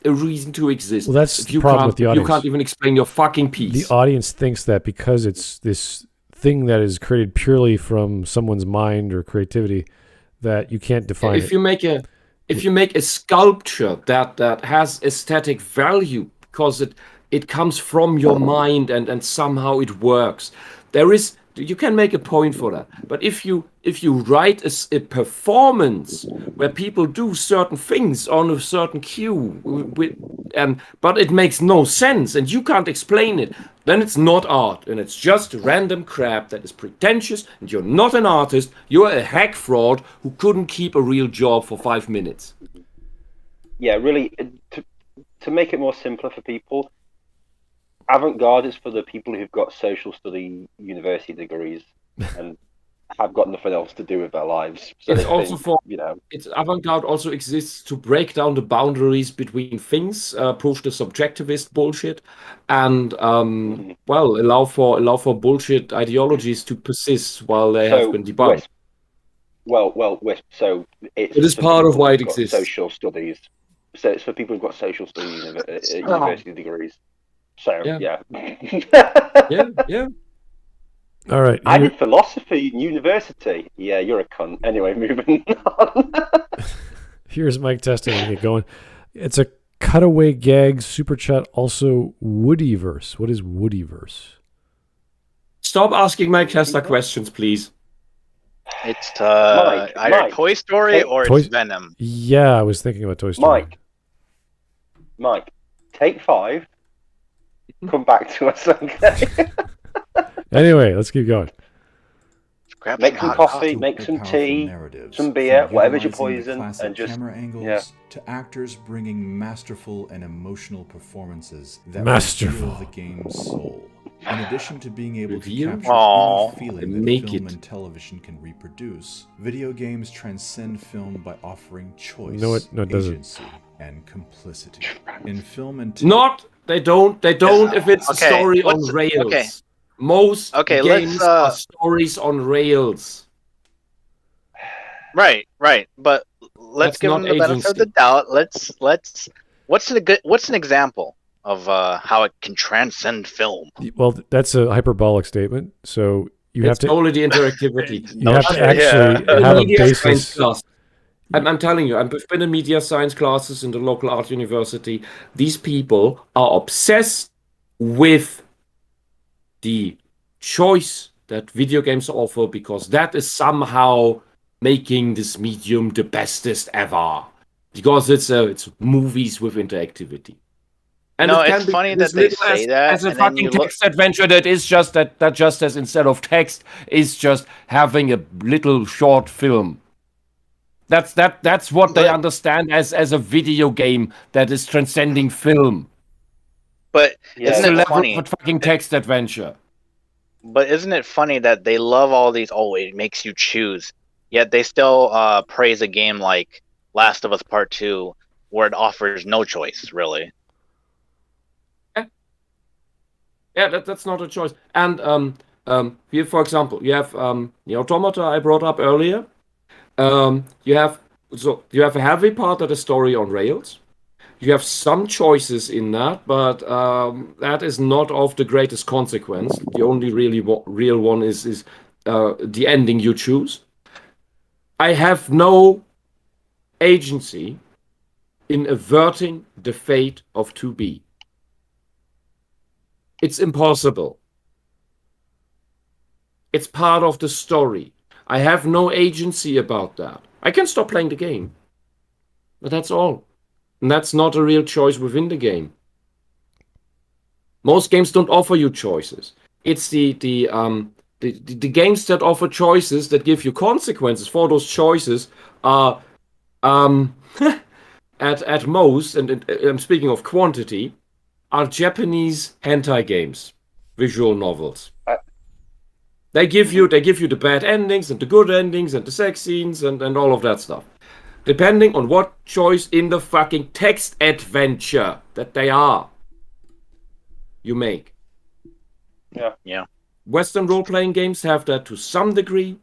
a reason to exist. Well, that's the problem with the audience. You can't even explain your fucking piece. The audience thinks that because it's this thing that is created purely from someone's mind or creativity, that you can't define it. If you make a sculpture that has aesthetic value because it comes from your mind and somehow it works, you can make a point for that. But if you write a performance where people do certain things on a certain cue, but it makes no sense and you can't explain it, then it's not art, and it's just random crap that is pretentious, and you're not an artist, you're a hack fraud who couldn't keep a real job for 5 minutes. Yeah, really, to make it more simpler for people, avant-garde is for the people who've got social study university degrees and have got nothing else to do with their lives. So it's also it's avant-garde also exists to break down the boundaries between things, prove the subjectivist bullshit, and allow for bullshit ideologies to persist while they have been debunked. So it is part of why it exists. Social studies. So it's for people who've got social studies university degrees. So yeah. Yeah. All right. I did philosophy in university. Yeah, you're a cunt. Anyway, moving on. Here's Mike testing and get going. It's a cutaway gag super chat. Also, Woodyverse. What is Woodyverse? Stop asking Mike Tester questions, please. It's either Mike, Toy Story or it's Venom. Yeah, I was thinking about Toy Story. Mike, take 5. Come back to us, okay? Anyway, let's keep going. Make some coffee, make some tea, some beer, whatever's your poison, and just camera angles to actors bringing masterful and emotional performances that reveal the game's soul. In addition to being able to capture any feeling that film and television can reproduce, video games transcend film by offering choice, agency, and complicity. In film and they don't. If it's a story on rails. Okay. Most games are stories on rails. Right. But let's give them the benefit of the doubt. What's an example of how it can transcend film? Well, that's a hyperbolic statement. So you have to only the interactivity. You have to actually have a basis. I'm telling you, I've been in media science classes in the local art university. These people are obsessed with the choice that video games offer because that is somehow making this medium the bestest ever. Because it's movies with interactivity. And it's funny that they say that as a fucking text adventure that is just that just as instead of text is just having a little short film. That's what they understand as a video game that is transcending film. But it's a level of fucking text adventure. But isn't it funny that they love all these? Oh, it makes you choose. Yet they still praise a game like Last of Us Part 2, where it offers no choice, really. Yeah, that's not a choice. And here, for example, you have the Automata I brought up earlier. You have a heavy part of the story on rails. You have some choices in that, but that is not of the greatest consequence. The only real one is the ending you choose. I have no agency in averting the fate of 2B. It's impossible. It's part of the story. I have no agency about that. I can stop playing the game. But that's all. And that's not a real choice within the game. Most games don't offer you choices. It's the games that offer choices that give you consequences for those choices are at most, and I'm speaking of quantity, are Japanese hentai games, visual novels. They give you the bad endings and the good endings and the sex scenes and all of that stuff. Depending on what choice in the fucking text adventure that they are, you make. Yeah. Western role-playing games have that to some degree.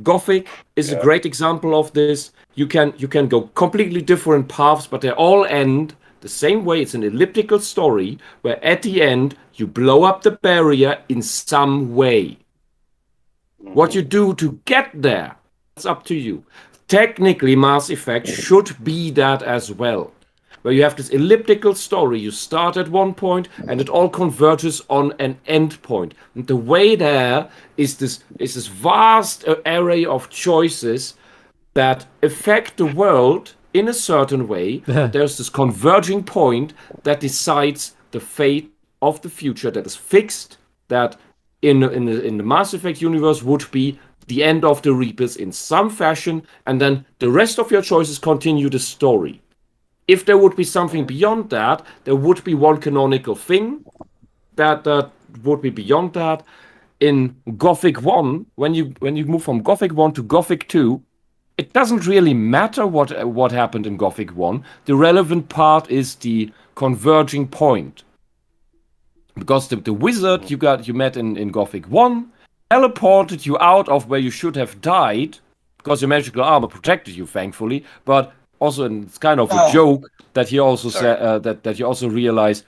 Gothic is a great example of this. You can go completely different paths, but they all end the same way. It's an elliptical story where at the end you blow up the barrier in some way. What you do to get there, it's up to you. Technically, Mass Effect should be that as well. Where you have this elliptical story, you start at one point and it all converges on an end point. And the way there is this vast array of choices that affect the world in a certain way. There's this converging point that decides the fate of the future that is fixed, that in the Mass Effect universe would be the end of the Reapers in some fashion, and then the rest of your choices continue the story. If there would be something beyond that, there would be one canonical thing that would be beyond that. In Gothic 1, when you move from Gothic 1 to Gothic 2, it doesn't really matter what happened in Gothic 1. The relevant part is the converging point. Because the wizard you met in Gothic 1 teleported you out of where you should have died, because your magical armor protected you, thankfully, but also, and it's kind of a joke that he also said that you also realize,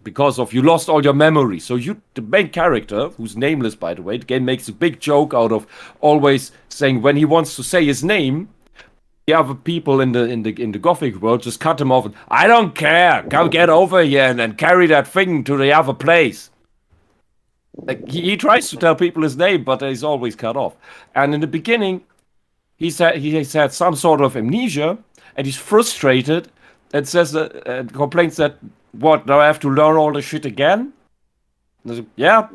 because of you lost all your memory. So the main character, who's nameless by the way, the game makes a big joke out of always saying when he wants to say his name, the other people in the Gothic world just cut him off. And, I don't care. Come get over here and carry that thing to the other place. Like he tries to tell people his name, but he's always cut off. And in the beginning, he had some sort of amnesia, and he's frustrated and says and complains that what now I have to learn all the shit again. And like, yeah.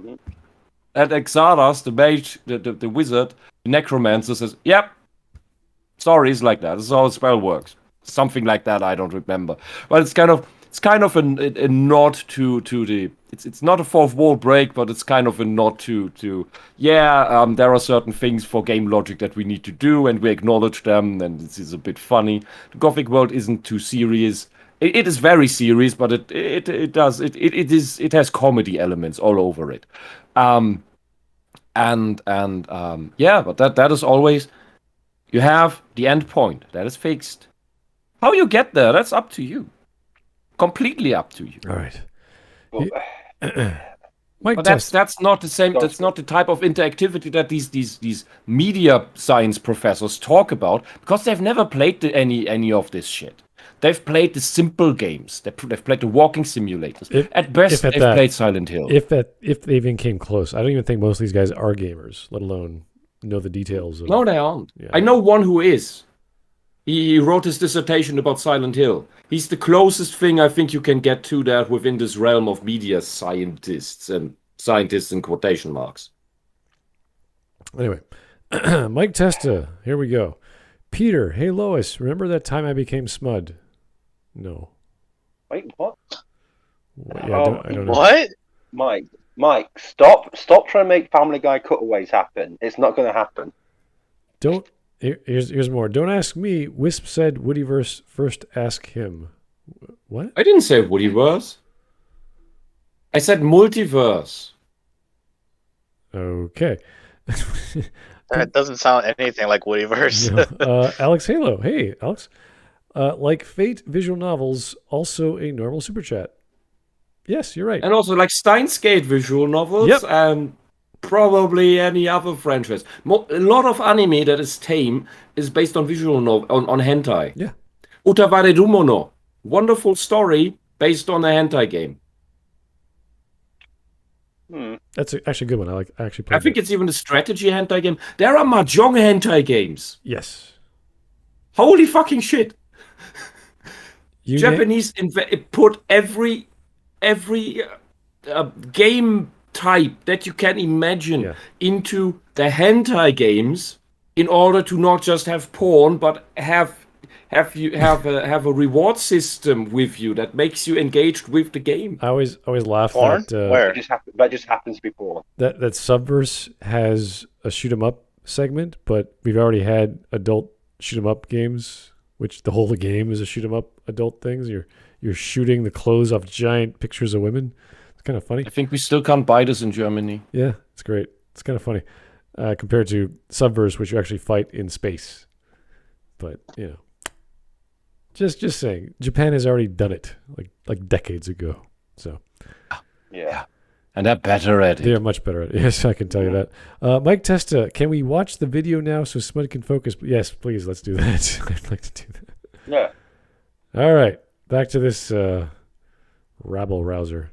And Exardas, the mage, the wizard, the necromancer says, "Yep. Sorry, it's like that. This is how the spell works." Something like that. I don't remember, but it's kind of a nod to the. It's not a fourth wall break, but it's kind of a nod to there are certain things for game logic that we need to do, and we acknowledge them, and this is a bit funny. The Gothic world isn't too serious. It is very serious, but it has comedy elements all over it, but that is always. You have the end point that is fixed. How you get there, that's up to you. Completely up to you. All right. But that's not the same. That's not the type of interactivity that these media science professors talk about, because they've never played any of this shit. They've played the simple games. They've played the walking simulators. At best, they've played Silent Hill. If they even came close, I don't even think most of these guys are gamers, let alone know the details of. No, they aren't. Yeah. I know one who is. He wrote his dissertation about Silent Hill. He's the closest thing I think you can get to that within this realm of media scientists in quotation marks. Anyway, Mike Testa, here we go. Peter, hey Lois, remember that time I became Smud? No. Wait, what? Yeah, I don't know. What? Mike, stop trying to make Family Guy cutaways happen. It's not going to happen. Here's more. Don't ask me. Wisp said Woodyverse first. Ask him. What? I didn't say Woodyverse. I said multiverse. Okay. That doesn't sound anything like Woodyverse. No. Alex Halo. Hey, Alex. Like Fate visual novels, also a normal super chat. Yes, you're right. And also like Steins Gate visual novels and probably any other franchise. A lot of anime that is tame is based on visual on hentai. Yeah. Utaware Dumono. Wonderful story based on a hentai game. That's actually a good one. I actually played I think it's even a strategy hentai game. There are mahjong hentai games. Yes. Holy fucking shit. Japanese put every game type that you can imagine into the hentai games in order to not just have porn, but have a reward system with you that makes you engaged with the game. I always laugh porn? that Where? That just happens to be porn. That Subverse has a shoot 'em up segment, but we've already had adult shoot 'em up games, which the whole game is a shoot 'em up adult things. You're shooting the clothes off giant pictures of women. It's kind of funny. I think we still can't buy this in Germany. Yeah, it's great. It's kind of funny compared to Subverse, which you actually fight in space. But just saying, Japan has already done it like decades ago. So yeah, and they're better at it. They are much better at it. Yes, I can tell you that. Mike Testa, can we watch the video now so Smud can focus? Yes, please. Let's do that. I'd like to do that. Yeah. All right. Back to this rabble-rouser.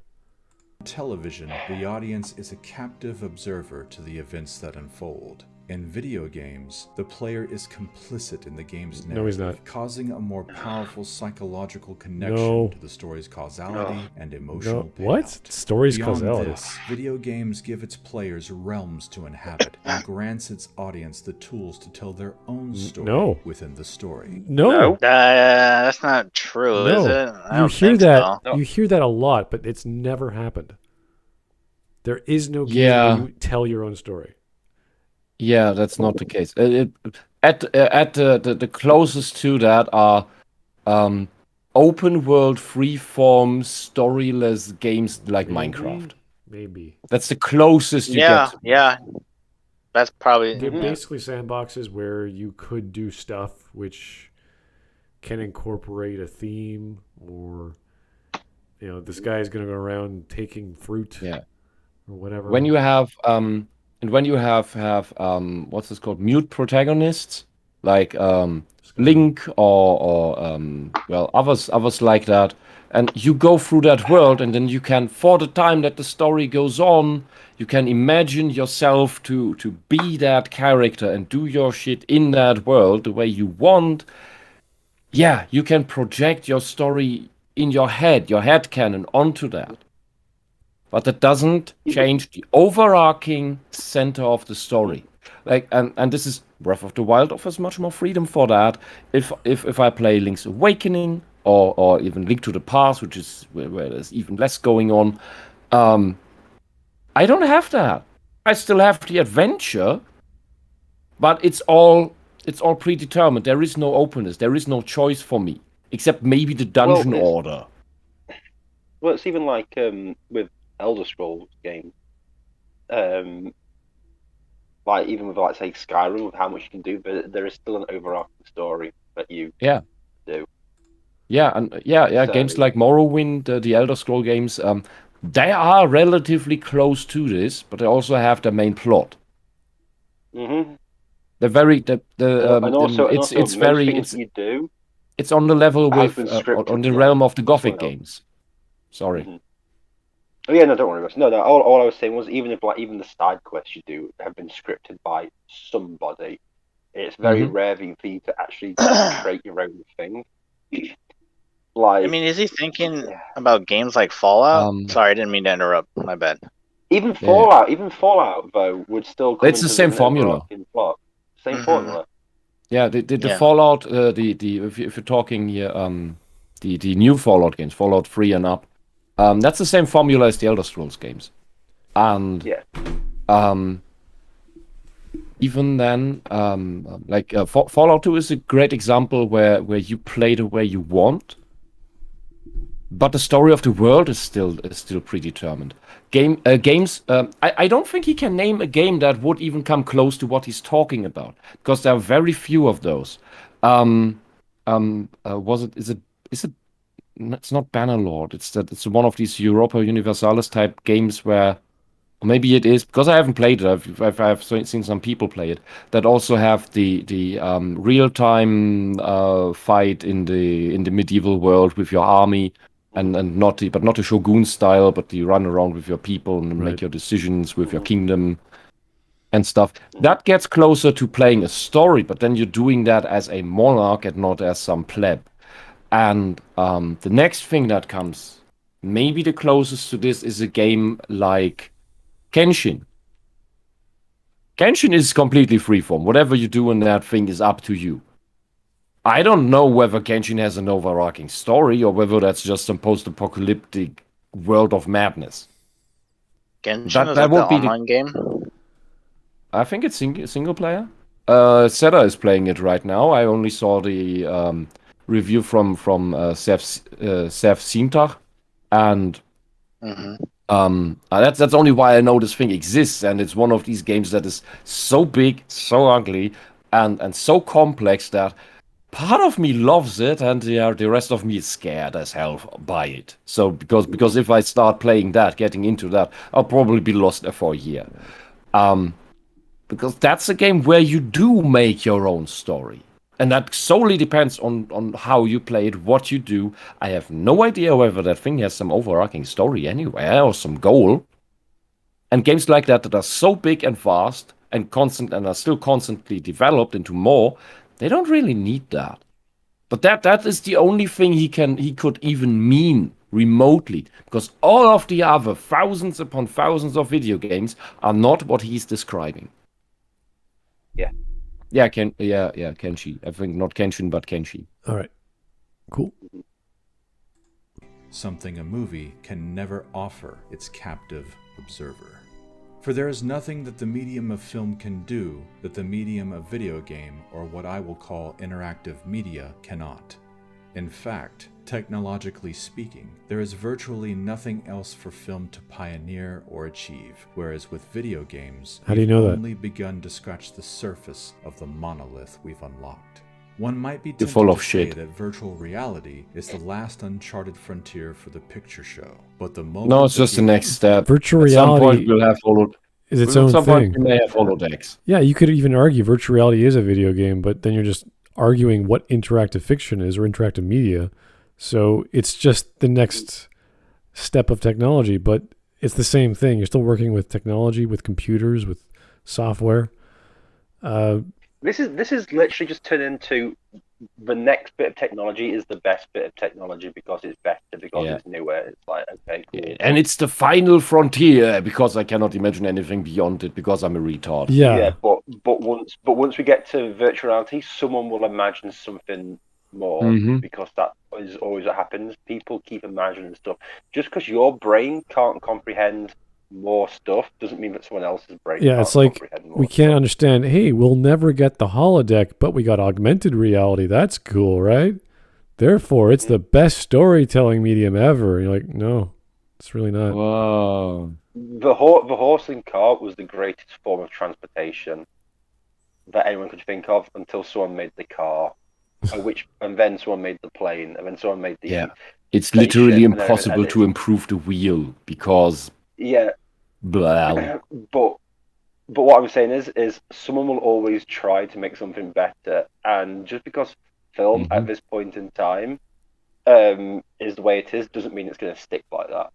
Television, the audience is a captive observer to the events that unfold. In video games, the player is complicit in the game's narrative, No, he's not. causing a more powerful psychological connection to the story's causality and emotional payout. What? Story's Beyond causality? this, video games give its players realms to inhabit and grants its audience the tools to tell their own story within the story. No. That's not true, is it? I don't think so. You hear that a lot, but it's never happened. There is no game where you tell your own story. Yeah, that's not the case. The closest to that are open world, freeform, storyless games like Minecraft. Maybe. That's the closest you get. Yeah. That's probably They're basically sandboxes where you could do stuff which can incorporate a theme, or this guy is going to go around taking fruit, or whatever. When you have what's this called, mute protagonists, like Link or others like that, and you go through that world, and then you can, for the time that the story goes on, you can imagine yourself to be that character and do your shit in that world the way you want. Yeah, you can project your story in your head canon onto that. But that doesn't change the overarching center of the story. Like, and this is Breath of the Wild offers much more freedom for that. If I play Link's Awakening or even Link to the Past, which is where there's even less going on, I don't have that. I still have the adventure, but it's all predetermined. There is no openness. There is no choice for me, except maybe the dungeon order. Well, it's even like with Elder Scrolls games, like even with, like, say, Skyrim, with how much you can do, but there is still an overarching story that you do. So, games like Morrowind, the Elder Scroll games, they are relatively close to this, but they also have the main plot. Mm-hmm. They're very you do. It's on the level with on the realm of the Gothic games. Sorry. Mm-hmm. Oh yeah, no, don't worry about it. No. All I was saying was, even the side quests you do have been scripted by somebody, it's very rare for you to actually create your own thing. Like, I mean, is he thinking about games like Fallout? Sorry, I didn't mean to interrupt. My bad. Even Fallout though would still come it's the same formula. Plot. Same formula. Yeah, the Fallout, if you're talking here, the new Fallout games, Fallout 3 and up. That's the same formula as the Elder Scrolls games, and even then, Fallout 2 is a great example where you play the way you want, but the story of the world is still predetermined. Games, I don't think he can name a game that would even come close to what he's talking about, because there are very few of those. It's not Bannerlord. It's one of these Europa Universalis type games where, or maybe it is, because I haven't played it. I've seen some people play it that also have the real time fight in the medieval world with your army, and not the Shogun style, but you run around with your people and make your decisions with your kingdom and stuff. That gets closer to playing a story, but then you're doing that as a monarch and not as some pleb. And the next thing that comes, maybe the closest to this, is a game like Genshin. Genshin is completely freeform. Whatever you do in that thing is up to you. I don't know whether Genshin has an overarching story or whether that's just some post-apocalyptic world of madness. Genshin is like the online game? I think it's single player. Zeta is playing it right now. I only saw the review from Seth Sintach, and that's only why I know this thing exists, and it's one of these games that is so big, so ugly, and so complex that part of me loves it, and the rest of me is scared as hell by it. So because if I start playing that, getting into that, I'll probably be lost there for a year. Because that's a game where you do make your own story. And that solely depends on how you play it, what you do. I have no idea whether that thing has some overarching story anywhere or some goal. And games like that are so big and vast and constant and are still constantly developed into more, they don't really need that. But that is the only thing he could even mean remotely, because all of the other thousands upon thousands of video games are not what he's describing. Kenshi. I think not Kenshin, but Kenshi. All right. Cool. Something a movie can never offer its captive observer. For there is nothing that the medium of film can do that the medium of video game, or what I will call interactive media, cannot. In fact, Technologically speaking, there is virtually nothing else for film to pioneer or achieve, whereas with video games, How do you know we've that? only begun to scratch the surface of the monolith we've unlocked. One might be You're tempted full to of say shit. that virtual reality is the last uncharted frontier for the picture show, but the moment No, it's that just the next step. Virtual At some point, reality we'll have holodeck. is its At own some point, thing. we may have holodecks. Yeah, you could even argue virtual reality is a video game, but then you're just arguing what interactive fiction is or interactive media. So it's just the next step of technology, but it's the same thing. You're still working with technology, with computers, with software. This is literally just turned into the next bit of technology is the best bit of technology because it's better, because it's newer. It's like, okay, cool. And it's the final frontier because I cannot imagine anything beyond it because I'm a retard. Yeah. But once we get to virtual reality, someone will imagine something more because that is always what happens. People keep imagining stuff. Just because your brain can't comprehend more stuff doesn't mean that someone else's brain can't It's like comprehend more we can't understand, hey, we'll never get the holodeck, but we got augmented reality. That's cool, right? Therefore, it's the best storytelling medium ever. And you're like, no, it's really not. Wow. The horse and cart was the greatest form of transportation that anyone could think of until someone made the car, and then someone made the plane, and then someone made the It's literally spaceship, impossible to improve the wheel because But what I'm saying is someone will always try to make something better, and just because film at this point in time is the way it is doesn't mean it's going to stick like that.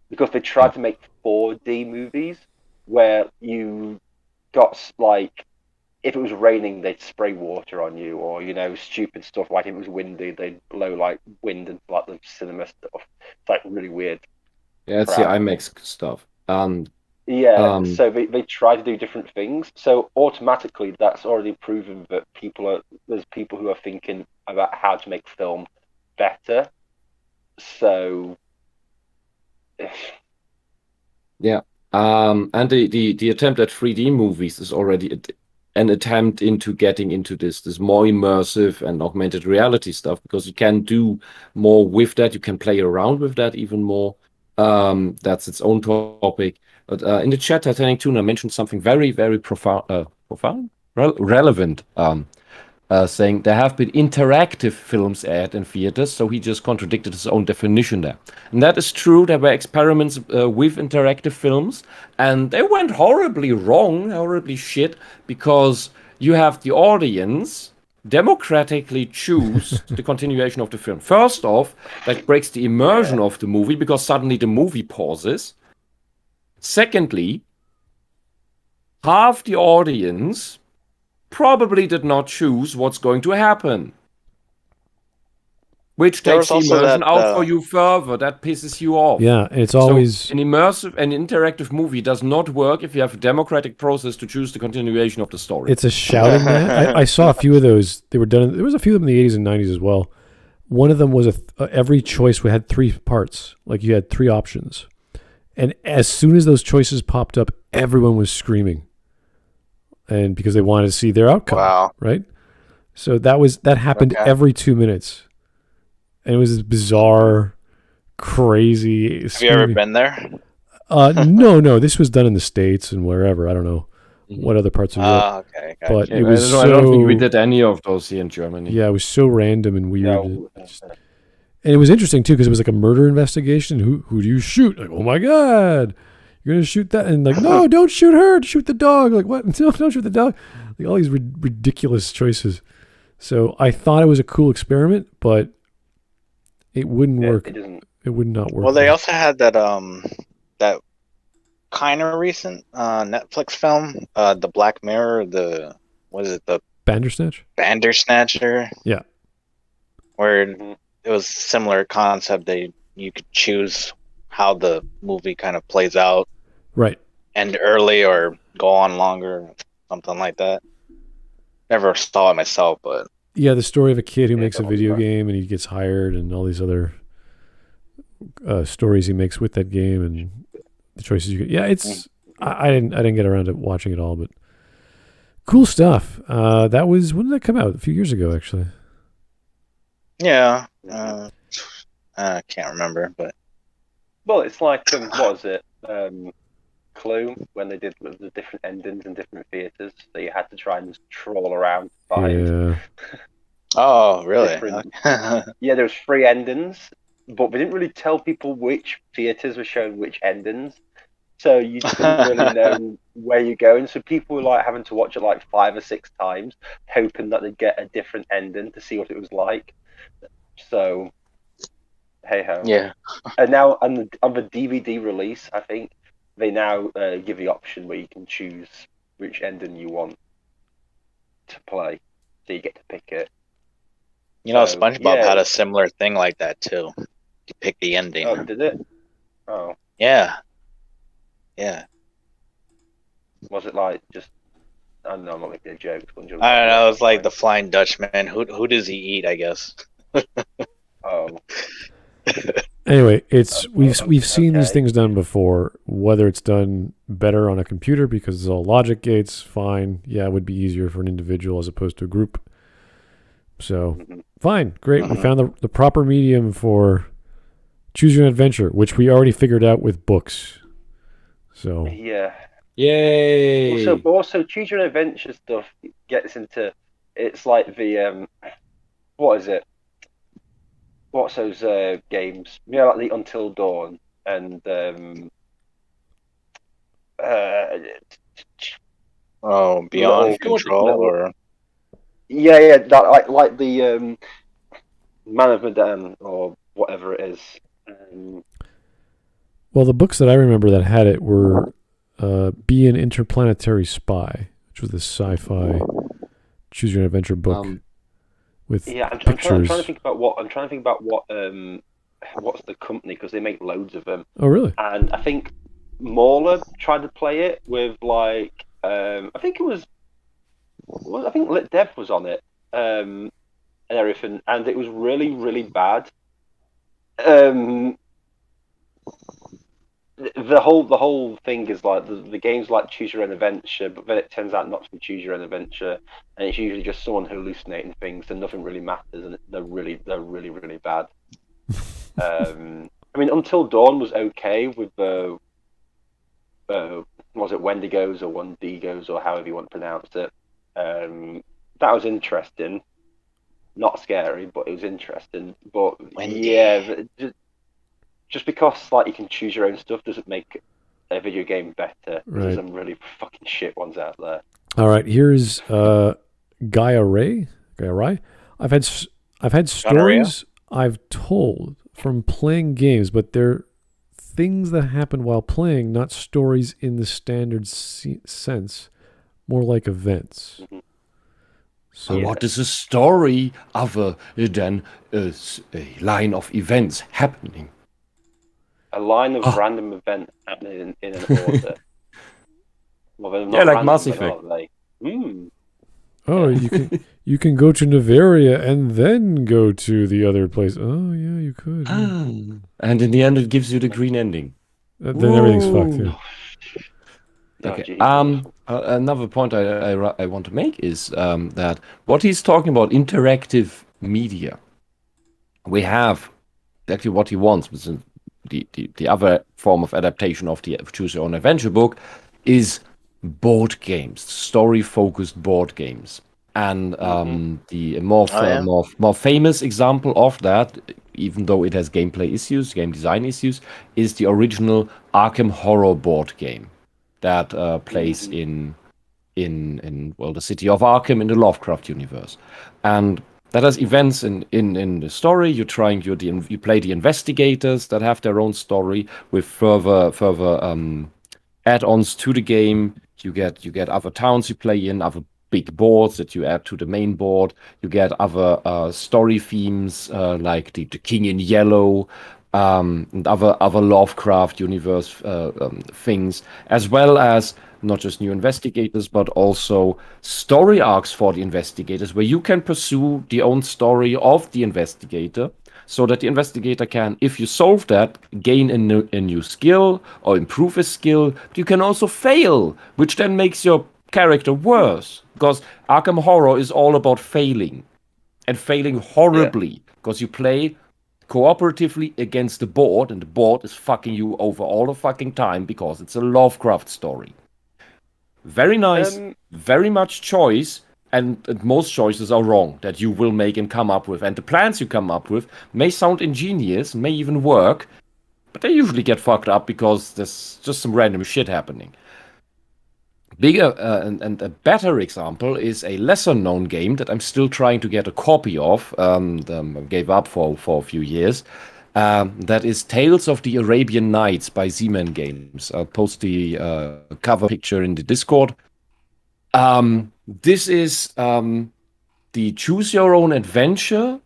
Because they tried to make 4D movies where you got like, if it was raining they'd spray water on you, or stupid stuff like if it was windy they'd blow like wind into like the cinema stuff. It's like really weird. Yeah, it's the IMAX stuff. So they try to do different things. So automatically, that's already proven that there's people who are thinking about how to make film better. So, and the attempt at 3D movies is already an attempt into getting into this more immersive and augmented reality stuff, because you can do more with that. You can play around with that even more. That's its own topic. But in the chat, Titanic Tuna mentioned something very, very relevant, saying there have been interactive films aired in theaters, so he just contradicted his own definition there. And that is true. There were experiments with interactive films, and they went horribly wrong, horribly shit, because you have the audience democratically choose the continuation of the film. First off, that breaks the immersion of the movie because suddenly the movie pauses. Secondly, half the audience probably did not choose what's going to happen, which takes the immersion out for you further. That pisses you off. Yeah, and it's always an immersive and interactive movie does not work if you have a democratic process to choose the continuation of the story. It's a shouting match. I saw a few of those. They were done. There was a few of them in the 80s and 90s as well. One of them was every choice had 3 parts. Like you had 3 options, and as soon as those choices popped up, everyone was screaming, and because they wanted to see their outcome. Wow! Right. So that happened every 2 minutes. And it was this bizarre, crazy. Have you ever been there? No. This was done in the States and wherever. I don't know what other parts of Europe. Okay. But it was I don't think we did any of those here in Germany. Yeah, it was so random and weird. And it was interesting too because it was like a murder investigation. Who do you shoot? Like, oh my god, you're gonna shoot that? And like, no, don't shoot her. Shoot the dog. Like, what? No, don't shoot the dog. Like all these ridiculous choices. So I thought it was a cool experiment, but it wouldn't work. It would not work. Well, they also had that kind of recent Netflix film, the Black Mirror, the Bandersnatch? Bandersnatcher. Yeah. Where it was similar concept. You could choose how the movie kind of plays out. Right. End early or go on longer, something like that. Never saw it myself, but yeah, the story of a kid who makes a video game and he gets hired, and all these other stories he makes with that game and the choices you get. Yeah, it's I didn't get around to watching it all, but cool stuff. That was, when did that come out? A few years ago, actually. Yeah, I can't remember, but Well, it's like what was it? Clue, when they did the different endings in different theaters, so you had to try and just troll around to find. Yeah. oh, really? Different. Yeah, there was 3 endings, but they didn't really tell people which theaters were showing which endings, so you couldn't really know where you're going. So people were like having to watch it like 5 or 6 times, hoping that they'd get a different ending to see what it was like. So, hey ho. Yeah. And now on the DVD release, I think they now give the option where you can choose which ending you want to play, so you get to pick it. You know, So, SpongeBob yeah. had a similar thing like that too. You pick the ending. Oh, did it? Oh, Yeah. Yeah. was it like just? I don't know, I'm not making a joke. I don't know. It was like the Flying Dutchman. Who does he eat? I guess. Oh, Anyway, it's we've seen these Okay. things done before. Whether it's done better on a computer because it's all logic gates, fine. Yeah, it would be easier for an individual as opposed to a group. So mhm. fine, great. We Mhm. found the proper medium for choose your own adventure, which we already figured out with books. So Yeah. Yay! Also, choose your own adventure stuff gets into. It's like the what is it? What's those games? You know, like the Until Dawn and Oh, Beyond Little- Control, little- or yeah, that like the Man of Medan or whatever it is. well, the books that I remember that had it were Be an Interplanetary Spy, which was this sci-fi choose your own adventure book with Yeah, I'm trying pictures. to think about what what's the company, because they make loads of them. Oh, really? And I think Mauler tried to play it with like I think it was I think LitDev was on it and everything, and it was really, really bad. The whole thing is like the game's like choose your own adventure, but then it turns out not to be choose your own adventure, and it's usually just someone hallucinating things, and nothing really matters, and they're really bad. I mean, Until Dawn was okay with the was it Wendigos or Wendigos or however you want to pronounce it. That was interesting, not scary, but it was interesting. But Wendy. yeah, just because like you can choose your own stuff doesn't make a video game better. Right. There's some really fucking shit ones out there. All right, here's Gaia Ray. I've had stories I've told from playing games, but they're things that happen while playing, not stories in the standard sense, more like events. Mhm. So And what is a story other than a line of events happening? A line of Oh. random events happening in an order. Well, they're not Yeah, like random, Mass then, Effect. are they? oh, you can go to Nevaria and then go to the other place. Oh yeah, you could. And in the end, it gives you the green ending. Then everything's fucked. Yeah. Oh, Okay. Jesus. Another point I want to make is that what he's talking about, interactive media, we have exactly what he wants. Which is the other form of adaptation of the Choose Your Own Adventure book is board games, story-focused board games. And the more famous example of that, even though it has gameplay issues, game design issues, is the original Arkham Horror board game that plays in the city of Arkham in the Lovecraft universe, and that has events in the story. You play the investigators that have their own story with further add-ons to the game. You get other towns you play in, other big boards that you add to the main board. You get other story themes like the King in Yellow. And other Lovecraft universe things, as well as not just new investigators, but also story arcs for the investigators, where you can pursue the own story of the investigator, so that the investigator can, if you solve that, gain a new skill or improve a skill. But you can also fail, which then makes your character worse, because Arkham Horror is all about failing, and failing horribly, because you play cooperatively against the board, and the board is fucking you over all the fucking time because it's a Lovecraft story. Very nice, very much choice, and most choices are wrong that you will make and come up with. And the plans you come up with may sound ingenious, may even work, but they usually get fucked up because there's just some random shit happening. Bigger and a better example is a lesser-known game that I'm still trying to get a copy of. Gave up for a few years. That is Tales of the Arabian Nights by Z-Man Games. I'll post the cover picture in the Discord. This is the choose-your-own-adventure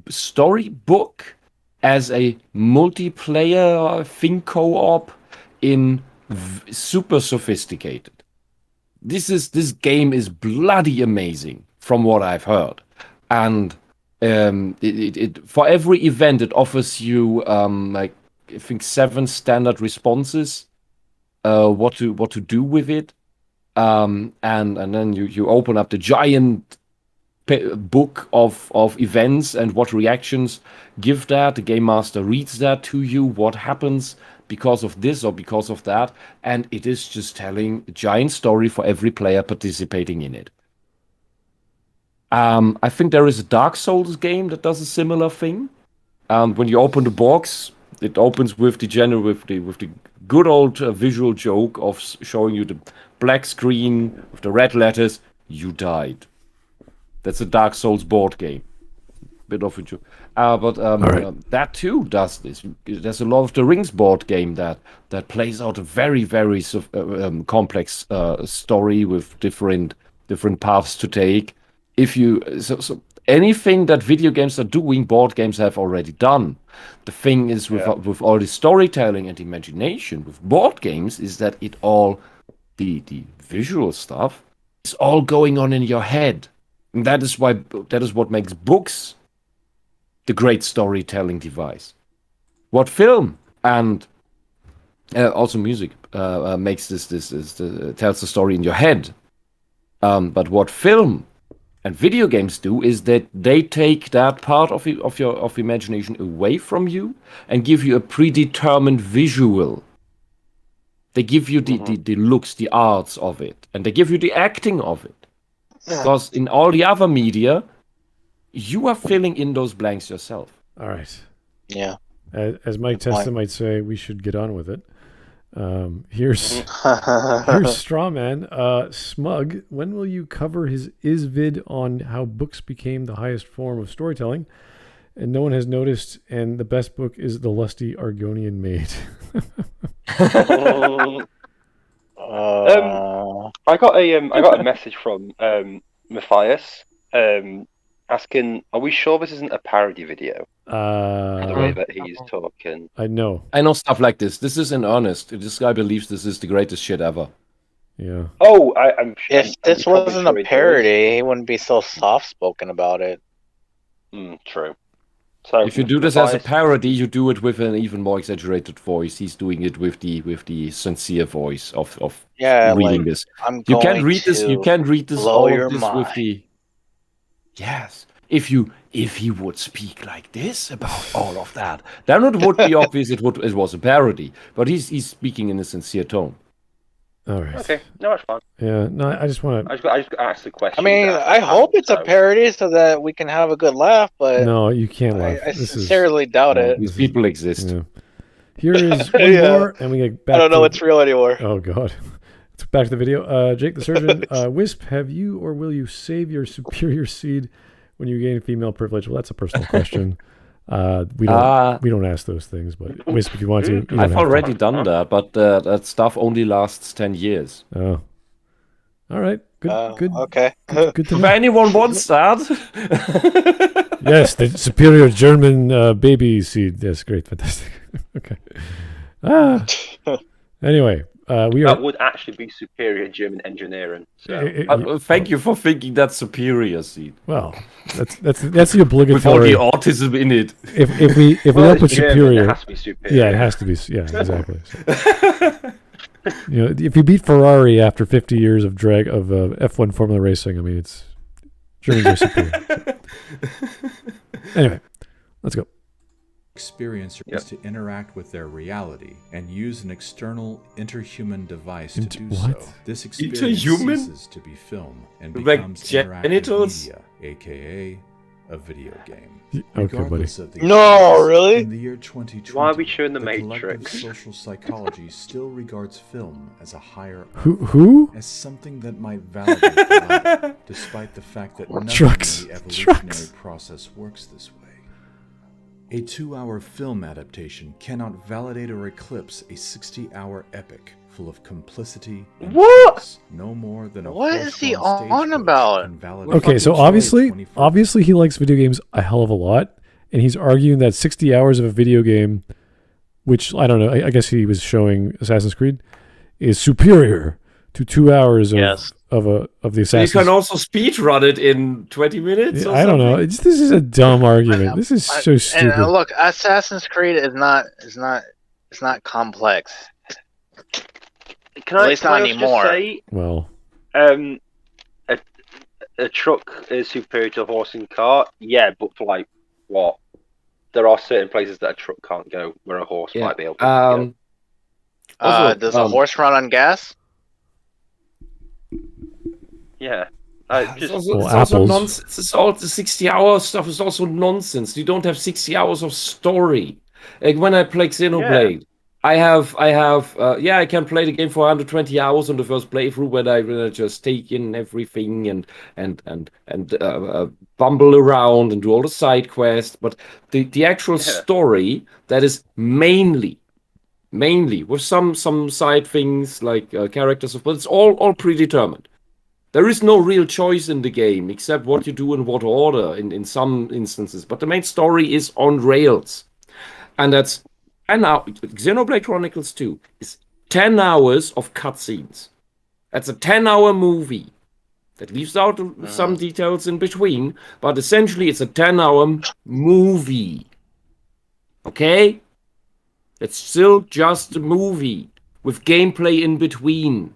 storybook as a multiplayer thing co-op in super sophisticated. This game is bloody amazing from what I've heard, and it for every event it offers you like I think 7 standard responses, what to do with it, and then you open up the giant book of events and what reactions give that. The game master reads that to you, what happens because of this or because of that, and it is just telling a giant story for every player participating in it. I think there is a Dark Souls game that does a similar thing. When you open the box, it opens with the good old visual joke of showing you the black screen with the red letters. You died. That's a Dark Souls board game. Bit of a joke. But that too does this. There's a Lord of the Rings board game that plays out a very, very complex story with different paths to take. So anything that video games are doing, board games have already done. The thing is with all the storytelling and imagination with board games is that it all the visual stuff is all going on in your head. And that is what makes books the great storytelling device. What film and also music makes this tells the story in your head. But what film and video games do is that they take that part of your imagination away from you and give you a predetermined visual. They give you the looks, the arts of it, and they give you the acting of it. Because in all the other media, you are filling in those blanks yourself. All right. Yeah. As Mike Testa might say, we should get on with it. Here's Strawman. Smug, when will you cover his vid on how books became the highest form of storytelling? And no one has noticed, and the best book is The Lusty Argonian Maid. I got a message from Matthias asking, "Are we sure this isn't a parody video?" The way that he's talking. I know stuff like this. This is in earnest. This guy believes this is the greatest shit ever. Yeah. Oh, I'm sure. If this wasn't a parody, he wouldn't be so soft-spoken about it. True. So if you do this as a parody, you do it with an even more exaggerated voice. He's doing it with the sincere voice of reading this. You can't read this. You can't read this all of this with the. Yes. If he would speak like this about all of that, then it would be obvious it was a parody. But he's speaking in a sincere tone. All right. Okay. No, it's fine. Yeah. No, I just want to. I just asked the question. I mean, I hope it's a parody so that we can have a good laugh. But no, you can't laugh. I sincerely doubt it. These people exist. Yeah. Here is one more, and we get back. I don't know what's real anymore. Oh God. Let's back to the video. Jake the Surgeon. Wisp, have you or will you save your superior seed when you gain female privilege? Well, that's a personal question. We don't ask those things, but Wisp, if you want to. I've already done that, but that stuff only lasts 10 years. Oh. All right. Good. Okay. Good to know. If anyone wants that. Yes, the superior German baby seed. Yes, great. Fantastic. Okay. Anyway. That would actually be superior German engineering. So. Thank you for thinking that's superior, seed. Well, that's the obligatory. With all the autism in it. If we don't put superior, it has to be superior. Yeah, it has to be. Yeah, exactly. So, if you beat Ferrari after 50 years of F1 Formula racing, I mean, Germans are superior. Anyway, let's go. Experiencer is to interact with their reality and use an external interhuman device to do what? so. This experience Interhuman? ceases to be film and Like becomes interactive genitals? media, aka a video game. Okay, buddy. Regardless of the No, events, really? In the year 2020, Why are we showing the collective Matrix? social psychology still regards film as a higher Who? as something that might validate the latter, despite the fact that nothing Trucks. in the evolutionary Trucks. process works this way. A 2-hour film adaptation cannot validate or eclipse a 60-hour epic full of complicity and What? truths, no more than a What is he horse-drawn stage on footage about? can validate Okay, so the obviously 21st obviously he likes video games a hell of a lot, and he's arguing that 60 hours of a video game, which I don't know, I guess he was showing Assassin's Creed, is superior to 2 hours of Yes. of the You Assassin's. can also speed run it in 20 minutes. Or I don't know. something. This is a dumb argument. This is so stupid. And look, Assassin's Creed is not complex. Can At I, least can not I also anymore. just say, Well, a truck is superior to a horse and cart? Yeah, but for like, what? There are certain places that a truck can't go where a horse Yeah. might be able to go. Also, Does a horse run on gas? Yeah. It's Just, also, Well, it's also apples. nonsense. It's all the 60-hour stuff is also nonsense. You don't have 60 hours of story. Like when I play Xenoblade, I can play the game for 120 hours on the first playthrough when I just take in everything and bumble around and do all the side quests. But the actual story that is mainly with some side things like characters, but it's all predetermined. There is no real choice in the game except what you do in what order in some instances. But the main story is on rails. And that's now Xenoblade Chronicles 2 is 10 hours of cutscenes. That's a 10-hour movie that leaves out some details in between, but essentially it's a 10-hour movie. Okay? It's still just a movie with gameplay in between.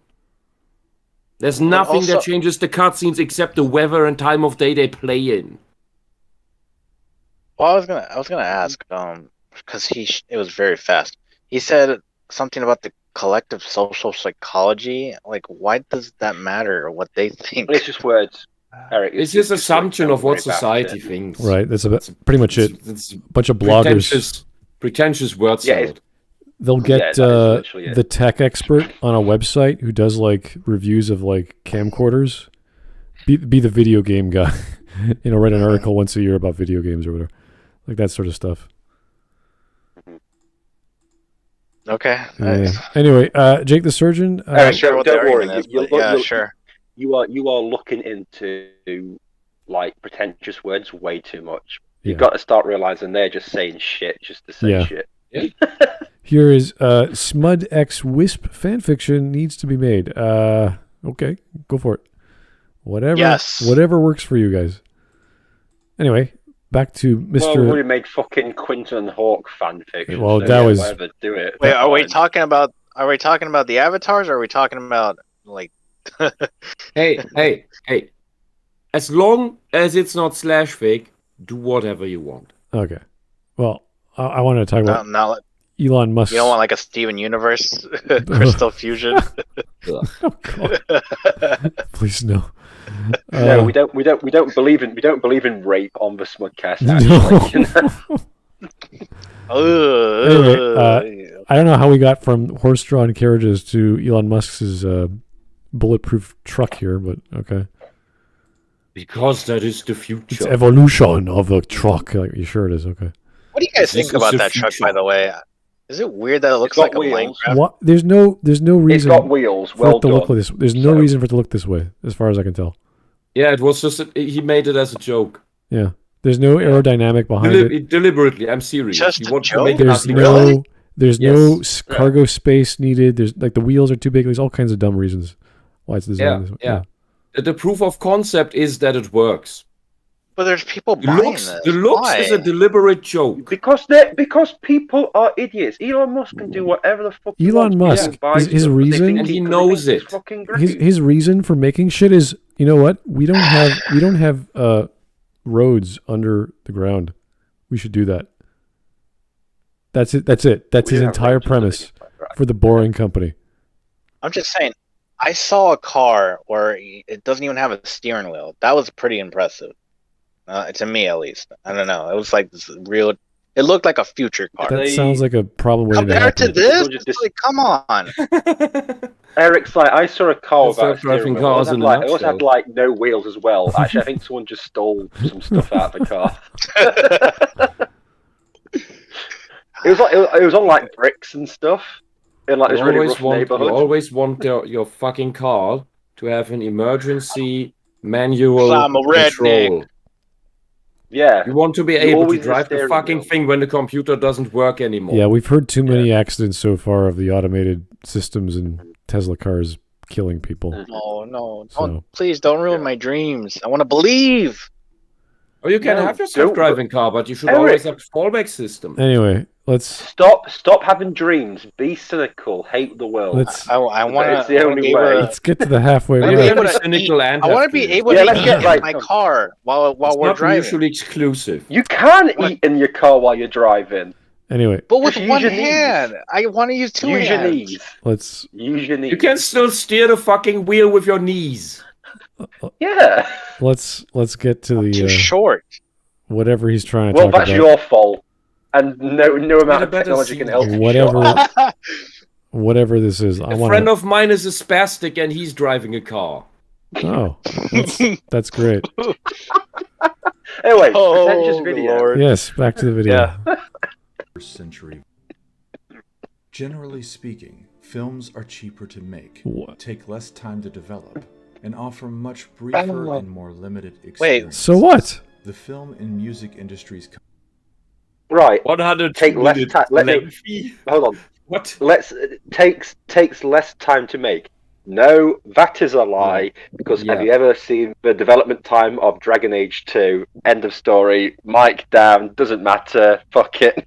There's nothing that changes the cutscenes except the weather and time of day they play in. Well, I was gonna ask, because it was very fast. He said something about the collective social psychology. Like, why does that matter? What they think? it's just words, Eric. It's just assumption of what very back society to- thinks. right. That's pretty much it. It's A bunch of bloggers. pretentious word Yeah, salad. They'll Yeah, get that is literally it. the tech expert on a website who does like reviews of like camcorders. Be the video game guy. Write an article once a year about video games or whatever, like that sort of stuff. Okay. Yeah. Anyway, Jake the Surgeon. Eric, Sure, what the don't worry. argument is, You- but yeah, you- sure. You are looking into like pretentious words way too much. Yeah. You've got to start realizing they're just saying shit just to say Yeah. shit. Here is Smud X Wisp fanfiction needs to be made. Okay, go for it. Whatever works for you guys. Anyway, back to Mr. Well, we made fucking Quinton Hawk fanfiction. Well, so that yeah, was- whatever, do it. Wait, are we Fine. talking about the avatars, or are we talking about like? Hey. As long as it's not /fic, do whatever you want. Okay. Well, I want to talk about Not Elon Musk. you don't want like a Steven Universe crystal fusion. Oh, God. Please no. No, we don't believe in rape on the Smudcast. No. Anyway, I don't know how we got from horse-drawn carriages to Elon Musk's bulletproof truck here, but okay. Because that is the It's future. evolution of a truck. Like, you sure it is? Okay. What do you guys This think is about the that truck, future. by the way? Is it weird that it looks got like a wheels. Minecraft? What? There's no It's reason got wheels. for Well it to look done. like this. There's no So- reason for it to look this way, as far as I can tell. Yeah, it was just he made it as a joke. Yeah. There's no aerodynamic behind it. Deliberately, I'm serious. Just He a wanted to joke? make it There's ugly. no Really? there's Yes. no cargo space needed. There's like the wheels are too big. There's all kinds of dumb reasons why it's designed this way. Yeah. The proof of concept is that it works. But there's people The buying looks, this. the looks Why? is a deliberate joke. Because people are idiots. Elon Musk can do whatever the fuck. he Elon wants. Musk, People buy his stuff, but they reason- think And he because knows thinks it's it. fucking great. His reason for making shit is You know what? We don't have roads under the ground. We should do that. That's it. That's his entire premise for the Boring Company. I'm just saying, I saw a car where it doesn't even have a steering wheel. That was pretty impressive. To me, at least. I don't know. It was like this real. It looked like a future car. That sounds like a problem waiting to Compared to happen. this, it's like, come on. Eric's like, I saw a car without a steering driving wheel. cars in a It also had nutshell. like no wheels as well. Actually, I think someone just stole some stuff out of the car. It was on like bricks and stuff in like this really rough neighborhood. You always want your fucking car to have an emergency manual I'm a control. redneck. Yeah. You want to be You able to always need a drive the steering fucking wheel. thing when the computer doesn't work anymore. Yeah, we've heard too many accidents so far of the automated systems in Tesla cars killing people. No. So- Please don't ruin my dreams. I want to believe. Or you can No, have your don't- self-driving car, but you should Eric. always have a fallback system. Anyway, let's Stop having dreams. Be cynical. Hate the world. let's I want It's the only way. let's get to the halfway I wanna be mark. able to Cynical eat. and I want to have be to. able Yeah, to let's eat get, in like, my car while It's we're not driving. mutually exclusive. You can eat in your car while you're driving. Anyway, But with Just use one your knees. hand. I want to use two Use your hands. knees. let's Use your knees. You can still steer the fucking wheel with your knees. Yeah. let's get to Too the short. whatever he's trying to Well, talk that's about. your fault. And no amount of better technology see can help you. Whatever whatever this is. I A want friend of mine is a spastic and he's driving a car. Oh, that's great. Anyway, Oh, pretentious video. Lord. Yes, back to the video. Yeah. First century. Generally speaking, films are cheaper to make, What? take less time to develop, and offer much briefer and more limited Wait. experiences. So what? The film and music industries Right. 100 Take less minutes time. lengthy. Hold on. What? Takes less time to make. No, that is a lie. Because Yeah. have you ever seen the development time of Dragon Age 2? End of story. Mic down. Doesn't matter. Fuck it.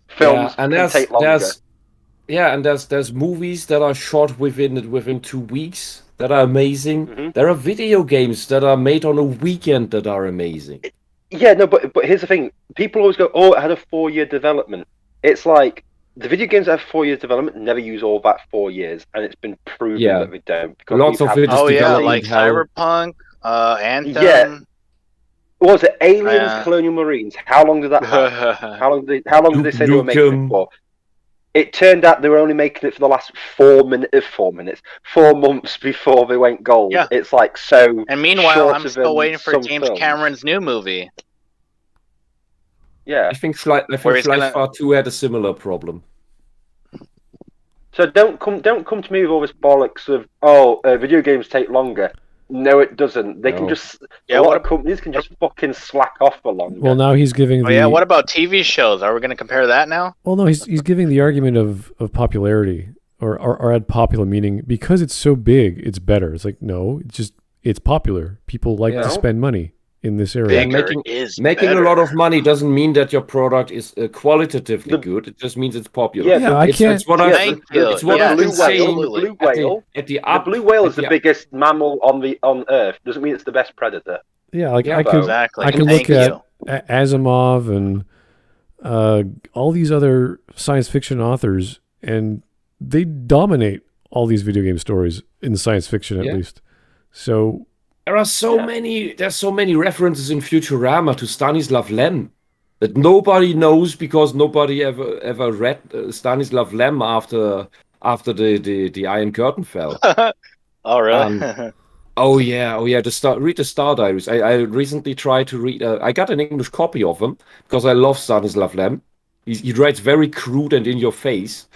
Films and can take longer. there's movies that are shot within 2 weeks that are amazing. Mhm. There are video games that are made on a weekend that are amazing. Yeah, no, but here's the thing. People always go, "Oh, it had a 4-year development." It's like the video games that have 4 years development never use all that 4 years, and it's been proven Yeah. that they don't. Because Lots we've of had- it is Oh yeah, development like hell. Cyberpunk, Anthem. Yeah. What was it? Aliens, Yeah. Colonial Marines. How long did that have? How long did they say they were making Nukem. it for? It turned out they were only making it for the last 4 months before they went gold. Yeah. It's like so. And meanwhile, I'm shorter still than waiting for some James films. Cameron's new movie. Yeah. I think Flight Where he's gonna- 2 had a similar problem. So don't come to me with all this bollocks of video games take longer. No, it doesn't. They can No. just Yeah, a lot what of companies can just fucking slack off for longer. Well, now he's giving Oh the yeah, what about TV shows? Are we going to compare that now? Well, no, he's giving the argument of popularity or add popular meaning because it's so big, it's better. It's like no, it's popular. People like Yeah. to spend money in this area. Big. Bigger making- is Making better. a lot of money doesn't mean that your product is qualitatively The- good. It just means it's popular. Yeah, Yeah, I can't. It's what Yeah, I've Thank you. it's what Yeah, I've been blue whale, saying absolutely. the blue whale. at the The up. blue whale is at the biggest mammal on Earth. Doesn't mean it's the best predator. Yeah, like Yeah, I could Exactly. I can Thank look at you. Asimov and all these other science fiction authors, and they dominate all these video game stories in science fiction, at Yeah. least. So There are there's so many references in Futurama to Stanislav Lem that nobody knows because nobody ever read Stanislav Lem after the Iron Curtain fell. Oh really? Oh yeah. Read the Star Diaries. I recently tried to read. I got an English copy of them because I love Stanislav Lem. He writes very crude and in your face.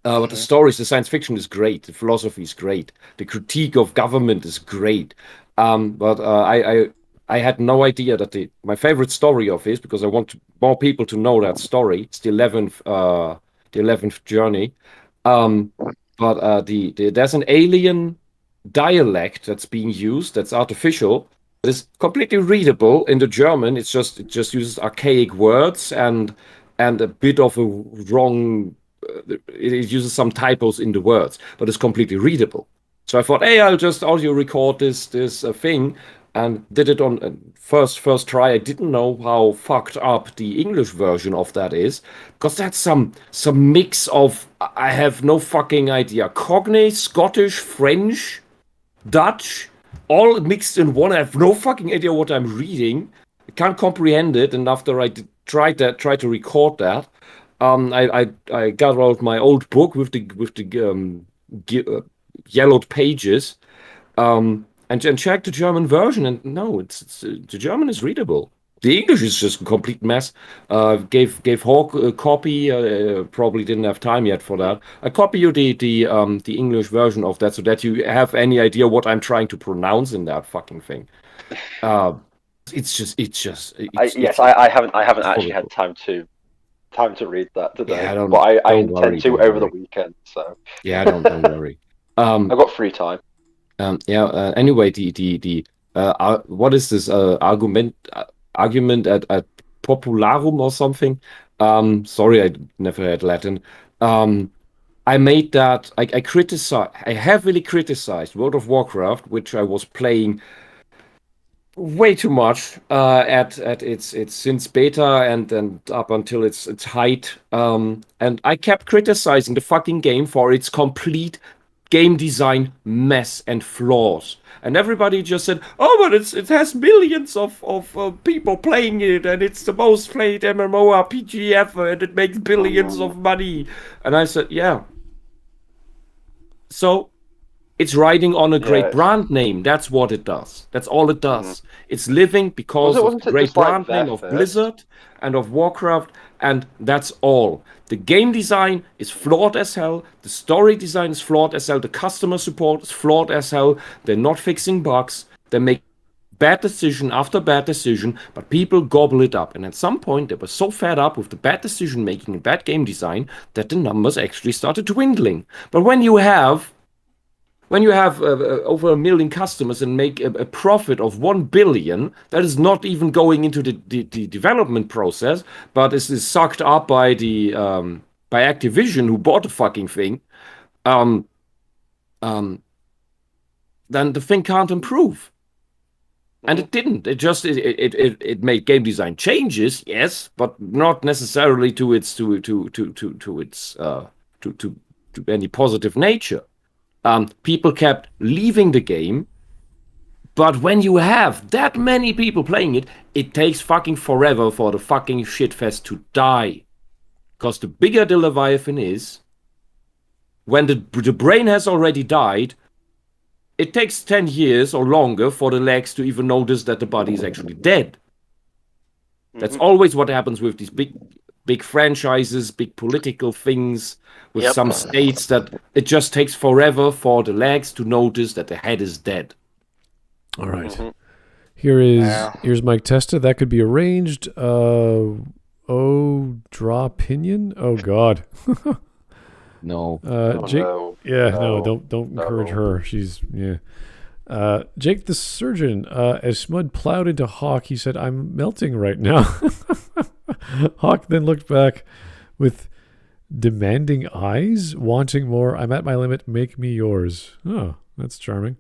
But the stories, the science fiction is great. The philosophy is great. The critique of government is great. But I had no idea that my favorite story of his, because I want more people to know that story. It's the 11th journey. But there's an alien dialect that's being used. That's artificial. It's completely readable in the German. It just uses archaic words and a bit of a wrong. It uses some typos in the words, but it's completely readable. So I thought, hey, I'll just audio record this thing, and did it on first try. I didn't know how fucked up the English version of that is, because that's some mix of, I have no fucking idea, Cockney, Scottish, French, Dutch, all mixed in one. I have no fucking idea what I'm reading. I can't comprehend it. And after I tried to record that, I got out my old book with the yellowed pages, and checked the German version, and no, it's the German is readable. The English is just a complete mess. Gave Hawk a copy. Probably didn't have time yet for that. I copy you the English version of that so that you have any idea what I'm trying to pronounce in that fucking thing. I haven't actually had time to read that today. Yeah, but I intend to over the weekend. So yeah, don't worry. I've got free time. Anyway, what is this argument at popularum or something? Sorry, I never had Latin. I made that. I heavily criticized World of Warcraft, which I was playing way too much at its since beta and up until its height. And I kept criticizing the fucking game for its complete game design mess and flaws. And everybody just said, "Oh, but it has millions of people playing it, and it's the most played MMORPG ever, and it makes billions of money." And I said, "Yeah." So it's riding on a great brand name. That's what it does. That's all it does. It's living because of the great brand name of Blizzard and of Warcraft, and that's all. The game design is flawed as hell. The story design is flawed as hell. The customer support is flawed as hell. They're not fixing bugs. They make bad decision after bad decision, but people gobble it up. And at some point, they were so fed up with the bad decision making and bad game design that the numbers actually started dwindling. But when you have over 1 million customers and make a profit of 1 billion, that is not even going into the development process, but is sucked up by by Activision, who bought the fucking thing. Then the thing can't improve, and it didn't. It made game design changes, yes, but not necessarily to any positive nature. People kept leaving the game, but when you have that many people playing it, it takes fucking forever for the fucking shitfest to die. Because the bigger the Leviathan is, when the brain has already died, it takes 10 years or longer for the legs to even notice that the body is actually dead. That's always what happens with these big franchises, big political things, with some states, that it just takes forever for the legs to notice that the head is dead. All right. Here's Mike Testa. That could be arranged. Draw pinion. Oh God. No. Jake. No. Yeah. No. No. Don't encourage her. She's Jake the surgeon. As Smud plowed into Hawk, he said, "I'm melting right now." Hawk then looked back with demanding eyes, wanting more. "I'm at my limit. Make me yours." Oh, that's charming.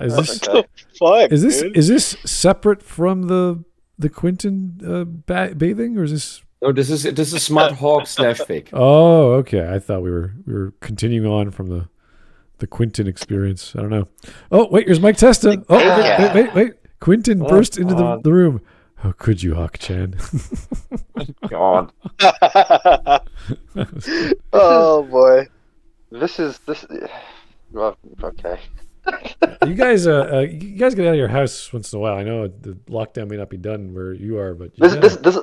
Is this separate from the Quentin bathing, or is this? No, this is Smart Hawk / fic. Oh, okay. I thought we were continuing on from the Quentin experience. I don't know. Oh, wait, here's Mike Testa. Oh, wait. Quentin burst into the room. How could you, Hawk-chan? God. Oh boy. This. Well, okay. You guys get out of your house once in a while. I know the lockdown may not be done where you are, but this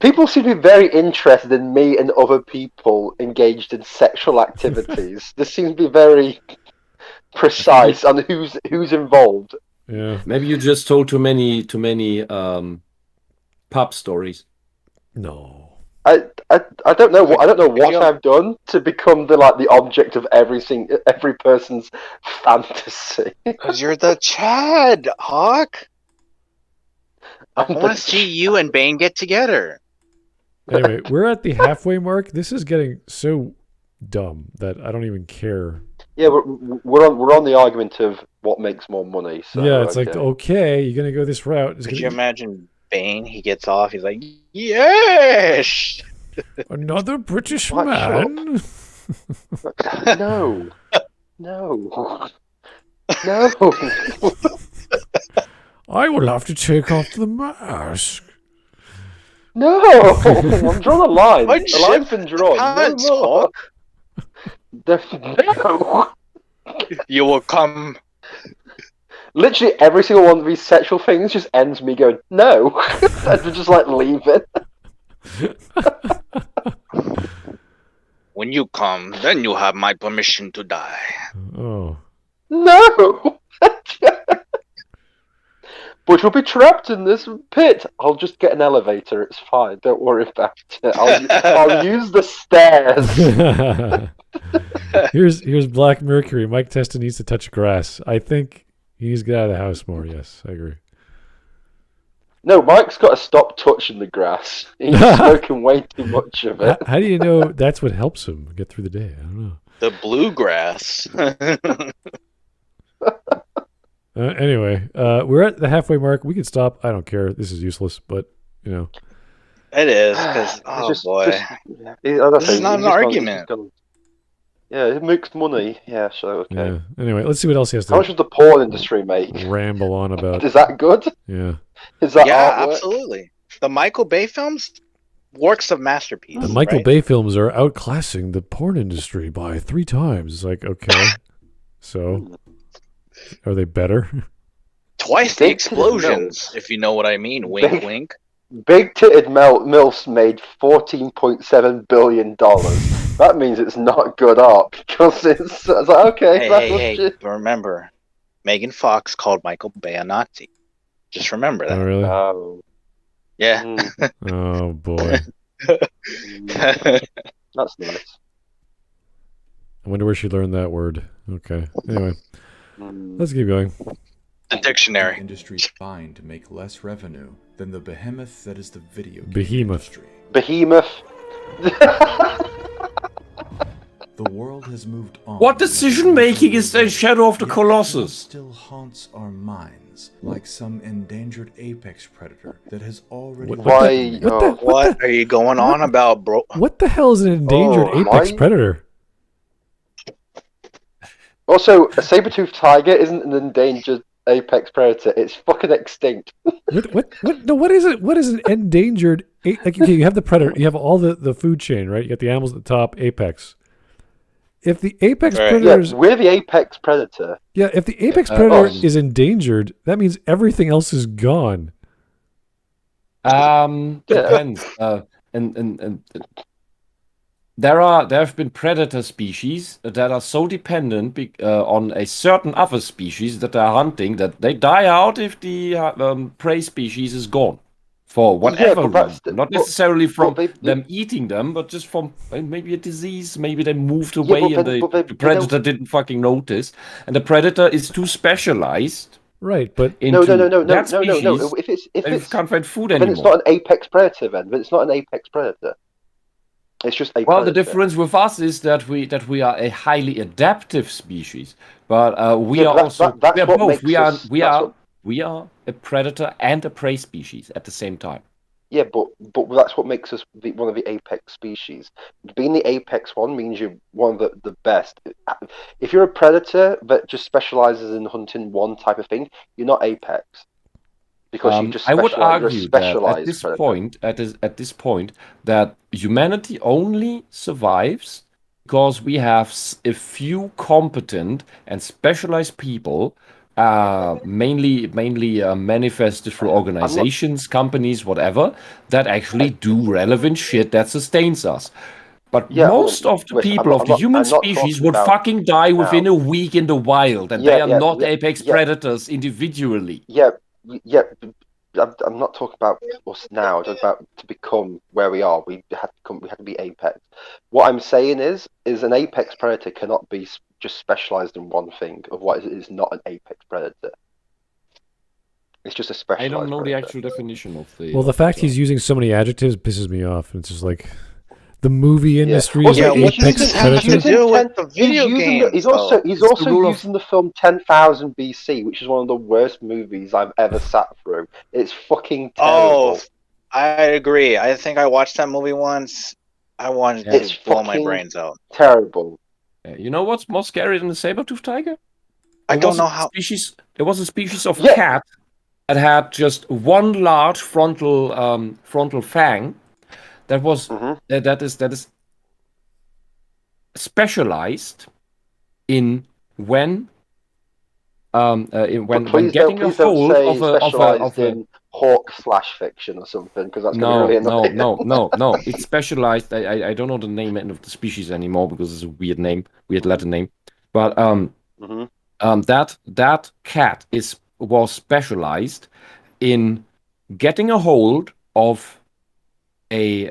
people seem to be very interested in me and other people engaged in sexual activities. This seems to be very precise on who's involved. Yeah. Maybe you just told too many pub stories. No. I don't know what I've done to become the object of every person's fantasy. Because you're the Chad, Hawk. I want to see you and Bane get together. Anyway, we're at the halfway mark. This is getting so dumb that I don't even care Yeah, we're on the argument of what makes more money. So, yeah, it's like, okay, you're going to go this route. Could you imagine Bane? He gets off. He's like, yes! Another British What? man? No. No. I will have to take off the mask. No. I'm drawing a line. The line's been drawn. No. No. You will come. Literally every single one of these sexual things just ends me going, no. And we just like leave it. When you come, then you have my permission to die. Oh. No. But you'll be trapped in this pit. I'll just get an elevator. It's fine. Don't worry about it. I'll use the stairs. Here's Black Mercury. Mike Testa needs to touch grass. I think he needs to get out of the house more. Yes, I agree. No, Mike's got to stop touching the grass. He's smoking way too much of it. How do you know that's what helps him get through the day? I don't know. The bluegrass. Anyway, we're at the halfway mark. We can stop. I don't care. This is useless, but you know. It is, because, boy. This is not an argument. Yeah, it makes money. Yeah, so okay. Yeah. Anyway, let's see what else he has to How much does the porn industry make? ramble on about. Is that good? Yeah. Is that Yeah, artwork? absolutely. The Michael Bay films, works of masterpiece. The Michael right? Bay films are outclassing the porn industry by 3 times. It's like, okay, so are they better? Twice the explosions, if you know what I mean. Wink, wink. Big titted MILFs made $14.7 billion. That means it's not good art because it's like, okay. Hey, but remember, Megan Fox called Michael Bay a Nazi. Just remember that. Oh, really? Yeah. Oh, boy. That's nice. I wonder where she learned that word. Okay. Anyway, let's keep going. The dictionary. The industry's fine to make less revenue than the behemoth that is the video game Behemoth. industry. Behemoth. The world has moved on. What decision making is the shadow of the Yet Colossus? still haunts our minds like some endangered apex predator that has already. What are you going on about, bro? What the hell is an endangered apex predator? Also, a saber-toothed tiger isn't an endangered apex predator. It's fucking extinct. What? No, what is it? What is an endangered? Like, okay, you have the predator. You have all the food chain, right? You got the animals at the top, apex. If the apex predators, we're the apex predator. Yeah, if the apex predator is endangered, that means everything else is gone. Depends. And there have been predator species that are so dependent on a certain other species that they're hunting that they die out if the prey species is gone. For whatever reason. Not necessarily from them eating them, but just from maybe a disease, maybe they moved away and the predator didn't fucking notice. And the predator is too specialized. Right, but No. If it's can't find food then anymore. it's not an apex predator. Then, but it's not an apex predator. It's just a Well, predator. the difference with us is that we are a highly adaptive species, but we are also we are both. We are a predator and a prey species at the same time. Yeah, but that's what makes us one of the apex species. Being the apex one means you're one of the best. If you're a predator that just specializes in hunting one type of thing, you're not apex. Because you just I would argue that at this point that humanity only survives because we have a few competent and specialized people. Mainly manifested through organizations, companies, whatever, that actually do relevant shit that sustains us. But most of the people of the human species would fucking die within a week in the wild, and they are not apex predators individually. I'm not talking about us now. I'm talking about to become where we are. We had to be apex. What I'm saying is an apex predator cannot be just specialized in one thing. Otherwise, it is not an apex predator. It's just a specialized. I don't know predator. the actual definition of the. Well, the fact he's using so many adjectives pisses me off. It's just like the movie industry Yeah. is Yeah, an what apex does this have predator. to do with the video game? He's also It's the rule of- using the film 10,000 BC, which is one of the worst movies I've ever sat through. It's fucking terrible. Oh, I agree. I think I watched that movie once. I wanted It's to blow my fucking brains out. terrible. You know what's more scary than the saber-toothed tiger? I don't know how. There was a species of Yeah. cat that had just one large frontal fang that was that is specialized in when getting a hold of a hawk/fiction or something, because that's going to be really annoying. no. It's specialized. I don't know the name of the species anymore because it's a weird Latin name. But that cat was specialized in getting a hold of a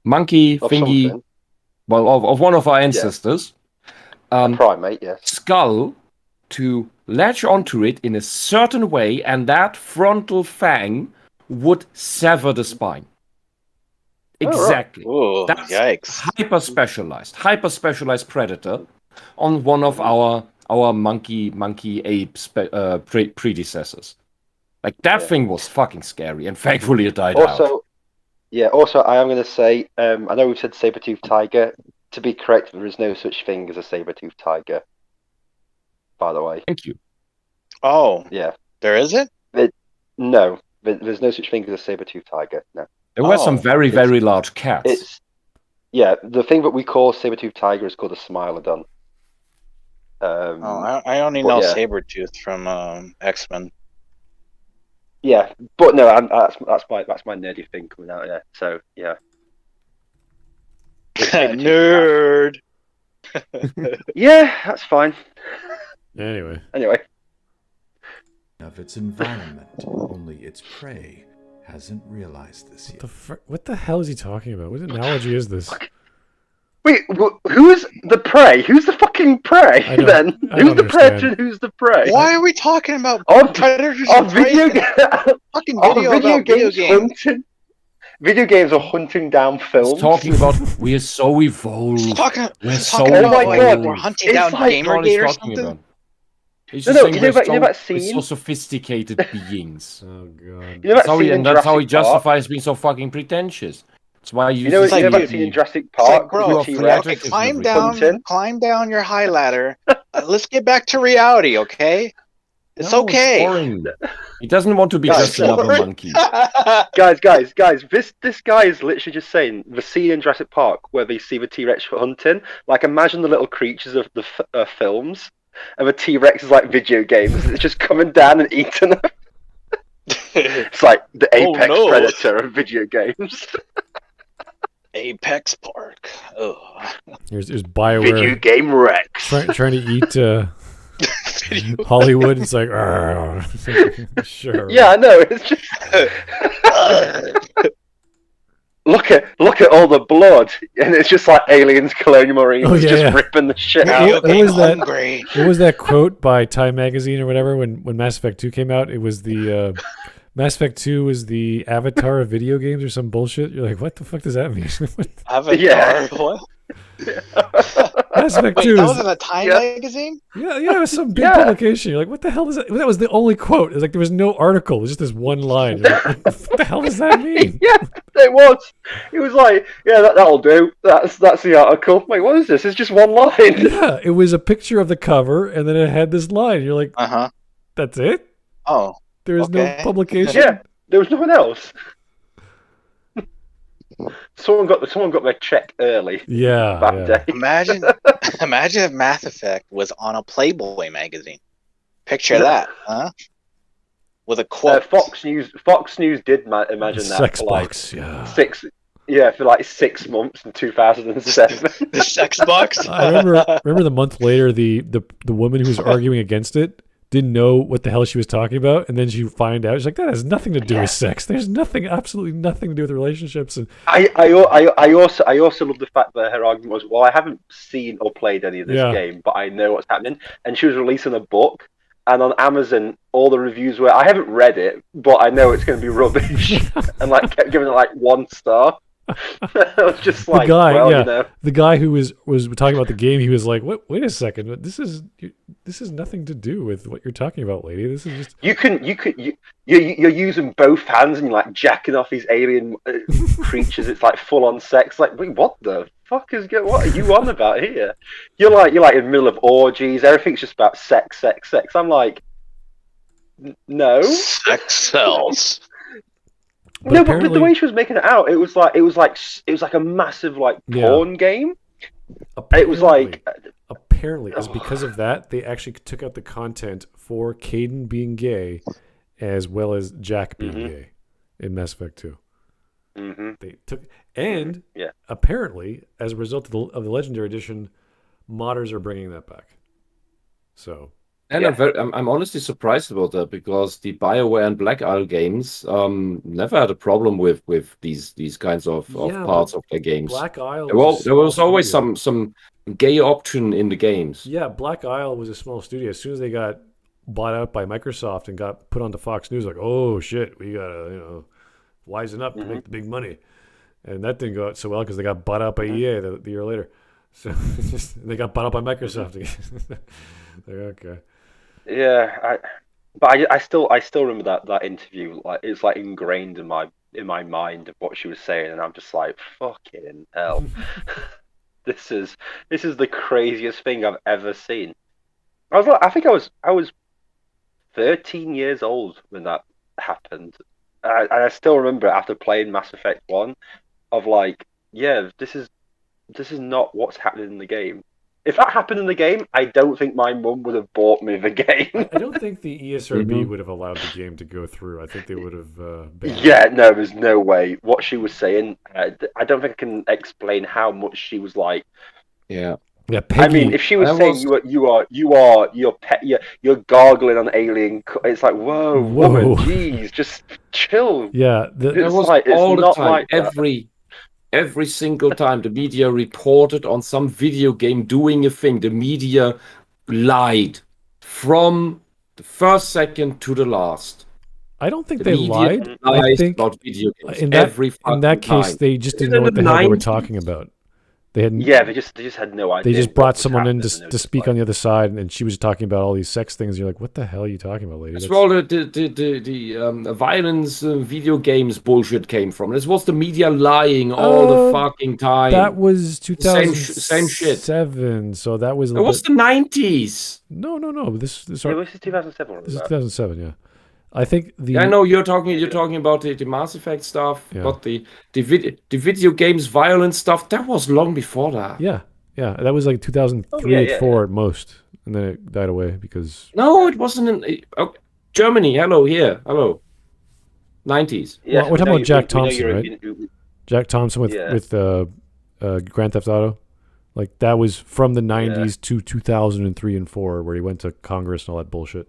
monkey Of thingy, something. of one of our ancestors. Primate, yes. Skull to latch onto it in a certain way, and that frontal fang would sever the spine. Exactly. Ooh, That's yikes. hyper specialized predator on one of our monkey ape predecessors. Like that thing was fucking scary, and thankfully it died out. Also, I am going to say, I know we've said saber-toothed tiger. To be correct, there is no such thing as a saber-toothed tiger. By the way. Thank you. Oh. Yeah. There isn't? No. There's no such thing as a saber-toothed tiger. No. There were some very large cats. The thing that we call saber-toothed tiger is called a Smilodon. I only know Sabretooth from X-Men. Yeah, but no, that's my nerdy thing coming out there. So yeah. Nerd. Yeah, that's fine. Anyway. Of its environment, only its prey hasn't realized this yet. What the hell is he talking about? What analogy is this? Wait, who's the prey? Who's the fucking prey then? Who's the predator and who's the prey? Why are we talking about predators and video games? Hunting. Video games are hunting down films. He's talking about we're so evolved. We're hunting down Gamergate or something. He's just saying we're so sophisticated beings. Oh god. That's how he justifies being so fucking pretentious. That's why you know about seeing Jurassic Park. Climb down your high ladder. Let's get back to reality, okay? It's okay. It's boring. He doesn't want to be just another monkey. Guys, this guy is literally just saying the scene in Jurassic Park where they see the T-Rex hunting. Like, imagine the little creatures of the films, and the T-Rex is like video games. It's just coming down and eating them. It's like the apex predator of video games. Apex Park. Oh. Here's BioWare. Video game Rex. Trying to eat Hollywood. It's like, sure. Yeah, I know. It's just look at all the blood, and it's just like aliens, colonial marines, ripping the shit out. What was that quote by Time Magazine or whatever when Mass Effect 2 came out? It was the Mass Effect 2 was the avatar of video games or some bullshit. You're like, what the fuck does that mean? Avatar? What? Mass Effect 2 that was in a Time magazine? Yeah, it was some big publication. You're like, what the hell is that? That was the only quote. It was like there was no article. It was just this one line. You're like, what the hell does that mean? Yeah, it was. It was like, that'll do. That's the article. Wait, what is this? It's just one line. Yeah, it was a picture of the cover, and then it had this line. You're like, that's it? Oh. There is no publication? Yeah, there was nothing else. Someone got their check early. Yeah. Day. Imagine if Mass Effect was on a Playboy magazine. Picture that, huh? With a quote. Fox News did imagine that sex for box, for like 6 months in 2007. The sex box. I remember the month later the woman who was arguing against it didn't know what the hell she was talking about, and then she find out. She's like, that has nothing to do with sex. There's absolutely nothing to do with relationships. And I also love the fact that her argument was, well, I haven't seen or played any of this game, but I know what's happening. And she was releasing a book and on Amazon, all the reviews were. I haven't read it, but I know it's going to be rubbish, and like kept giving it like 1 star. I was just like, the guy who was talking about the game, he was like, "What? Wait a second, but this is nothing to do with what you're talking about, lady. This is just you're using both hands and you're like jacking off these alien creatures. It's like full on sex. Like, wait, what the fuck what are you on about here? You're like in the middle of orgies. Everything's just about sex. I'm like, no, sex sells. But the way she was making it out, it was like a massive like porn game. It was like apparently it's because of that they actually took out the content for Caden being gay, as well as Jack being gay in Mass Effect 2. Mm-hmm. They took apparently as a result of the Legendary Edition, modders are bringing that back. So. And I'm honestly surprised about that, because the BioWare and Black Isle games never had a problem with these kinds of parts of their games. Black Isle. There was always some gay option in the games. Yeah, Black Isle was a small studio. As soon as they got bought out by Microsoft and got put onto Fox News, like, oh shit, we gotta wisen up to make the big money, and that didn't go out so well because they got bought out by EA the year later. So they got bought out by Microsoft again. Okay. Yeah, I still remember that interview. Like, it's like ingrained in my mind of what she was saying, and I'm just like, fucking hell. This is the craziest thing I've ever seen. I think I was 13 years old when that happened. And I still remember after playing Mass Effect 1 of like, yeah, this is not what's happening in the game. If that happened in the game, I don't think my mum would have bought me the game. I don't think the ESRB would have allowed the game to go through. I think they would have banned it. No, there's no way. What she was saying, I don't think I can explain how much she was like. Yeah. Yeah, Peggy, I mean, if she was saying you're gargling on alien, it's like, whoa, woman, jeez, just chill. Yeah, that was like, all the time, like every single time the media reported on some video game doing a thing, the media lied from the first second to the last. I don't think they lied. I think about video games in that case, they just didn't know what the hell they were talking about. They just had no idea. They just brought someone in to speak on the other side, and she was talking about all these sex things. And you're like, what the hell are you talking about, lady? That's where all the violence video games bullshit came from. This was the media lying all the fucking time. That was 2007. Same shit. So that was. It was the 90s. No. This is 2007. This is 2007. Yeah. I think I know you're talking about the Mass Effect stuff, but the video games violence stuff, that was long before that. Yeah, that was like 2003, 4 at most, and then it died away because. No, it wasn't in Germany. Hello, 90s. Yeah, we're talking about Jack Thompson, right? Jack Thompson with Grand Theft Auto, like that was from the 90s to 2003 and 4, where he went to Congress and all that bullshit.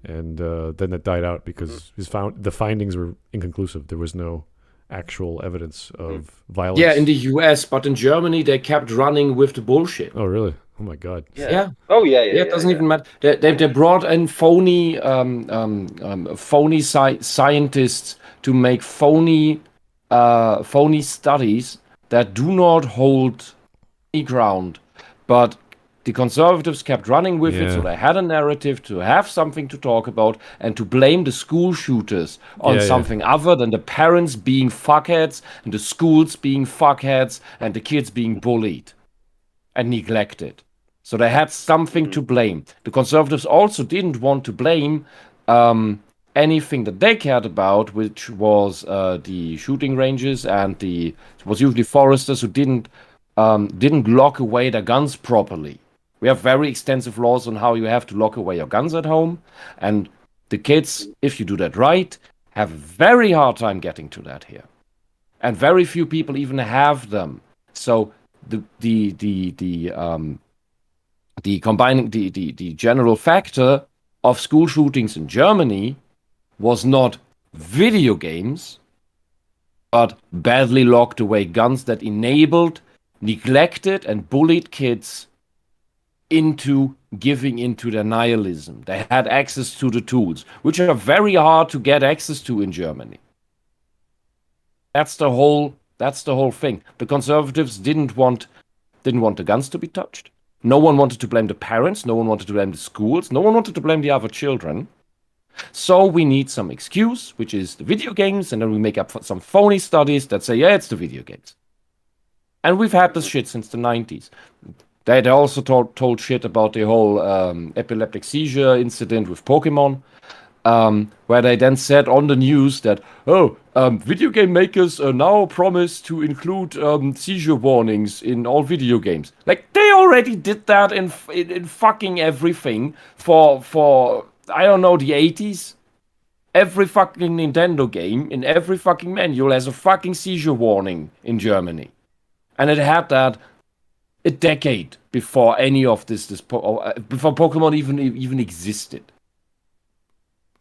And then it died out because the findings were inconclusive. There was no actual evidence of violence. Yeah, in the US, but in Germany they kept running with the bullshit. Oh, really? Oh my God. Yeah. Oh yeah. It doesn't even matter. They brought in phony scientists to make phony studies that do not hold any ground, but the conservatives kept running with it, so they had a narrative to have something to talk about and to blame the school shooters on something other than the parents being fuckheads and the schools being fuckheads and the kids being bullied and neglected. So they had something to blame. The conservatives also didn't want to blame anything that they cared about, which was the shooting ranges, and it was usually foresters who didn't lock away their guns properly. We have very extensive laws on how you have to lock away your guns at home, and the kids, if you do that right, have a very hard time getting to that here, and very few people even have them. So the general factor of school shootings in Germany was not video games, but badly locked away guns that enabled neglected and bullied kids into giving into their nihilism. They had access to the tools, which are very hard to get access to in Germany. That's the whole thing. The conservatives didn't want the guns to be touched. No one wanted to blame the parents. No one wanted to blame the schools. No one wanted to blame the other children. So we need some excuse, which is the video games, and then we make up some phony studies that say, yeah, it's the video games. And we've had this shit since the 90s. They also told shit about the whole epileptic seizure incident with Pokemon, where they then said on the news that, video game makers now promise to include seizure warnings in all video games. Like, they already did that in fucking everything for I don't know, the 80s. Every fucking Nintendo game in every fucking manual has a fucking seizure warning in Germany. And it had that a decade before any of before Pokemon even existed.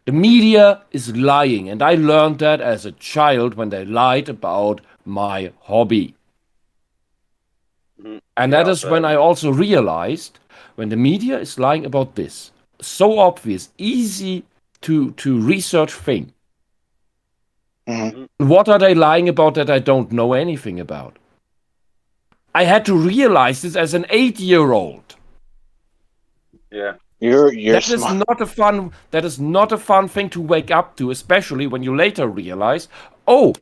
The media is lying, and I learned that as a child when they lied about my hobby. And that is when I also realized when the media is lying about this so obvious, easy to research thing. What are they lying about that I don't know anything about? I had to realize this as an 8-year-old. Yeah. You're That is smart. not a fun thing to wake up to, especially when you later realize, oh,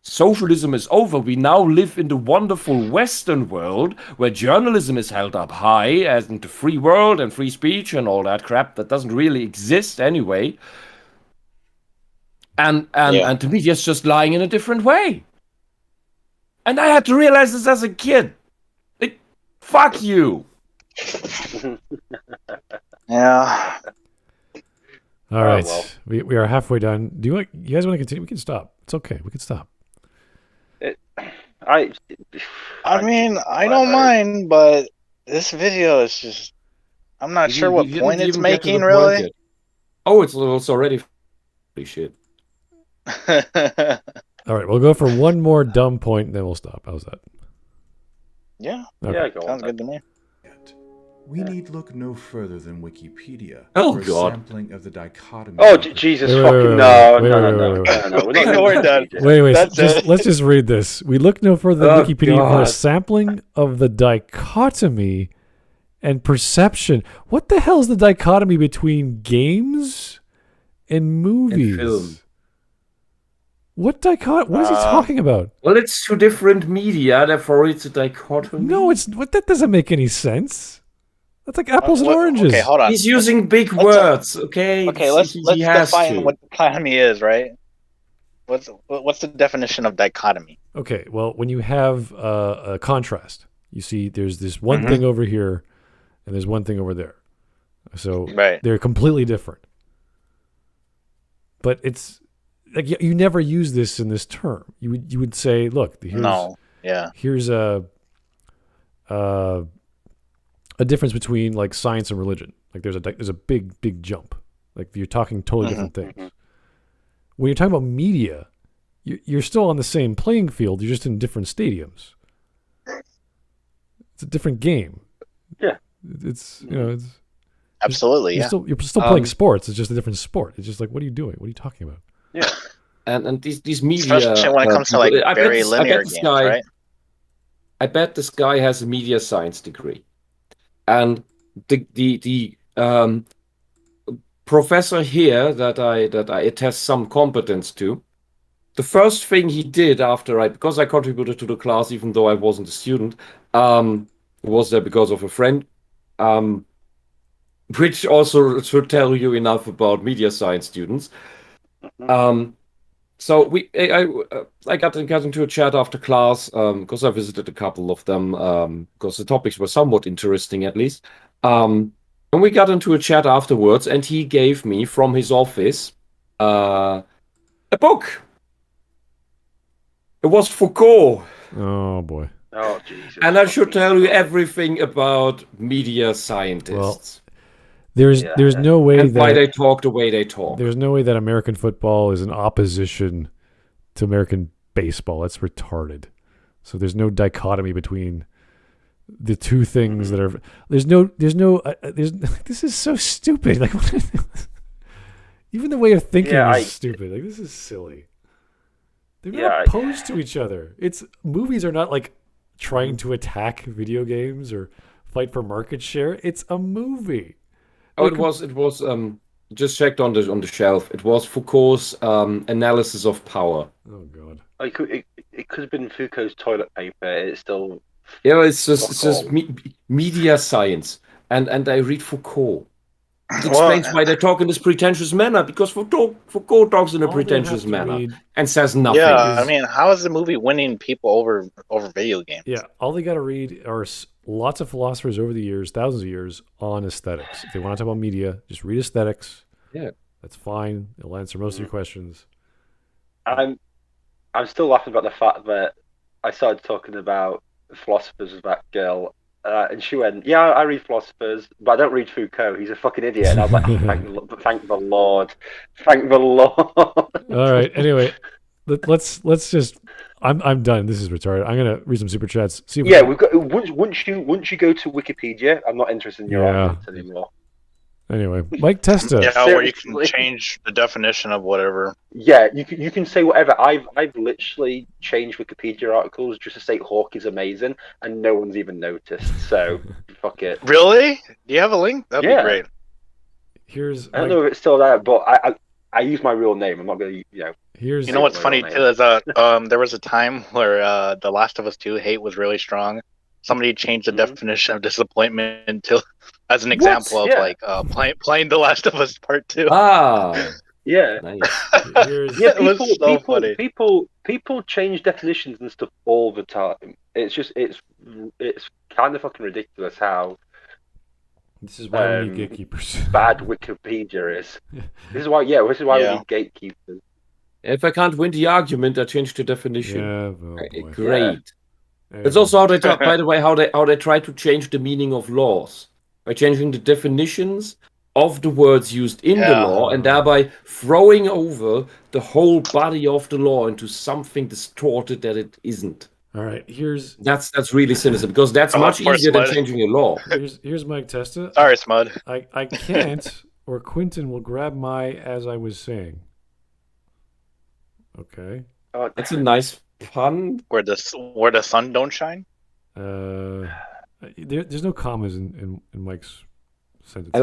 socialism is over. We now live in the wonderful Western world where journalism is held up high, as in the free world and free speech and all that crap that doesn't really exist anyway. And the media's just lying in a different way. And I had to realize this as a kid. Fuck you. Yeah. All right. well. We are halfway done. You guys want to continue? We can stop. It's okay. We can stop. I mean, I don't mind, but this video is just... I'm not sure what point it's making, really. Oh, it's already shit. All right. We'll go for one more dumb point, and then we'll stop. How's that? Yeah. Okay. Yeah, go on. Sounds good to me. We need look no further than Wikipedia Oh, for a God. sampling of the dichotomy. Oh, of the- Jesus Wait, fucking wait, no. wait, No, wait, no, no, wait, no, no. We're not We're done. Wait. That's it. Let's just read this. We look no further than Oh, Wikipedia for a God. sampling of the dichotomy and perception. What the hell is the dichotomy between games and movies? film. What is he talking about? Well, it's two different media, therefore it's a dichotomy. No, that doesn't make any sense. That's like apples and oranges. Okay, hold on. He's using big let's- words, okay? Okay, let's He has define to. what dichotomy is, right? What's the definition of dichotomy? Okay, well, when you have a contrast, you see there's this one thing over here and there's one thing over there. So Right. they're completely different. But it's like you never use this in this term. You would say, look, here's a difference between like science and religion. Like there's a big jump. Like you're talking totally different things. When you're talking about media, you're still on the same playing field. You're just in different stadiums. It's a different game. Yeah. It's it's Absolutely, you're yeah. still playing sports. It's just a different sport. It's just like, what are you doing? What are you talking about? Yeah. And these media... Especially when it comes to like I bet very this- I linear bet this games, guy- right? I bet this guy has a media science degree. And the professor here that I attest some competence to, the first thing he did because I contributed to the class even though I wasn't a student, was there because of a friend, which also should tell you enough about media science students. So I got into a chat after class because I visited a couple of them because the topics were somewhat interesting at least. And we got into a chat afterwards, and he gave me from his office a book. It was Foucault, Oh boy. Oh, Jesus. and I should tell you everything about media scientists There's no way and why that they talk the way they talk. there's no way that American football is in opposition to American baseball. That's retarded. So there's no dichotomy between the two things that are there's this is so stupid. Like even the way of thinking is stupid. Like this is silly. They're not opposed to each other. Movies are not like trying to attack video games or fight for market share. It's a movie. Oh, it was just checked on the shelf. It was Foucault's analysis of power. Oh god. It could have been Foucault's toilet paper. It's still. Yeah, it's just media science, and I read Foucault. It explains why they talk in this pretentious manner, because Foucault talks in a pretentious manner and says nothing. Yeah, I mean, how is the movie winning people over video games? Yeah, all they got to read are lots of philosophers over the years, thousands of years, on aesthetics. If they want to talk about media, just read aesthetics. Yeah, that's fine. It'll answer most of your questions. I'm still laughing about the fact that I started talking about philosophers with that girl. And she went, yeah, I read philosophers, but I don't read Foucault. He's a fucking idiot. And I was like, thank the Lord. Thank the Lord. All right. Anyway, let's just. I'm done. This is retarded. I'm gonna read some super chats. See if we've got once you go to Wikipedia, I'm not interested in your arguments anymore. Anyway, Mike Testa. Yeah, where you can change the definition of whatever. Yeah, you can say whatever. I've literally changed Wikipedia articles just to say Hawk is amazing, and no one's even noticed. So fuck it. Really? Do you have a link? That'd be great. I don't know if it's still there, but I use my real name. I'm not gonna You know what's funny too is there was a time where The Last of Us 2 hate was really strong. Somebody changed the definition of disappointment to as an example of playing The Last of Us Part 2. Ah, yeah. Nice. It was so funny. People change definitions and stuff all the time. It's kind of fucking ridiculous how. This is why we need gatekeepers. Bad Wikipedia is. This is why we need gatekeepers. If I can't win the argument, I change the definition. Yeah, great. Yeah. It's also how they talk, by the way, how they try to change the meaning of laws by changing the definitions of the words used in the law and thereby throwing over the whole body of the law into something distorted that it isn't. All right, that's really cynicism, because that's much easier than changing a law. Here's Mike Testa. Sorry, Smud. I can't, or Quentin will grab my as I was saying. Okay. That's a nice pun. Where the sun don't shine. There's no commas in Mike's sentence.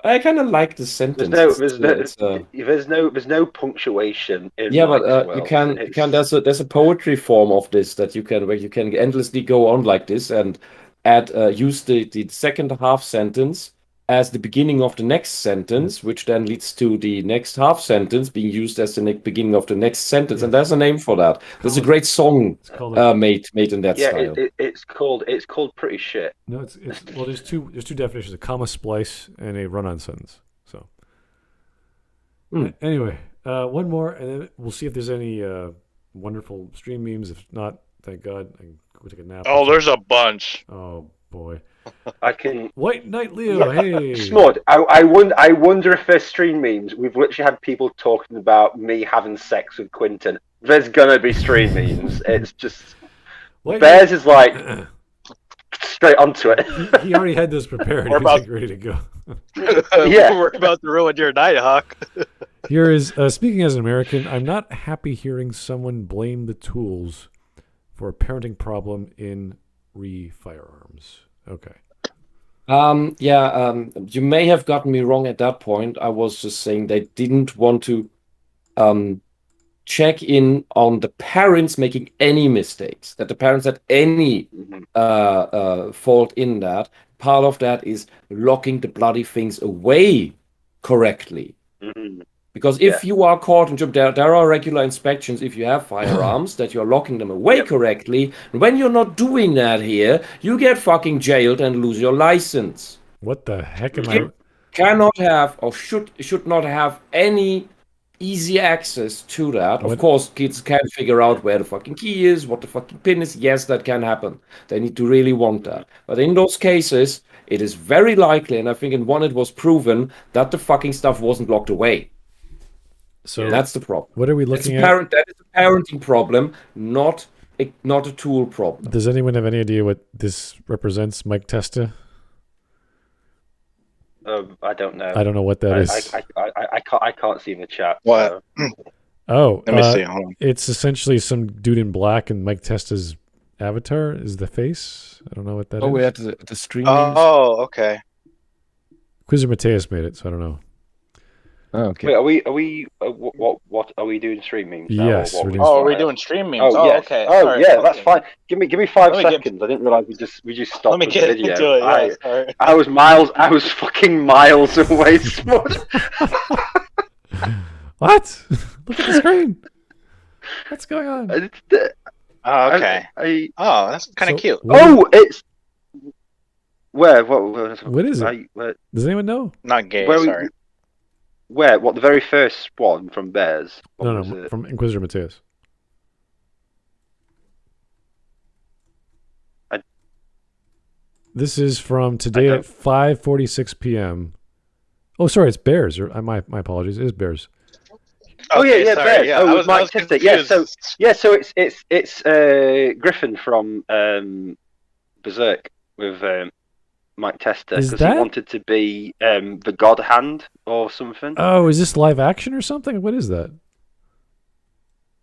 I kind of like the sentence. There's no punctuation. But you can. There's a poetry form of this that where you can endlessly go on like this and use the second half sentence as the beginning of the next sentence, which then leads to the next half sentence being used as the beginning of the next sentence, and there's a name for that. There's a great song made in that style. It's called Pretty Shit. No, there's two definitions: a comma splice and a run-on sentence. So anyway, one more, and then we'll see if there's any wonderful stream memes. If not, thank God, I can go take a nap. Oh, there's a bunch. Oh boy. I can. White Knight Leo, hey. Smud, I wonder if there's stream memes. We've literally had people talking about me having sex with Quentin. There's gonna be stream memes. It's just Bears is like straight onto it. He already had those prepared. He's like ready to go. We're about to ruin your night, Hawk. Here is speaking as an American. I'm not happy hearing someone blame the tools for a parenting problem in firearms. Okay. You may have gotten me wrong at that point. I was just saying they didn't want to check in on the parents making any mistakes, that the parents had any fault in that. Part of that is locking the bloody things away correctly. Mm-hmm. Because if you are caught, there are regular inspections if you have firearms that you're locking them away correctly. And when you're not doing that here, you get fucking jailed and lose your license. What the heck am I? Cannot have or should not have any easy access to that. What? Of course, kids can figure out where the fucking key is, what the fucking pin is. Yes, that can happen. They need to really want that. But in those cases, it is very likely, and I think in one it was proven, that the fucking stuff wasn't locked away. So that's the problem. What are we looking at? That is a parenting problem, not not a tool problem. Does anyone have any idea what this represents, Mike Testa? I don't know. I don't know what that is. I can't see in the chat. What? So. Oh, Let me see. Hold on. it's essentially some dude in black, and Mike Testa's avatar is the face. I don't know what that is. Oh, we had the stream. Oh, okay. Quizzer Mateus made it, so I don't know. Oh, okay. Wait, are we? What are we doing? Stream memes? Now, Yes, or what we're we- doing- Oh, are we doing stream memes? Oh, yes. okay. Oh, Sorry, yeah, okay. that's fine. Give me 5 Let me get- seconds. I didn't realize we just stopped Let me the get video. into it. Yeah, sorry. I was fucking miles away, Smudge. What? Look at the screen. What's going on? Oh, okay. Oh, that's kind of So, cute. what- It's where? What is it? Where? Does anyone know? Not gay, Where sorry. Where? What? The very first one from Bears? What No, was it? from Inquisitor Mateus. This is from today at 5:46 p.m. Oh, sorry, it's Bears. My apologies. It is Bears. Oh Okay, yeah, sorry, Bears. yeah, Oh, I with was Mike Testa. Yeah, so confused. it's Griffin from Berserk with Mike Testa Is because he that- wanted to be the God Hand or something. Oh, is this live action or something? What is that?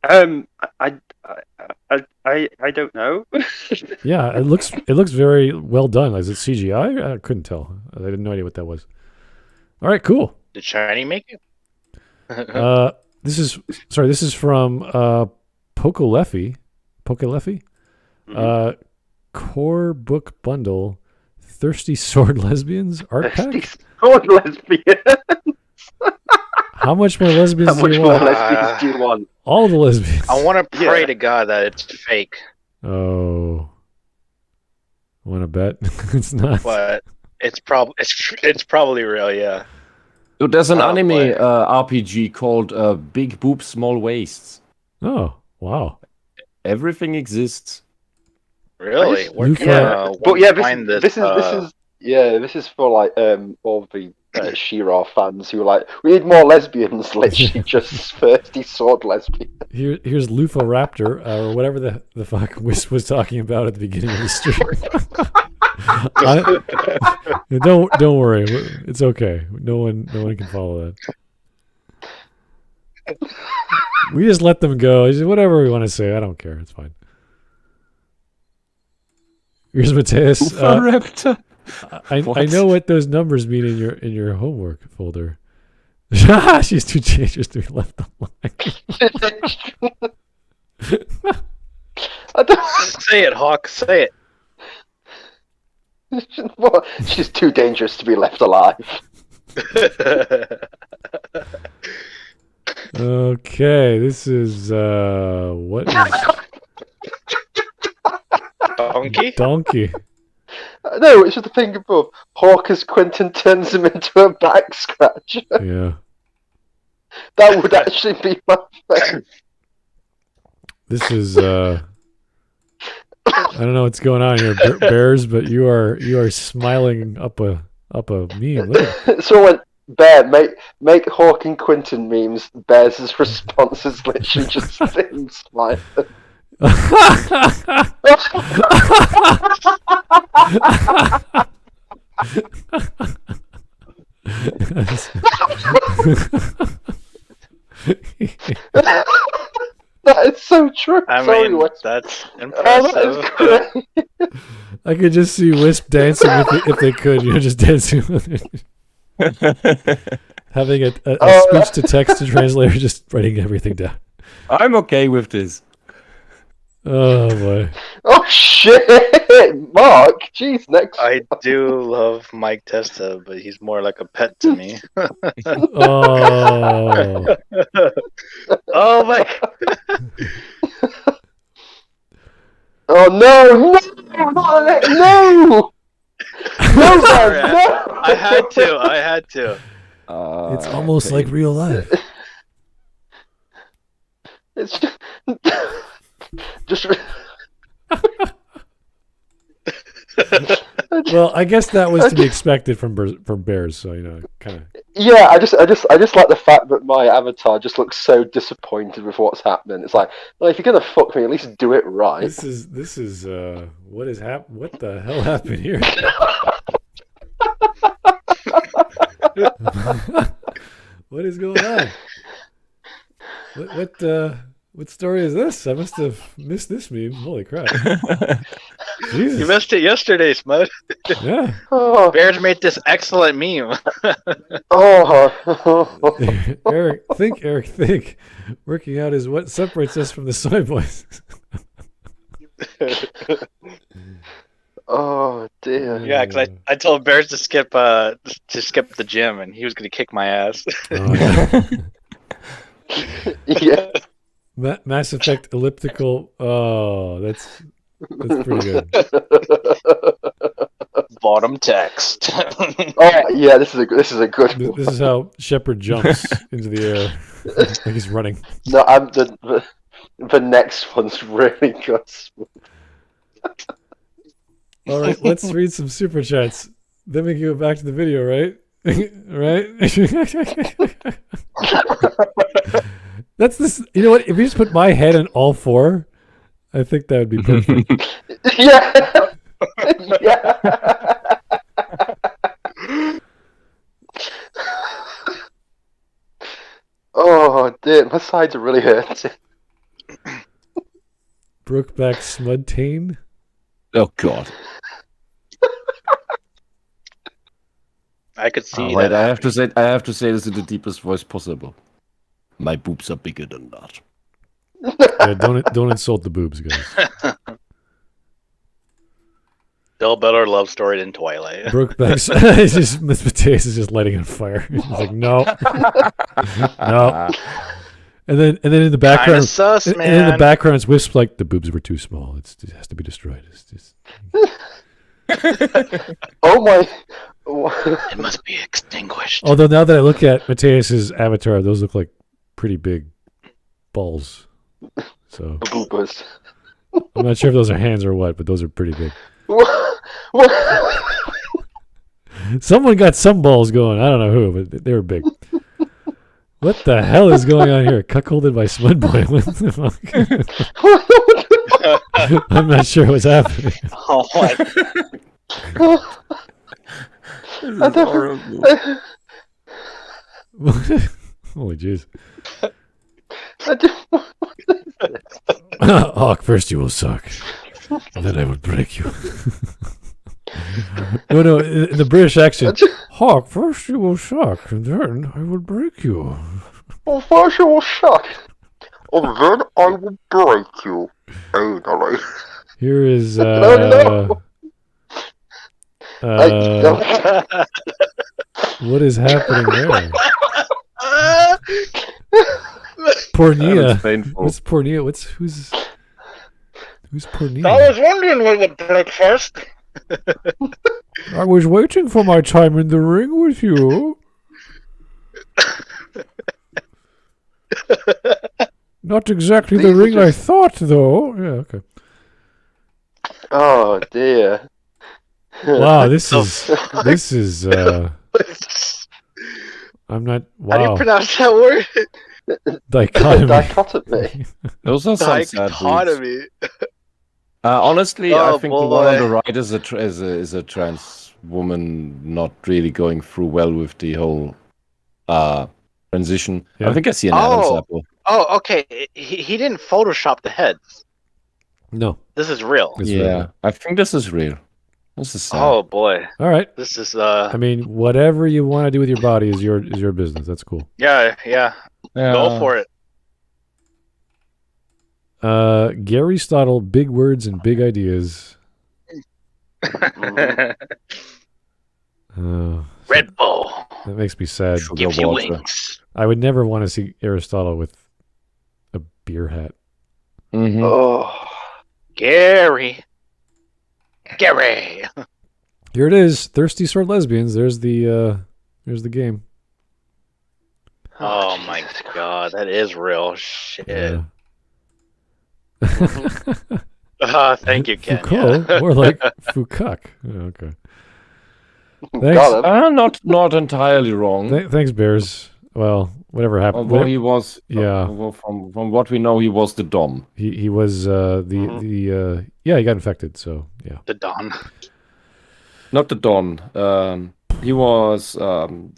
I don't know. Yeah, it looks very well done. Is it CGI? I couldn't tell. I had no idea what that was. All right, cool. Did Shiny make it? This is from Pokeleffi. Mhm. Core book bundle, Thirsty Sword Lesbians art pack. Sword lesbian. How much more lesbians How much do you more want? lesbians do you want? All the lesbians. I want to pray Yeah. to God that it's fake, Oh, want to bet it's not? but it's probably real. Yeah. So there's an Oh, anime boy. RPG called Big Boobs, Small Waists. Oh, wow. Everything exists. Really? just- Where can Yeah. But yeah, find this is for like all the She-Ra fans who are like, we need more lesbians. Literally just thirsty sword lesbian. Here's Lufa Raptor, or whatever the fuck Wisp was talking about at the beginning of the stream. Don't worry, it's okay. No one can follow that. We just let them go. Just whatever we want to say, I don't care. It's fine. Here's Mateus. Raptor. I What? know what those numbers mean in your homework folder. She's too dangerous to be left alone. I don't, Say it, Hawk. Say it. what? She's too dangerous to be left alive. Okay, this is what is Donkey? No, it's just the thing above. Hawk as Quentin turns him into a back scratcher. Yeah. That would actually be my face. This is I don't know what's going on here, Bears, but you are smiling up a meme. Look at So when Bear make Hawk and Quentin memes, Bear's response is literally just him smiling. That is so true. I Sorry, mean, Wes. that's Oh, that is impressive. great. I could just see Wisp dancing if they could, just dancing with it. Having a speech to text to translator, just writing everything down. I'm okay with this. Oh boy. Oh shit, Mark. Jeez, next. I do love Mike Testa, but he's more like a pet to me. Oh. Oh my! Oh no, no, Sorry, no! I had to. It's almost like real life. It's just Well, I guess that was to be expected from bears, so kind of. Yeah, I just like the fact that my avatar just looks so disappointed with what's happening. It's like, well, if you're gonna fuck me, at least do it right. This is what is What the hell happened here? What is going on? What story is this? I must have missed this meme. Holy crap! Jesus. You missed it yesterday, Smud. Yeah. Oh. Bears made this excellent meme. Oh. Eric, think. Working out is what separates us from the soy boys. Oh dear. Yeah, because I told Bears to skip the gym, and he was going to kick my ass. Oh, yeah. Yeah. Mass Effect elliptical. Oh, that's pretty good. Bottom text. Oh yeah, this is a good one. This is how Shepard jumps into the air like he's running. No, the next one's really good. All right, let's read some super chats. Then we can go back to the video, right? Right? That's this. You know what? If you just put my head on all four, I think that would be perfect. Yeah. Yeah. Oh dear, my sides are really hurting. Brookback Smudtane. Oh God. I could see Wait, that. I have to say this in the deepest voice possible. My boobs are bigger than that. Yeah, don't insult the boobs, guys. Still better love story than Twilight. Brookback's Miss Mateus is just lighting on fire. He's like, no, no. And then in the background, sus, and in the background, it's Wisp like the boobs were too small. It has to be destroyed. It's just. Oh my! It must be extinguished. Although now that I look at Mateus's avatar, those look like pretty big balls. So Boobas. I'm not sure if those are hands or what, but those are pretty big. Someone got some balls going. I don't know who, but they were big. What the hell is going on here? Cuckolded by Smudboy. What the fuck? I'm not sure what's happening. Oh my! This is horrible. Holy jeez. Hawk, first you will suck, and then I will break you. No, in the British accent. Hawk, first you will suck, and then I will break you. Well, first you will suck, and then I will break you. Anally. Here is No. what is happening there? Pornia. What's Pornia? Who's Pornia? I was wondering what would break first. I was waiting for my time in the ring with you. Not exactly the ring I thought, though. Yeah, okay. Oh dear. Wow, this is. I'm not. Wow. How do you pronounce that word? Dichotomy. Dichotomy. Those are some sad boobs. Dichotomy. Honestly, I Oh, think the one on boy. the right is a trans woman not really going through well with the whole transition. Yeah. I think I see an Adam's apple. Oh, okay. He didn't Photoshop the heads. No. This is real. It's Yeah, really- I think this is real. This is sad. Oh boy, All right. this is I mean, whatever you want to do with your body is your business. That's cool. yeah. Go for it. Gary Stottle, big words and big ideas. Red Bull. That makes me sad. Sugar Gives you water. wings. I would never want to see Aristotle with a beer hat. Mhm. Oh. Gary. Here it is. Thirsty Sword Lesbians. There's the game. Oh my god, that is real shit. Yeah. Thank you, Ken. Foucault, Yeah. more like Foucault. Oh, okay. Got him. Not entirely wrong. Thanks, Bears. Well, whatever happened. Although he was, Yeah. From what we know, he was the Dom. He was he got infected. So yeah. The Don. Not the Don. He was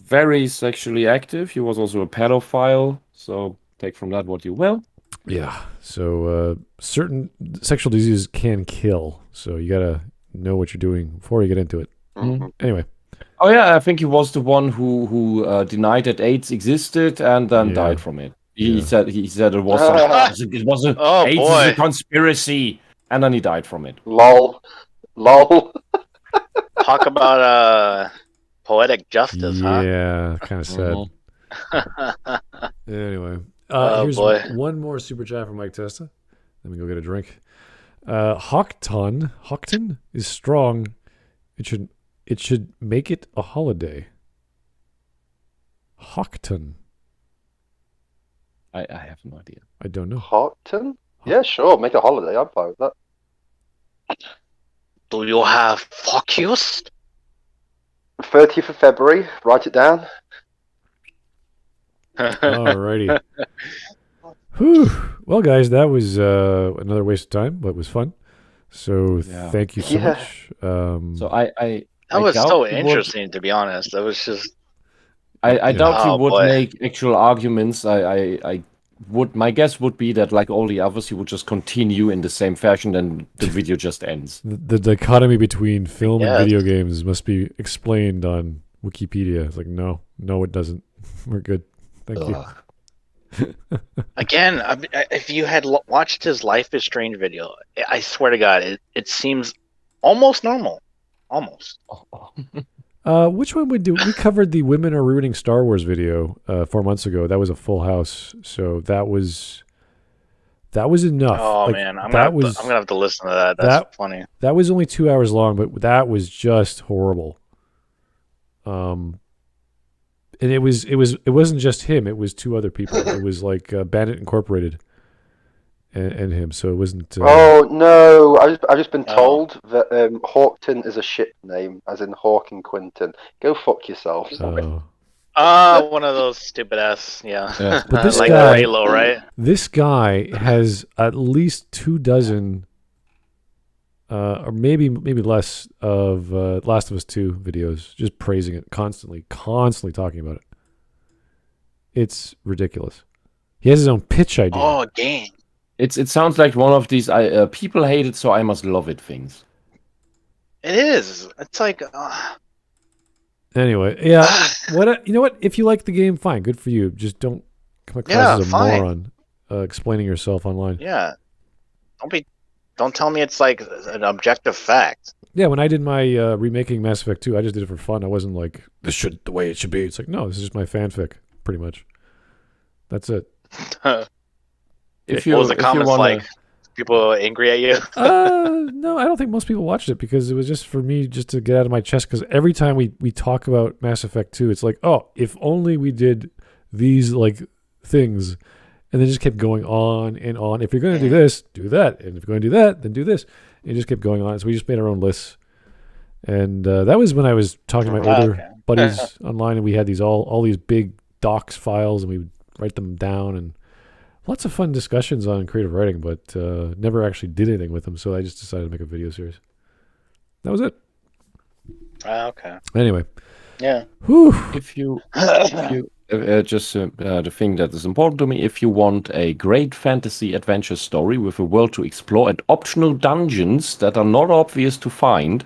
very sexually active. He was also a pedophile. So take from that what you will. Yeah. So certain sexual diseases can kill. So you gotta know what you're doing before you get into it. Mhm. Anyway. Oh yeah, I think he was the one who denied that AIDS existed and then Yeah. died from it. Yeah. He said it was it was a Oh, AIDS boy. is a conspiracy, and then he died from it. Lol. Talk about poetic justice, huh? Yeah, kind of sad. Mhm. Anyway, Oh, here's boy. one more super chat from Mike Testa. Let me go get a drink. Houghton is strong. It should make it a holiday. Houghton. I have no idea. I don't know. Houghton? Yeah, sure. Make a holiday. I'm fine with that. Do you have focus? 30th of February. Write it down. Alrighty. Whew. Well, guys, that was another waste of time, but it was fun. So Yeah. thank you so Yeah. much. So I That was doubt so he would- interesting, to be honest. That was just. I Yeah. doubt he Oh, would boy. make actual arguments. I would. My guess would be that, like all the others, he would just continue in the same fashion, and the video just ends. The dichotomy between film Yeah. and video games must be explained on Wikipedia. It's like, no, it doesn't. We're good. Thank you. Ugh. Again, if you had watched his Life is Strange video, I swear to God, it seems almost normal. Almost. Which one would do? We covered the Women Are Ruining Star Wars video 4 months ago. That was a full house. So that was enough. Oh, Like, man. I'm that gonna have to listen to that. That's that- funny. That was only 2 hours long, but that was just horrible. And it wasn't just him. It was 2 other people. It was like Bandit Incorporated and him. So it wasn't. Oh no! I've just been Oh. told that Houghton is a shit name, as in Hawk and Quinton. Go fuck yourself. One of those stupid ass, yeah. Yeah. But this like guy- Raylo, right? This guy has at least 24, or maybe less, of Last of Us 2 videos, just praising it constantly talking about it. It's ridiculous. He has his own pitch idea. Oh, dang. It sounds like one of these people hate it, so I must love it things. It is. It's like, Anyway, yeah. You know what? If you like the game, fine, good for you. Just don't come across Yeah, as a fine. moron explaining yourself online. yeah. Don't tell me it's like an objective fact. Yeah, when I did my remaking Mass Effect 2, I just did it for fun. I wasn't like, this should the way it should be. It's like, no, this is just my fanfic, pretty much. That's it. If What was the if you comments wanna- like? People angry at you? No, I don't think most people watched it because it was just for me just to get out of my chest. Because every time we talk about Mass Effect 2, it's like, oh, if only we did these like things, and then just kept going on and on. If you're going to do this, do that, and if you're going to do that, then do this. And it just kept going on. So we just made our own lists, and that was when I was talking to my older Okay. buddies online, and we had these all these big docs files, and we would write them down and. Lots of fun discussions on creative writing, but never actually did anything with them. So I just decided to make a video series. That was it. Okay. Anyway, Yeah. whew. If you just the thing that is important to me, if you want a great fantasy adventure story with a world to explore and optional dungeons that are not obvious to find,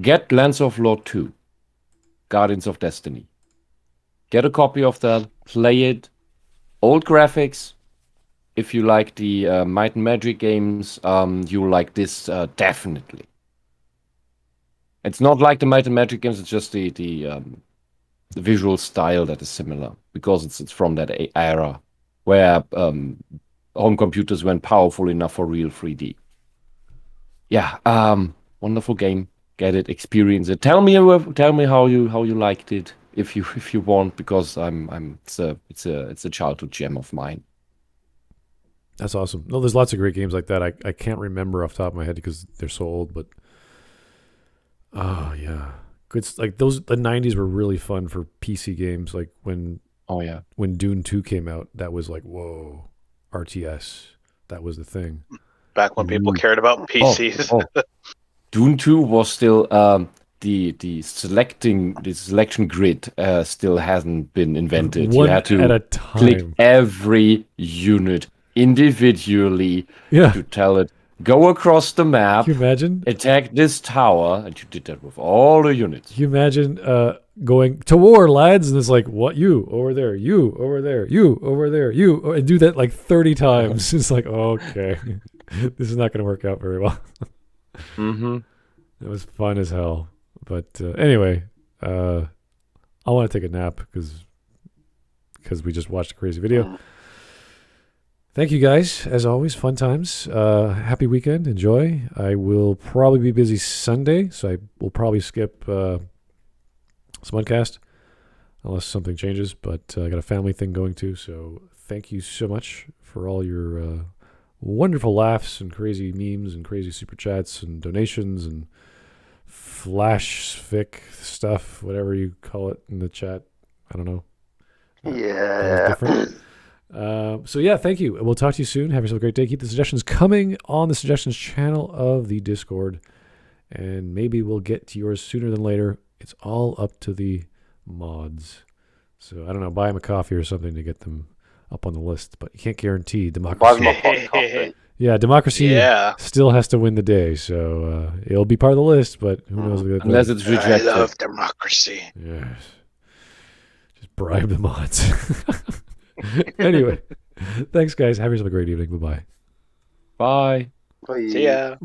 get Lands of Lore 2, Guardians of Destiny. Get a copy of that, play it. Old graphics. If you like the Might and Magic games, you'll like this definitely. It's not like the Might and Magic games, it's just the visual style that is similar because it's from that era where home computers weren't powerful enough for real 3D. Yeah, wonderful game. Get it, experience it. Tell me how you liked it. If you want, because it's a childhood gem of mine. That's awesome. No, there's lots of great games like that. I can't remember off the top of my head because they're so old, but oh yeah. Good, like the 90s were really fun for PC games. Like when Dune 2 came out, that was like, whoa, RTS. That was the thing. Back when people cared about PCs. Dune 2 was still the selection grid still hasn't been invented. One you had to at a time. click every unit individually to tell it, go across the map. Can you imagine? Attack this tower, and you did that with all the units. Can you imagine going to war, lads? And it's like, what? You over there, you over there, you over there, you, and do that like 30 times. It's like, okay, this is not going to work out very well. It was fun as hell. But anyway, I want to take a nap because we just watched a crazy video. Thank you guys, as always. Fun times. Happy weekend. Enjoy. I will probably be busy Sunday, so I will probably skip Smudcast unless something changes. But I got a family thing going too, so thank you so much for all your wonderful laughs and crazy memes and crazy super chats and donations and flash fic stuff, whatever you call it in the chat. I don't know. Yeah. Different. So yeah, thank you. We'll talk to you soon. Have yourself a great day. Keep the suggestions coming on the suggestions channel of the Discord, and maybe we'll get to yours sooner than later. It's all up to the mods. So I don't know, buy them a coffee or something to get them up on the list, but you can't guarantee democracy. Yeah, democracy still has to win the day, so it'll be part of the list, but who knows? Unless it's rejected. I love democracy. Yes. Just bribe the mods. Anyway, thanks, guys. Have yourself a great evening. Bye-bye. Bye. See ya.